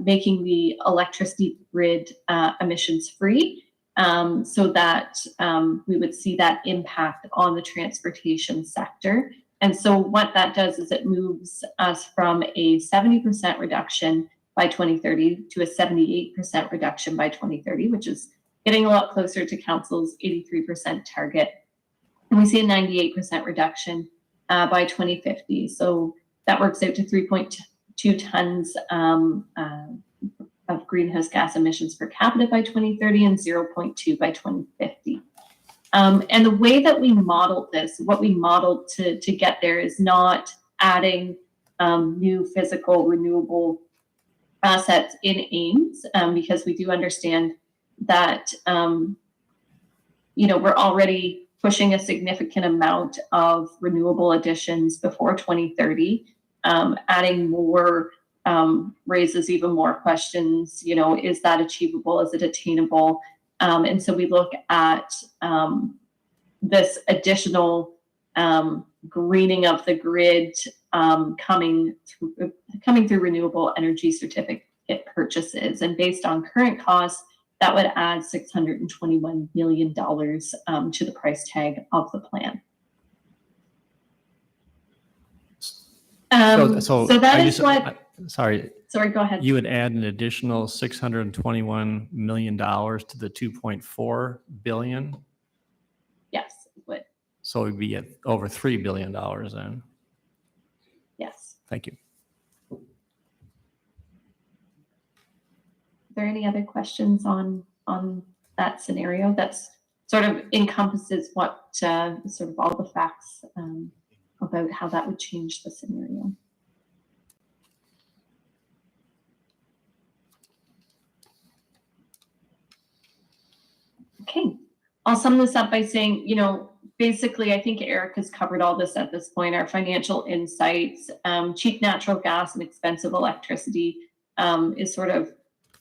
making the electricity grid emissions free, so that we would see that impact on the transportation sector. And so what that does is it moves us from a 70% reduction by 2030 to a 78% reduction by 2030, which is getting a lot closer to Council's 83% target. And we see a 98% reduction by 2050. So that works out to 3.2 tons of greenhouse gas emissions per capita by 2030 and 0.2 by 2050. And the way that we modeled this, what we modeled to get there is not adding new physical renewable assets in Ames, because we do understand that we're already pushing a significant amount of renewable additions before 2030. Adding more raises even more questions. Is that achievable? Is it attainable? And so we look at this additional greening of the grid coming through renewable energy certificate purchases. And based on current costs, that would add $621 million to the price tag of the plan. So that is what. Sorry, go ahead. you would add an additional $621 million to the 2.4 billion. Yes, it would. So it'd be at over $3 billion then. Yes. Thank you. Are there any other questions on that scenario? That's sort of encompasses what sort of all the facts about how that would change the scenario. Okay, I'll sum this up by saying, basically, I think Eric has covered all this at this point. Our financial insights, cheap natural gas and expensive electricity is sort of,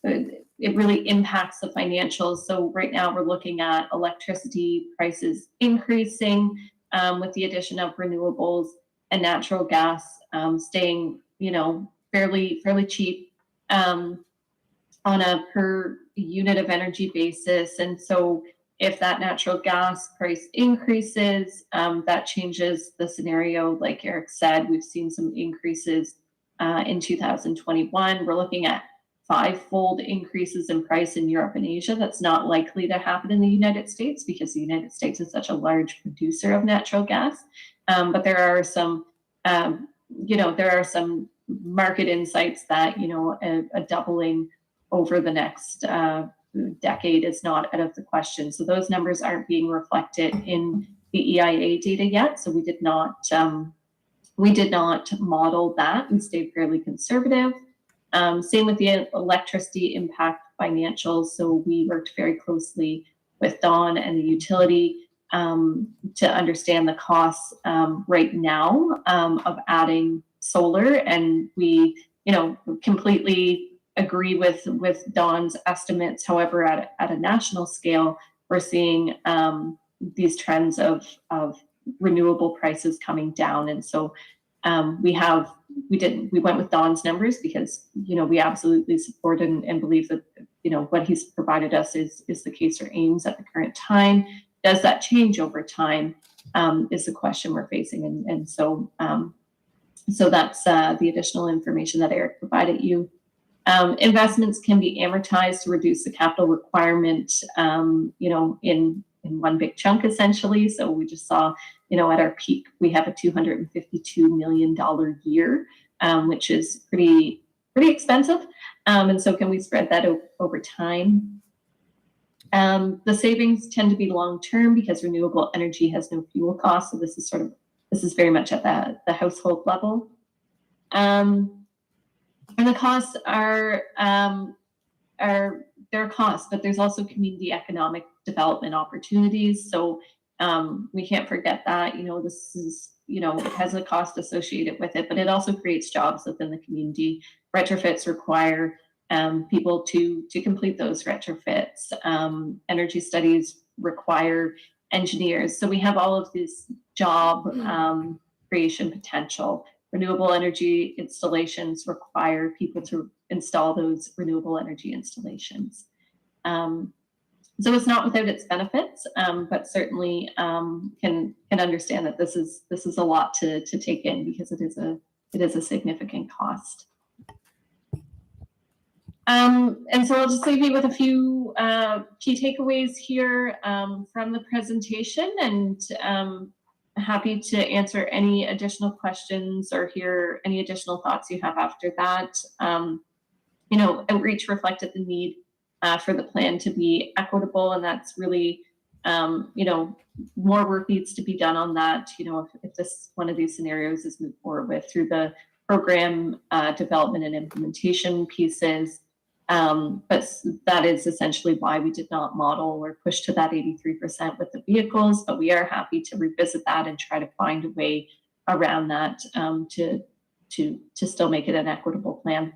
it really impacts the financials. So right now we're looking at electricity prices increasing with the addition of renewables, and natural gas staying, fairly cheap on a per unit of energy basis. And so if that natural gas price increases, that changes the scenario. Like Eric said, we've seen some increases in 2021. We're looking at 5-fold increases in price in Europe and Asia. That's not likely to happen in the United States because the United States is such a large producer of natural gas. But there are some, market insights that, a doubling over the next decade is not out of the question. So those numbers aren't being reflected in the EIA data yet. So we did not model that. We stayed fairly conservative. Same with the electricity impact financials. So we worked very closely with Dawn and the utility to understand the costs right now of adding solar. And we, completely agree with Dawn's estimates. However, at a national scale, we're seeing these trends of renewable prices coming down. And so we went with Dawn's numbers because, we absolutely support and believe that, what he's provided us is the case for Ames at the current time. Does that change over time is the question we're facing. And so that's the additional information that Eric provided you. Investments can be amortized to reduce the capital requirement, in one big chunk, essentially. So we just saw, at our peak, we have a $252 million year, which is pretty expensive. And so can we spread that over time? The savings tend to be long-term because renewable energy has no fuel costs. So this is very much at the household level. And the costs are their costs, but there's also community economic development opportunities. So we can't forget that, this is, it has a cost associated with it, but it also creates jobs within the community. Retrofits require people to complete those retrofits. Energy studies require engineers. So we have all of this job creation potential. Renewable energy installations require people to install those renewable energy installations. So it's not without its benefits, but certainly can understand that this is a lot to take in because it is a significant cost. And so I'll just leave you with a few key takeaways here from the presentation, and happy to answer any additional questions or hear any additional thoughts you have after that. Outreach reflected the need for the plan to be equitable, and that's really, more work needs to be done on that. If this one of these scenarios is moved forward with through the program development and implementation pieces. But that is essentially why we did not model or push to that 83% with the vehicles, but we are happy to revisit that and try to find a way around that to still make it an equitable plan.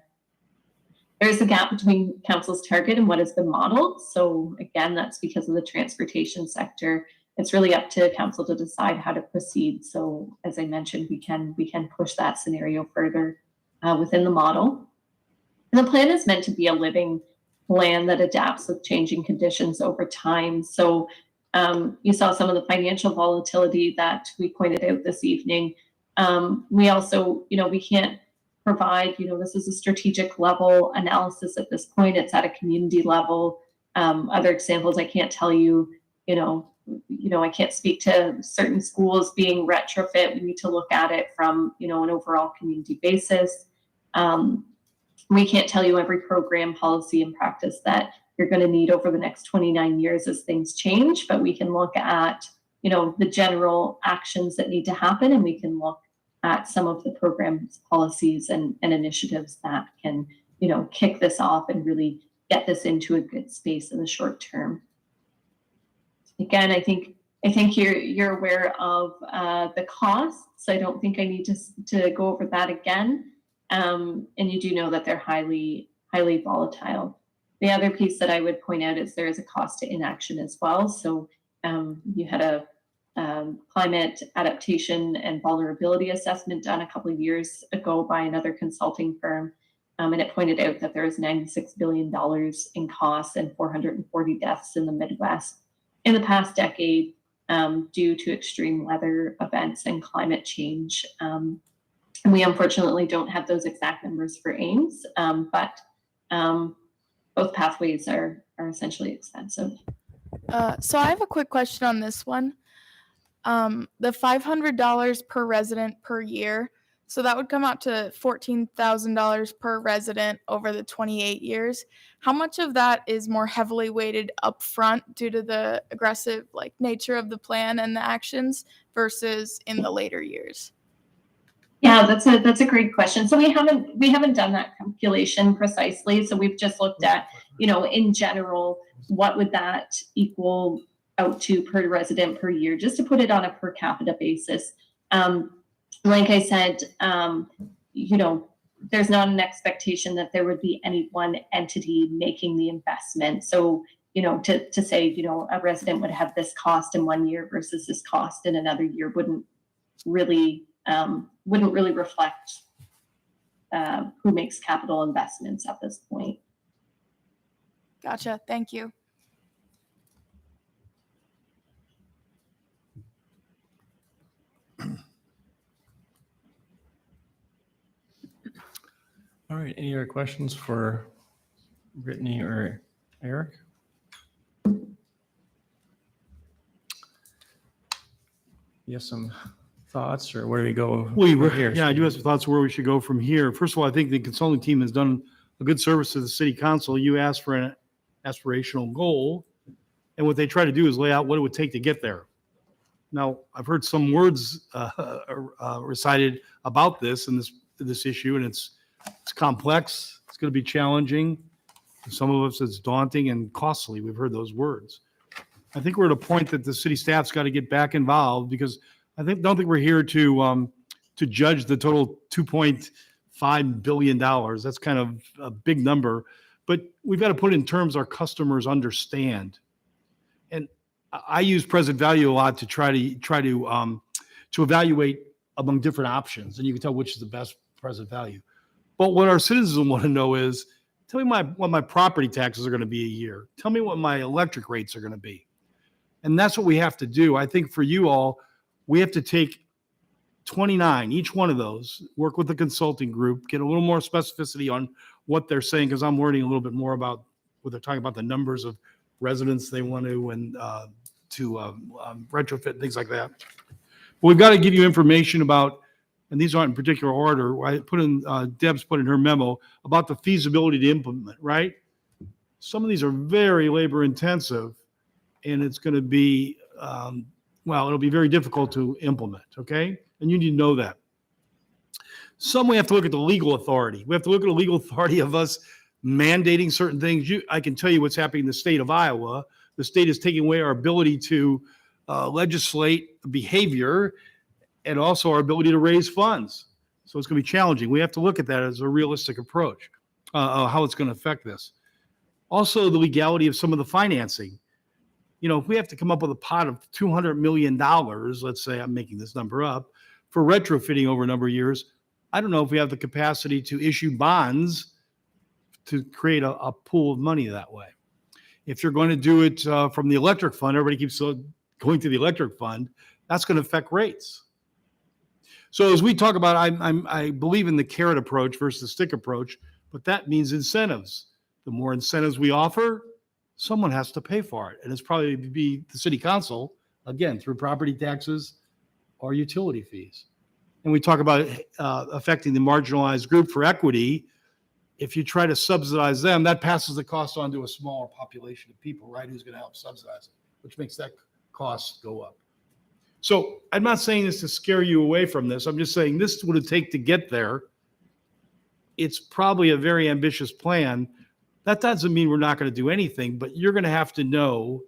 There is a gap between council's target and what has been modeled. So again, that's because of the transportation sector. It's really up to council to decide how to proceed. So as I mentioned, we can push that scenario further within the model. And the plan is meant to be a living plan that adapts with changing conditions over time. So you saw some of the financial volatility that we pointed out this evening. We also, we can't provide, this is a strategic level analysis at this point. It's at a community level. Other examples, I can't tell you, I can't speak to certain schools being retrofit. We need to look at it from, an overall community basis. We can't tell you every program, policy, and practice that you're going to need over the next 29 years as things change. But we can look at, the general actions that need to happen, and we can look at some of the programs, policies, and initiatives that can, kick this off and really get this into a good space in the short term. Again, I think you're aware of the costs. I don't think I need to go over that again. And you do know that they're highly volatile. The other piece that I would point out is there is a cost to inaction as well. So you had a climate adaptation and vulnerability assessment done a couple of years ago by another consulting firm. And it pointed out that there is $96 billion in costs and 440 deaths in the Midwest in the past decade due to extreme weather events and climate change. And we unfortunately don't have those exact numbers for Ames, but both pathways are essentially expensive. So I have a quick question on this one. The $500 per resident per year, so that would come out to $14,000 per resident over the 28 years. How much of that is more heavily weighted up front due to the aggressive nature of the plan and the actions versus in the later years? Yeah, that's a great question. So we haven't done that calculation precisely. So we've just looked at, in general, what would that equal out to per resident per year, just to put it on a per capita basis. Like I said, there's not an expectation that there would be any one entity making the investment. So, to say, a resident would have this cost in 1 year versus this cost in another year wouldn't really reflect who makes capital investments at this point. Gotcha. Thank you. All right, any other questions for Brittany or Eric? You have some thoughts, or where do we go from here? Yeah, I do have some thoughts where we should go from here. First of all, I think the consulting team has done a good service to the city council. You asked for an aspirational goal, and what they try to do is lay out what it would take to get there. Now, I've heard some words recited about this and this issue, and it's complex. It's going to be challenging. For some of us, it's daunting and costly. We've heard those words. I think we're at a point that the city staff's got to get back involved, because don't think we're here to judge the total $2.5 billion. That's kind of a big number, but we've got to put it in terms our customers understand. And I use present value a lot to try to evaluate among different options, and you can tell which is the best present value. But what our citizens want to know is, tell me what my property taxes are going to be a year. Tell me what my electric rates are going to be. And that's what we have to do. I think for you all, we have to take 29, each one of those, work with the consulting group, get a little more specificity on what they're saying, because I'm learning a little bit more about what they're talking about, the numbers of residents they want to, and retrofit and things like that. But we've got to give you information about, and these aren't in particular order, I put in, Deb's put in her memo about the feasibility to implement, right? Some of these are very labor intensive, and it's going to be, it'll be very difficult to implement, okay? And you need to know that. Some we have to look at the legal authority. We have to look at the legal authority of us mandating certain things. I can tell you what's happening in the state of Iowa. The state is taking away our ability to legislate behavior, and also our ability to raise funds. So it's going to be challenging. We have to look at that as a realistic approach, how it's going to affect this. Also, the legality of some of the financing. If we have to come up with a pot of $200 million, let's say, I'm making this number up, for retrofitting over a number of years, I don't know if we have the capacity to issue bonds to create a pool of money that way. If you're going to do it from the electric fund, everybody keeps going to the electric fund, that's going to affect rates. So as we talk about, I believe in the carrot approach versus the stick approach, but that means incentives. The more incentives we offer, someone has to pay for it. And it's probably be the city council, again, through property taxes or utility fees. And we talk about affecting the marginalized group for equity. if you try to subsidize them, that passes the cost on to a smaller population of people, right? Who's going to help subsidize it, which makes that cost go up. So I'm not saying this to scare you away from this. I'm just saying this is what it take to get there. It's probably a very ambitious plan. That doesn't mean we're not going to do anything, but you're going to have to know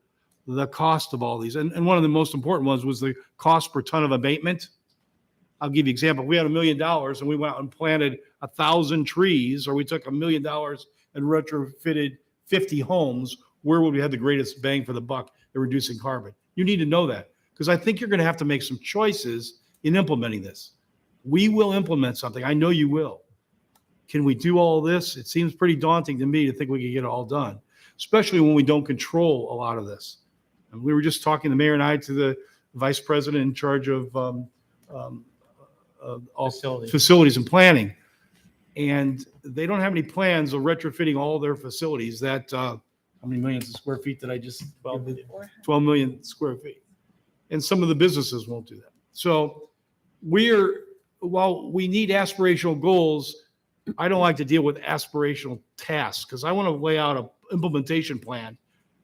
the cost of all these. And one of the most important ones was the cost per ton of abatement. I'll give you an example. We had $1 million and we went out and planted 1,000 trees, or we took $1 million and retrofitted 50 homes. Where would we have the greatest bang for the buck in reducing carbon? You need to know that, because I think you're going to have to make some choices in implementing this. We will implement something. I know you will. Can we do all this? It seems pretty daunting to me to think we can get it all done, especially when we don't control a lot of this. And we were just talking, the mayor and I, to the vice president in charge of all facilities and planning. And they don't have any plans of retrofitting all their facilities. That, how many millions of square feet did I just? 12 million square feet. And some of the businesses won't do that. So while we need aspirational goals, I don't like to deal with aspirational tasks, because I want to lay out an implementation plan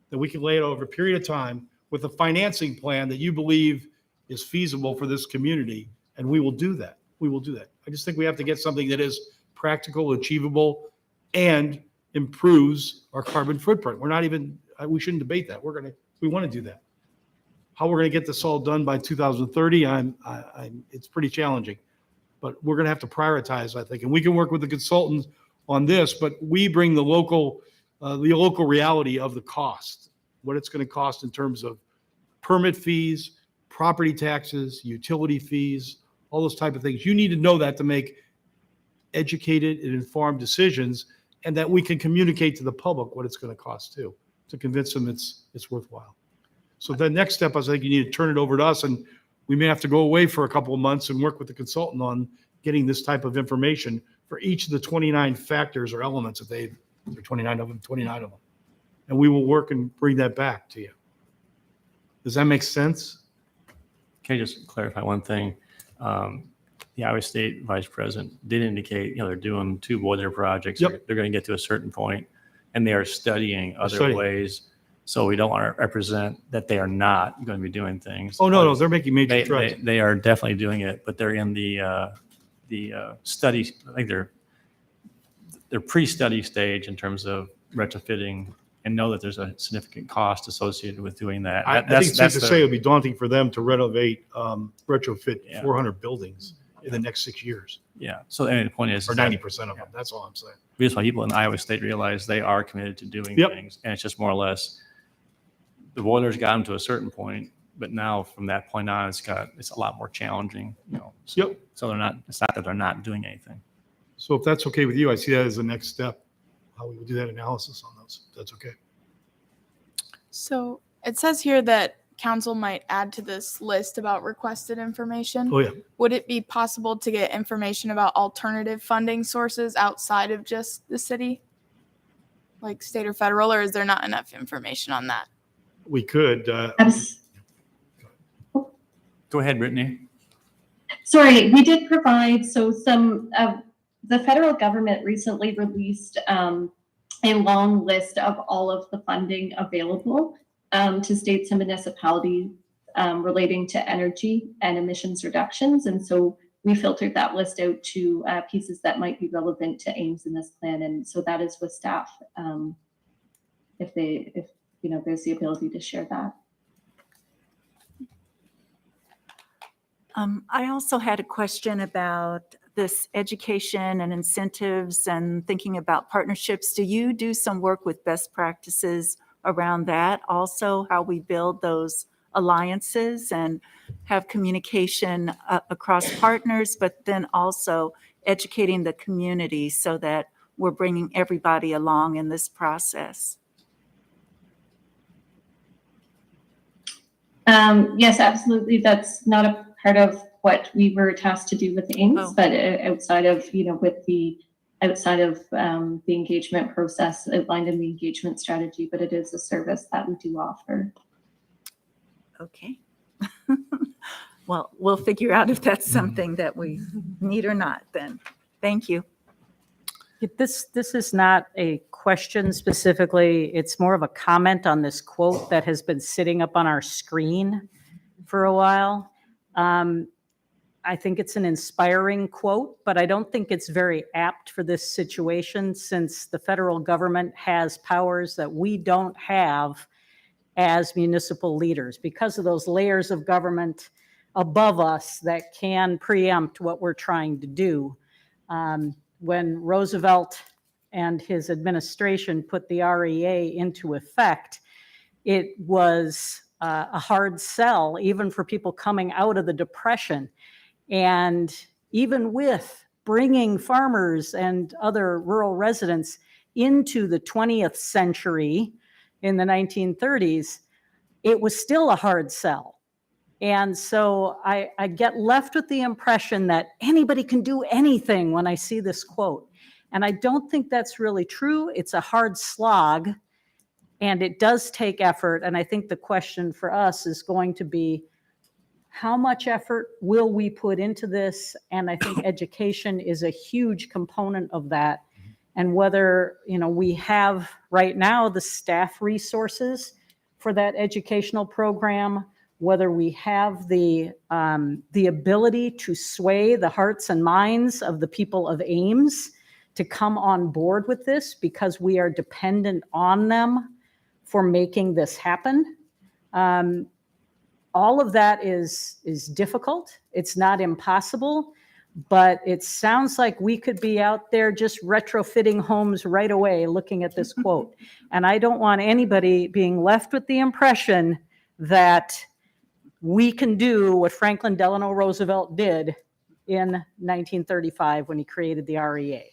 that we can lay out over a period of time with a financing plan that you believe is feasible for this community. And we will do that. We will do that. I just think we have to get something that is practical, achievable, and improves our carbon footprint. We shouldn't debate that. We want to do that. How we're going to get this all done by 2030, it's pretty challenging, but we're going to have to prioritize, I think, and we can work with the consultants on this, but we bring the local reality of the cost, what it's going to cost in terms of permit fees, property taxes, utility fees, all those type of things. You need to know that to make educated and informed decisions, and that we can communicate to the public what it's going to cost too, to convince them it's worthwhile. So the next step is, I think you need to turn it over to us, and we may have to go away for a couple of months and work with the consultant on getting this type of information for each of the 29 factors or elements that there are 29 of them. And we will work and bring that back to you. Does that make sense? Can I just clarify one thing? The Iowa State Vice President did indicate, they're doing 2 boiler projects. Yep. They're going to get to a certain point, and they are studying other studying. ways. So we don't want to represent that they are not going to be doing things. Oh, no, they're making major strides. They are definitely doing it, but they're in the study. I think they're pre-study stage in terms of retrofitting, and know that there's a significant cost associated with doing that. I think it's safe to say it would be daunting for them to retrofit 400 buildings in the next 6 years. Yeah. So the point is, or 90% of them. That's all I'm saying. We just want people in Iowa State realize they are committed to doing things, and it's just more or less the boilers got them to a certain point, but now from that point on, it's a lot more challenging. So they're not. It's not that they're not doing anything. So if that's okay with you, I see that as the next step. How we would do that analysis on those. That's okay. So it says here that council might add to this list about requested information. Oh, yeah. Would it be possible to get information about alternative funding sources outside of just the city, like state or federal, or is there not enough information on that? We could. Go ahead, Brittany. Sorry, we did provide, the federal government recently released a long list of all of the funding available to states and municipalities relating to energy and emissions reductions. And so we filtered that list out to pieces that might be relevant to Ames in this plan. And so that is with staff, if there's the ability to share that. I also had a question about this education and incentives and thinking about partnerships. Do you do some work with best practices around that? Also, how we build those alliances and have communication across partners, but then also educating the community so that we're bringing everybody along in this process? Yes, absolutely. That's not a part of what we were tasked to do with Ames, but outside of the engagement process outlined in the engagement strategy, but it is a service that we do offer. Okay. Well, we'll figure out if that's something that we need or not then. Thank you. This is not a question specifically. It's more of a comment on this quote that has been sitting up on our screen for a while. I think it's an inspiring quote, but I don't think it's very apt for this situation since the federal government has powers that we don't have as municipal leaders because of those layers of government above us that can preempt what we're trying to do. When Roosevelt and his administration put the REA into effect, it was a hard sell, even for people coming out of the Depression. And even with bringing farmers and other rural residents into the 20th century in the 1930s, it was still a hard sell. And so I get left with the impression that anybody can do anything when I see this quote. And I don't think that's really true. It's a hard slog and it does take effort. And I think the question for us is going to be, how much effort will we put into this? And I think education is a huge component of that. And whether, we have right now the staff resources for that educational program, whether we have the ability to sway the hearts and minds of the people of Ames to come on board with this because we are dependent on them for making this happen. All of that is difficult. It's not impossible, but it sounds like we could be out there just retrofitting homes right away looking at this quote. And I don't want anybody being left with the impression that we can do what Franklin Delano Roosevelt did in 1935 when he created the REA.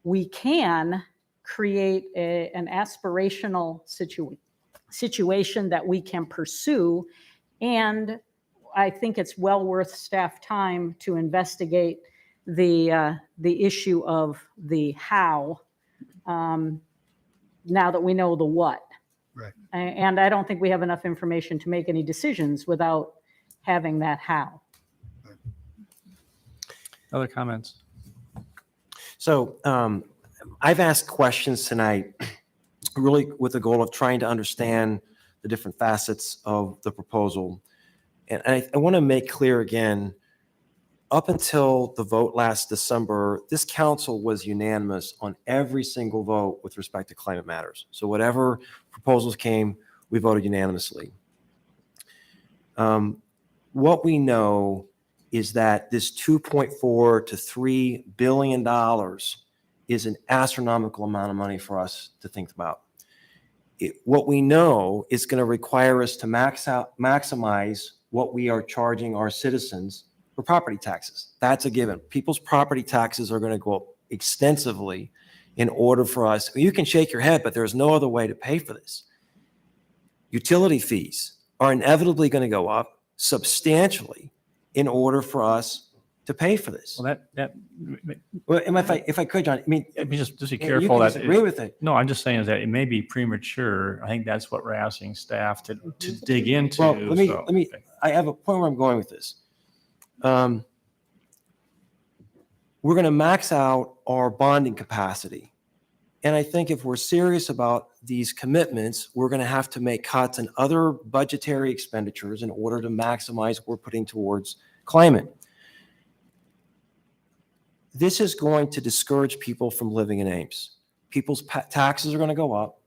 We can create an aspirational situation that we can pursue, and I think it's well worth staff time to investigate the issue of the how now that we know the what. Right. And I don't think we have enough information to make any decisions without having that how. Other comments? So I've asked questions tonight really with the goal of trying to understand the different facets of the proposal. And I want to make clear again, up until the vote last December, this council was unanimous on every single vote with respect to climate matters. So whatever proposals came, we voted unanimously. What we know is that this $2.4 to $3 billion is an astronomical amount of money for us to think about. What we know is going to require us to maximize what we are charging our citizens for property taxes. That's a given. People's property taxes are going to go up extensively in order for us. You can shake your head, but there's no other way to pay for this. Utility fees are inevitably going to go up substantially in order for us to pay for this. Well, Well, if I could, John, I mean, just be you careful can that. disagree with it. No, I'm just saying is that it may be premature. I think that's what we're asking staff to dig into. Well, let me. I have a point where I'm going with this. We're going to max out our bonding capacity. And I think if we're serious about these commitments, we're going to have to make cuts in other budgetary expenditures in order to maximize what we're putting towards climate. This is going to discourage people from living in Ames. People's taxes are going to go up.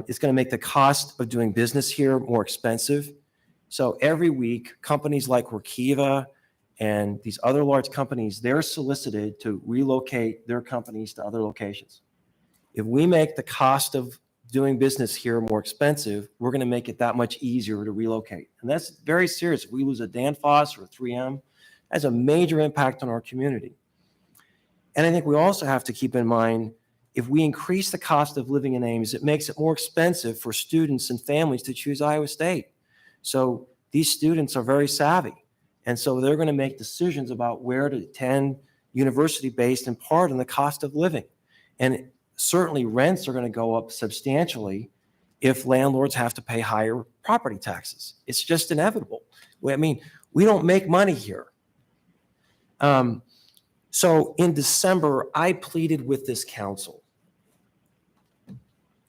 It's going to make the cost of doing business here more expensive. So every week, companies like Workiva and these other large companies, they're solicited to relocate their companies to other locations. If we make the cost of doing business here more expensive, we're going to make it that much easier to relocate. And that's very serious. If we lose a Danfoss or a 3M, has a major impact on our community. And I think we also have to keep in mind, if we increase the cost of living in Ames, it makes it more expensive for students and families to choose Iowa State. So these students are very savvy. And so they're going to make decisions about where to attend university based in part on the cost of living. And certainly rents are going to go up substantially if landlords have to pay higher property taxes. It's just inevitable. I mean, we don't make money here. So in December, I pleaded with this council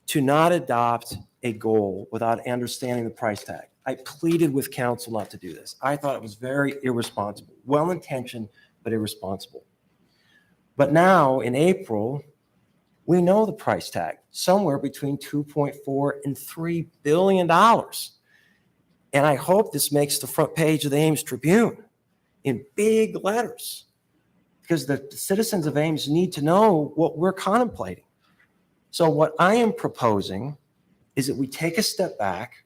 to not adopt a goal without understanding the price tag. I pleaded with council not to do this. I thought it was very irresponsible, well-intentioned, but irresponsible. But now in April, we know the price tag, somewhere between 2.4 and $3 billion. And I hope this makes the front page of the Ames Tribune in big letters, because the citizens of Ames need to know what we're contemplating. So what I am proposing is that we take a step back.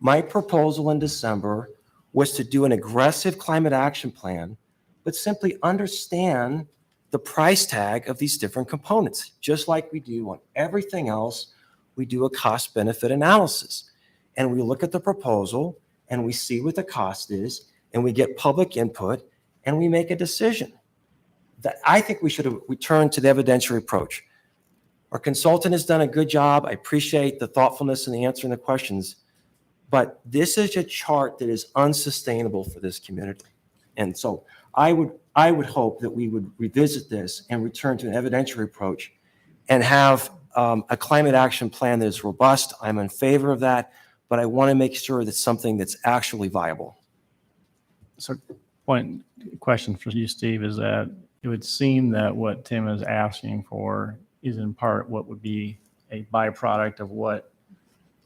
My proposal in December was to do an aggressive climate action plan, but simply understand the price tag of these different components. Just like we do on everything else, we do a cost benefit analysis. And we look at the proposal and we see what the cost is, and we get public input, and we make a decision. That I think we should have returned to the evidentiary approach. Our consultant has done a good job. I appreciate the thoughtfulness and the answering the questions, but this is a chart that is unsustainable for this community. And so I would hope that we would revisit this and return to an evidentiary approach and have a climate action plan that is robust. I'm in favor of that, but I want to make sure that's something that's actually viable. So question for you, Steve, is that it would seem that what Tim is asking for is in part what would be a byproduct of what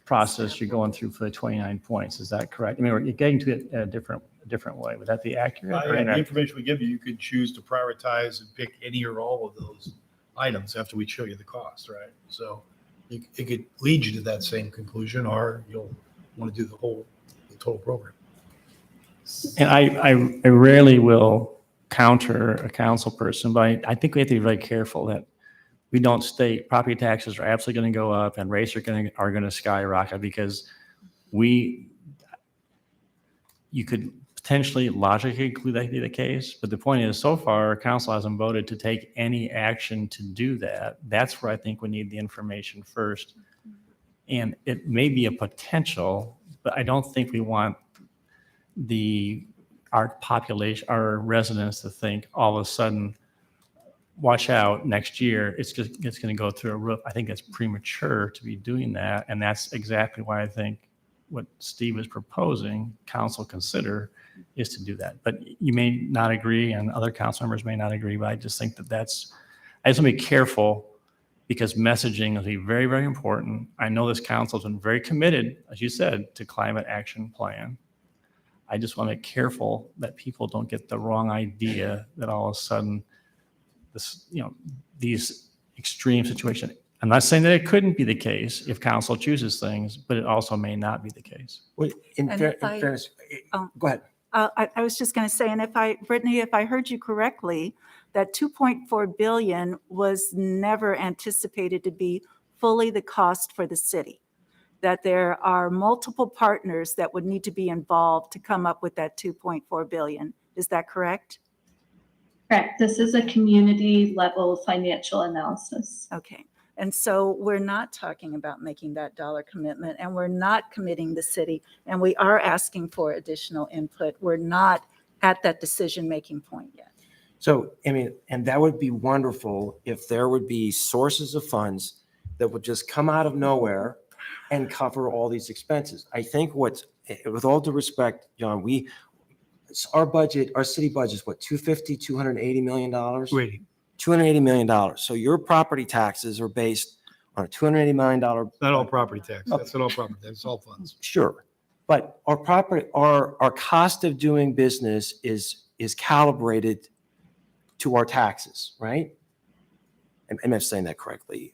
process you're going through for the 29 points. Is that correct? I mean, you're getting to it in a different way. Would that be accurate? Or The inaccurate? information we give you, you could choose to prioritize and pick any or all of those items after we show you the cost, right? So it could lead you to that same conclusion, or you'll want to do the total program. And I rarely will counter a council person, but I think we have to be very careful that we don't state property taxes are absolutely going to go up and rates are going to skyrocket, because you could potentially logically conclude that to be the case. But the point is, so far, council hasn't voted to take any action to do that. That's where I think we need the information first. And it may be a potential, but I don't think we want our population, our residents to think all of a sudden, watch out, next year it's going to go through a roof. I think it's premature to be doing that. And that's exactly why I think what Steve is proposing, council consider, is to do that. But you may not agree, and other council members may not agree, but I just think I just want to be careful, because messaging will be very, very important. I know this council has been very committed, as you said, to climate action plan. I just want to be careful that people don't get the wrong idea that all of a sudden these extreme situations. I'm not saying that it couldn't be the case if council chooses things, but it also may not be the case. Well, in And fairness, go ahead. I was just going to say, and Brittany, if I heard you correctly, that 2.4 billion was never anticipated to be fully the cost for the city, that there are multiple partners that would need to be involved to come up with that 2.4 billion. Is that correct? Correct. This is a community level financial analysis. Okay. And so we're not talking about making that dollar commitment, and we're not committing the city, and we are asking for additional input. We're not at that decision-making point yet. So, I mean, and that would be wonderful if there would be sources of funds that would just come out of nowhere and cover all these expenses. I think with all due respect, John, our budget, our city budget is what, $280 million? Waiting. $280 million. So your property taxes are based on a $280 million. Not all property tax. That's not all property. That's all funds. Sure. But our cost of doing business is calibrated to our taxes, right? Am I saying that correctly?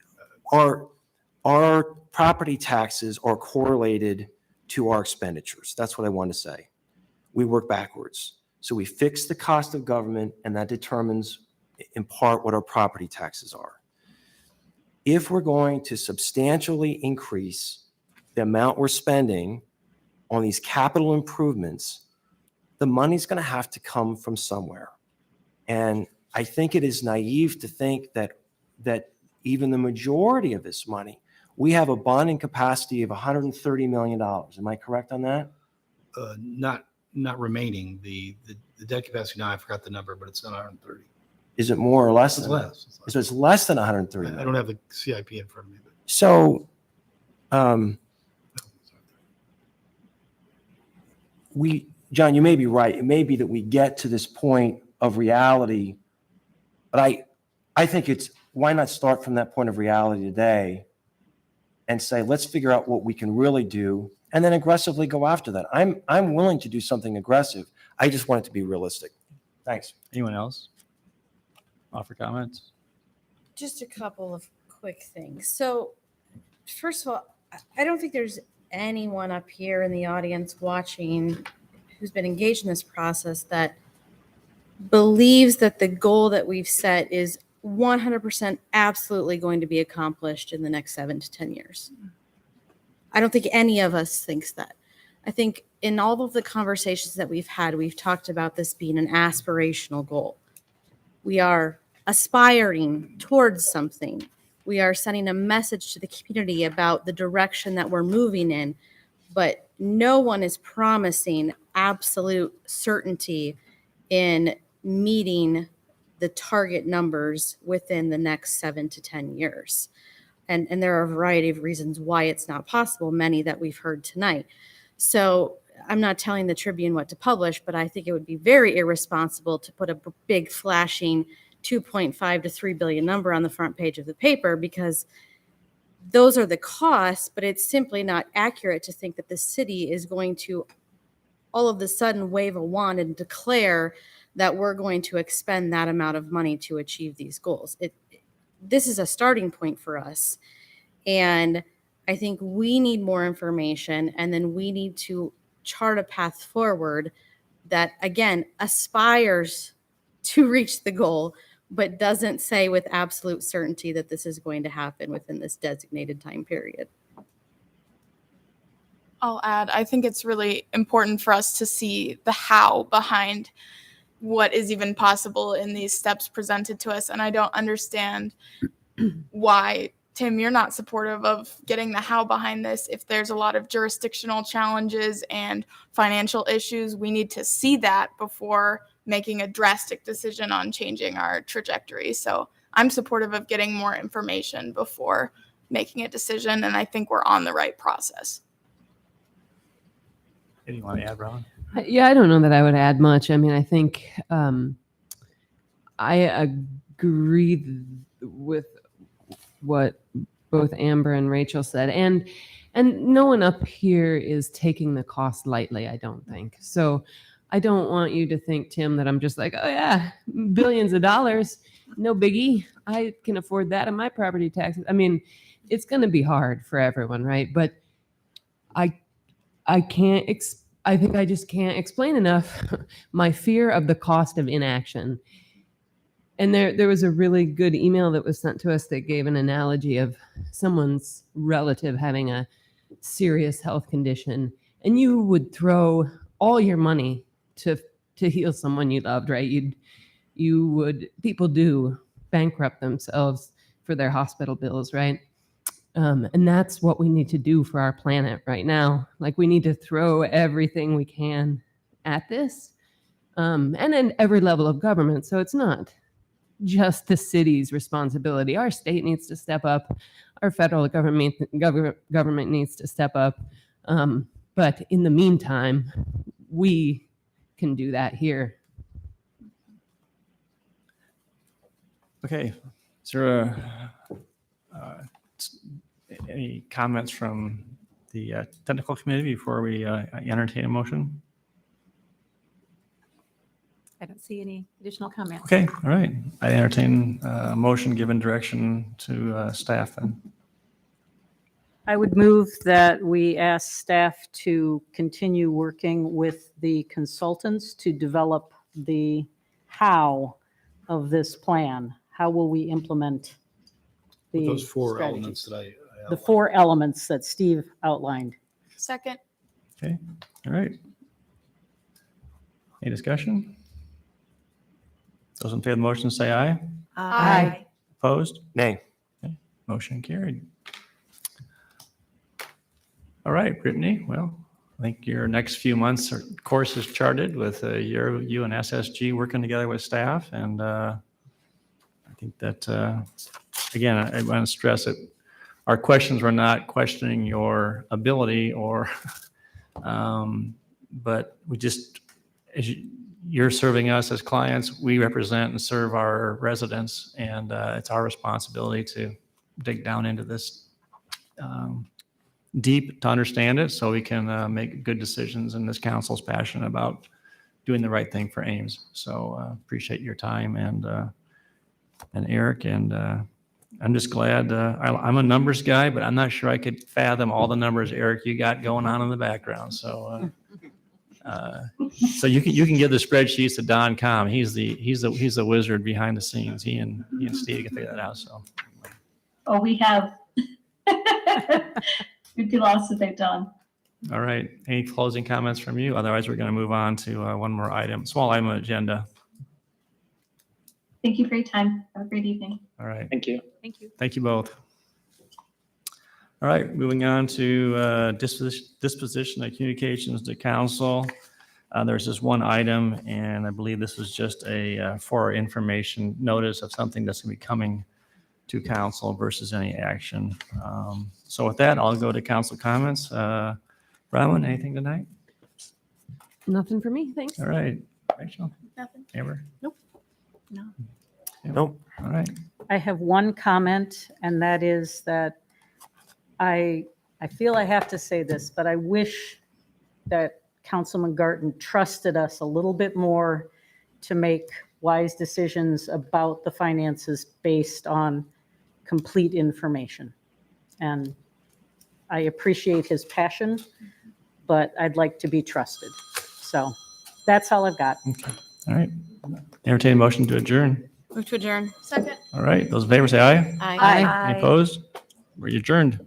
Our property taxes are correlated to our expenditures. That's what I want to say. We work backwards. So we fix the cost of government, and that determines in part what our property taxes are. If we're going to substantially increase the amount we're spending on these capital improvements, the money's going to have to come from somewhere. And I think it is naive to think that even the majority of this money, we have a bonding capacity of $130 million. Am I correct on that? Not remaining. The debt capacity now, I forgot the number, but it's not 130. Is it more or less? It's than that? less. So it's less than 130 I million. don't have the CIP in front of me. So John, you may be right. It may be that we get to this point of reality, but I think why not start from that point of reality today and say, let's figure out what we can really do and then aggressively go after that. I'm willing to do something aggressive. I just want it to be realistic. Thanks. Anyone else offer comments? Just a couple of quick things. So, first of all, I don't think there's anyone up here in the audience watching who's been engaged in this process that believes that the goal that we've set is 100% absolutely going to be accomplished in the next 7 to 10 years. I don't think any of us thinks that. I think in all of the conversations that we've had, we've talked about this being an aspirational goal. We are aspiring towards something. We are sending a message to the community about the direction that we're moving in, but no one is promising absolute certainty in meeting the target numbers within the next 7 to 10 years. And there are a variety of reasons why it's not possible, many that we've heard tonight. So I'm not telling the Tribune what to publish, but I think it would be very irresponsible to put a big flashing 2.5 to 3 billion number on the front page of the paper, because those are the costs, but it's simply not accurate to think that the city is going to all of a sudden wave a wand and declare that we're going to expend that amount of money to achieve these goals. This is a starting point for us. And I think we need more information, and then we need to chart a path forward that, again, aspires to reach the goal, but doesn't say with absolute certainty that this is going to happen within this designated time period. I'll add, I think it's really important for us to see the how behind what is even possible in these steps presented to us. And I don't understand why, Tim, you're not supportive of getting the how behind this. If there's a lot of jurisdictional challenges and financial issues, we need to see that before making a drastic decision on changing our trajectory. So I'm supportive of getting more information before making a decision, and I think we're on the right process. Anything you want to add, Ron? Yeah, I don't know that I would add much. I mean, I think I agree with what both Amber and Rachel said, and no one up here is taking the cost lightly, I don't think. So I don't want you to think, Tim, that I'm just like, oh yeah, billions of dollars, no biggie. I can afford that in my property taxes. I mean, it's going to be hard for everyone, right? But I think I just can't explain enough my fear of the cost of inaction. And there was a really good email that was sent to us that gave an analogy of someone's relative having a serious health condition, and you would throw all your money to heal someone you loved, right? People do bankrupt themselves for their hospital bills, right? And that's what we need to do for our planet right now. Like, we need to throw everything we can at this, and in every level of government. So it's not just the city's responsibility. Our state needs to step up. Our federal government needs to step up. But in the meantime, we can do that here. Okay. Is there any comments from the technical committee before we entertain a motion? I don't see any additional comments. Okay, all right. I entertain a motion given direction to staff then. I would move that we ask staff to continue working with the consultants to develop the how of this plan. How will we implement the Those four strategies? elements that I The outlined. 4 elements that Steve outlined. Second. Okay, all right. Any discussion? Those in favor of the motion say aye. Aye. Opposed? Nay. Okay, motion carried. All right, Brittany, well, I think your next few months course is charted with you and SSG working together with staff, and think that, again, I want to stress it. Our questions were not questioning your ability or, but we just, you're serving us as clients, we represent and serve our residents, and it's our responsibility to dig down into this deep to understand it so we can make good decisions, and this council's passionate about doing the right thing for Ames. So appreciate your time and Eric, and I'm just glad, I'm a numbers guy, but I'm not sure I could fathom all the numbers, Eric, you got going on in the background. So so you can give the spreadsheets to Don Com. He's the wizard behind the scenes. He and Steve can figure that out. So. Oh, we have. We'd be lost if they've done. All right. Any closing comments from you? Otherwise, we're going to move on to one more item, small item on the agenda. Thank you for your time. Have a great evening. All right. Thank you. Thank you. Thank you both. All right, moving on to disposition of communications to council. There's just one item, and I believe this is just a for our information notice of something that's going to be coming to council versus any action. So with that, I'll go to council comments. Bronwyn, anything tonight? Nothing for me, thanks. All right, Rachel? Nothing. Amber? No. Nope. All right. I have one comment, and that is that I feel I have to say this, but I wish that Councilman Garten trusted us a little bit more to make wise decisions about the finances based on complete information. And I appreciate his passion, but I'd like to be trusted. So that's all I've got. Okay. All right. Entertain a motion to adjourn. Move to adjourn. Second. All right. Those in favor say aye. Aye. Any opposed? We're adjourned.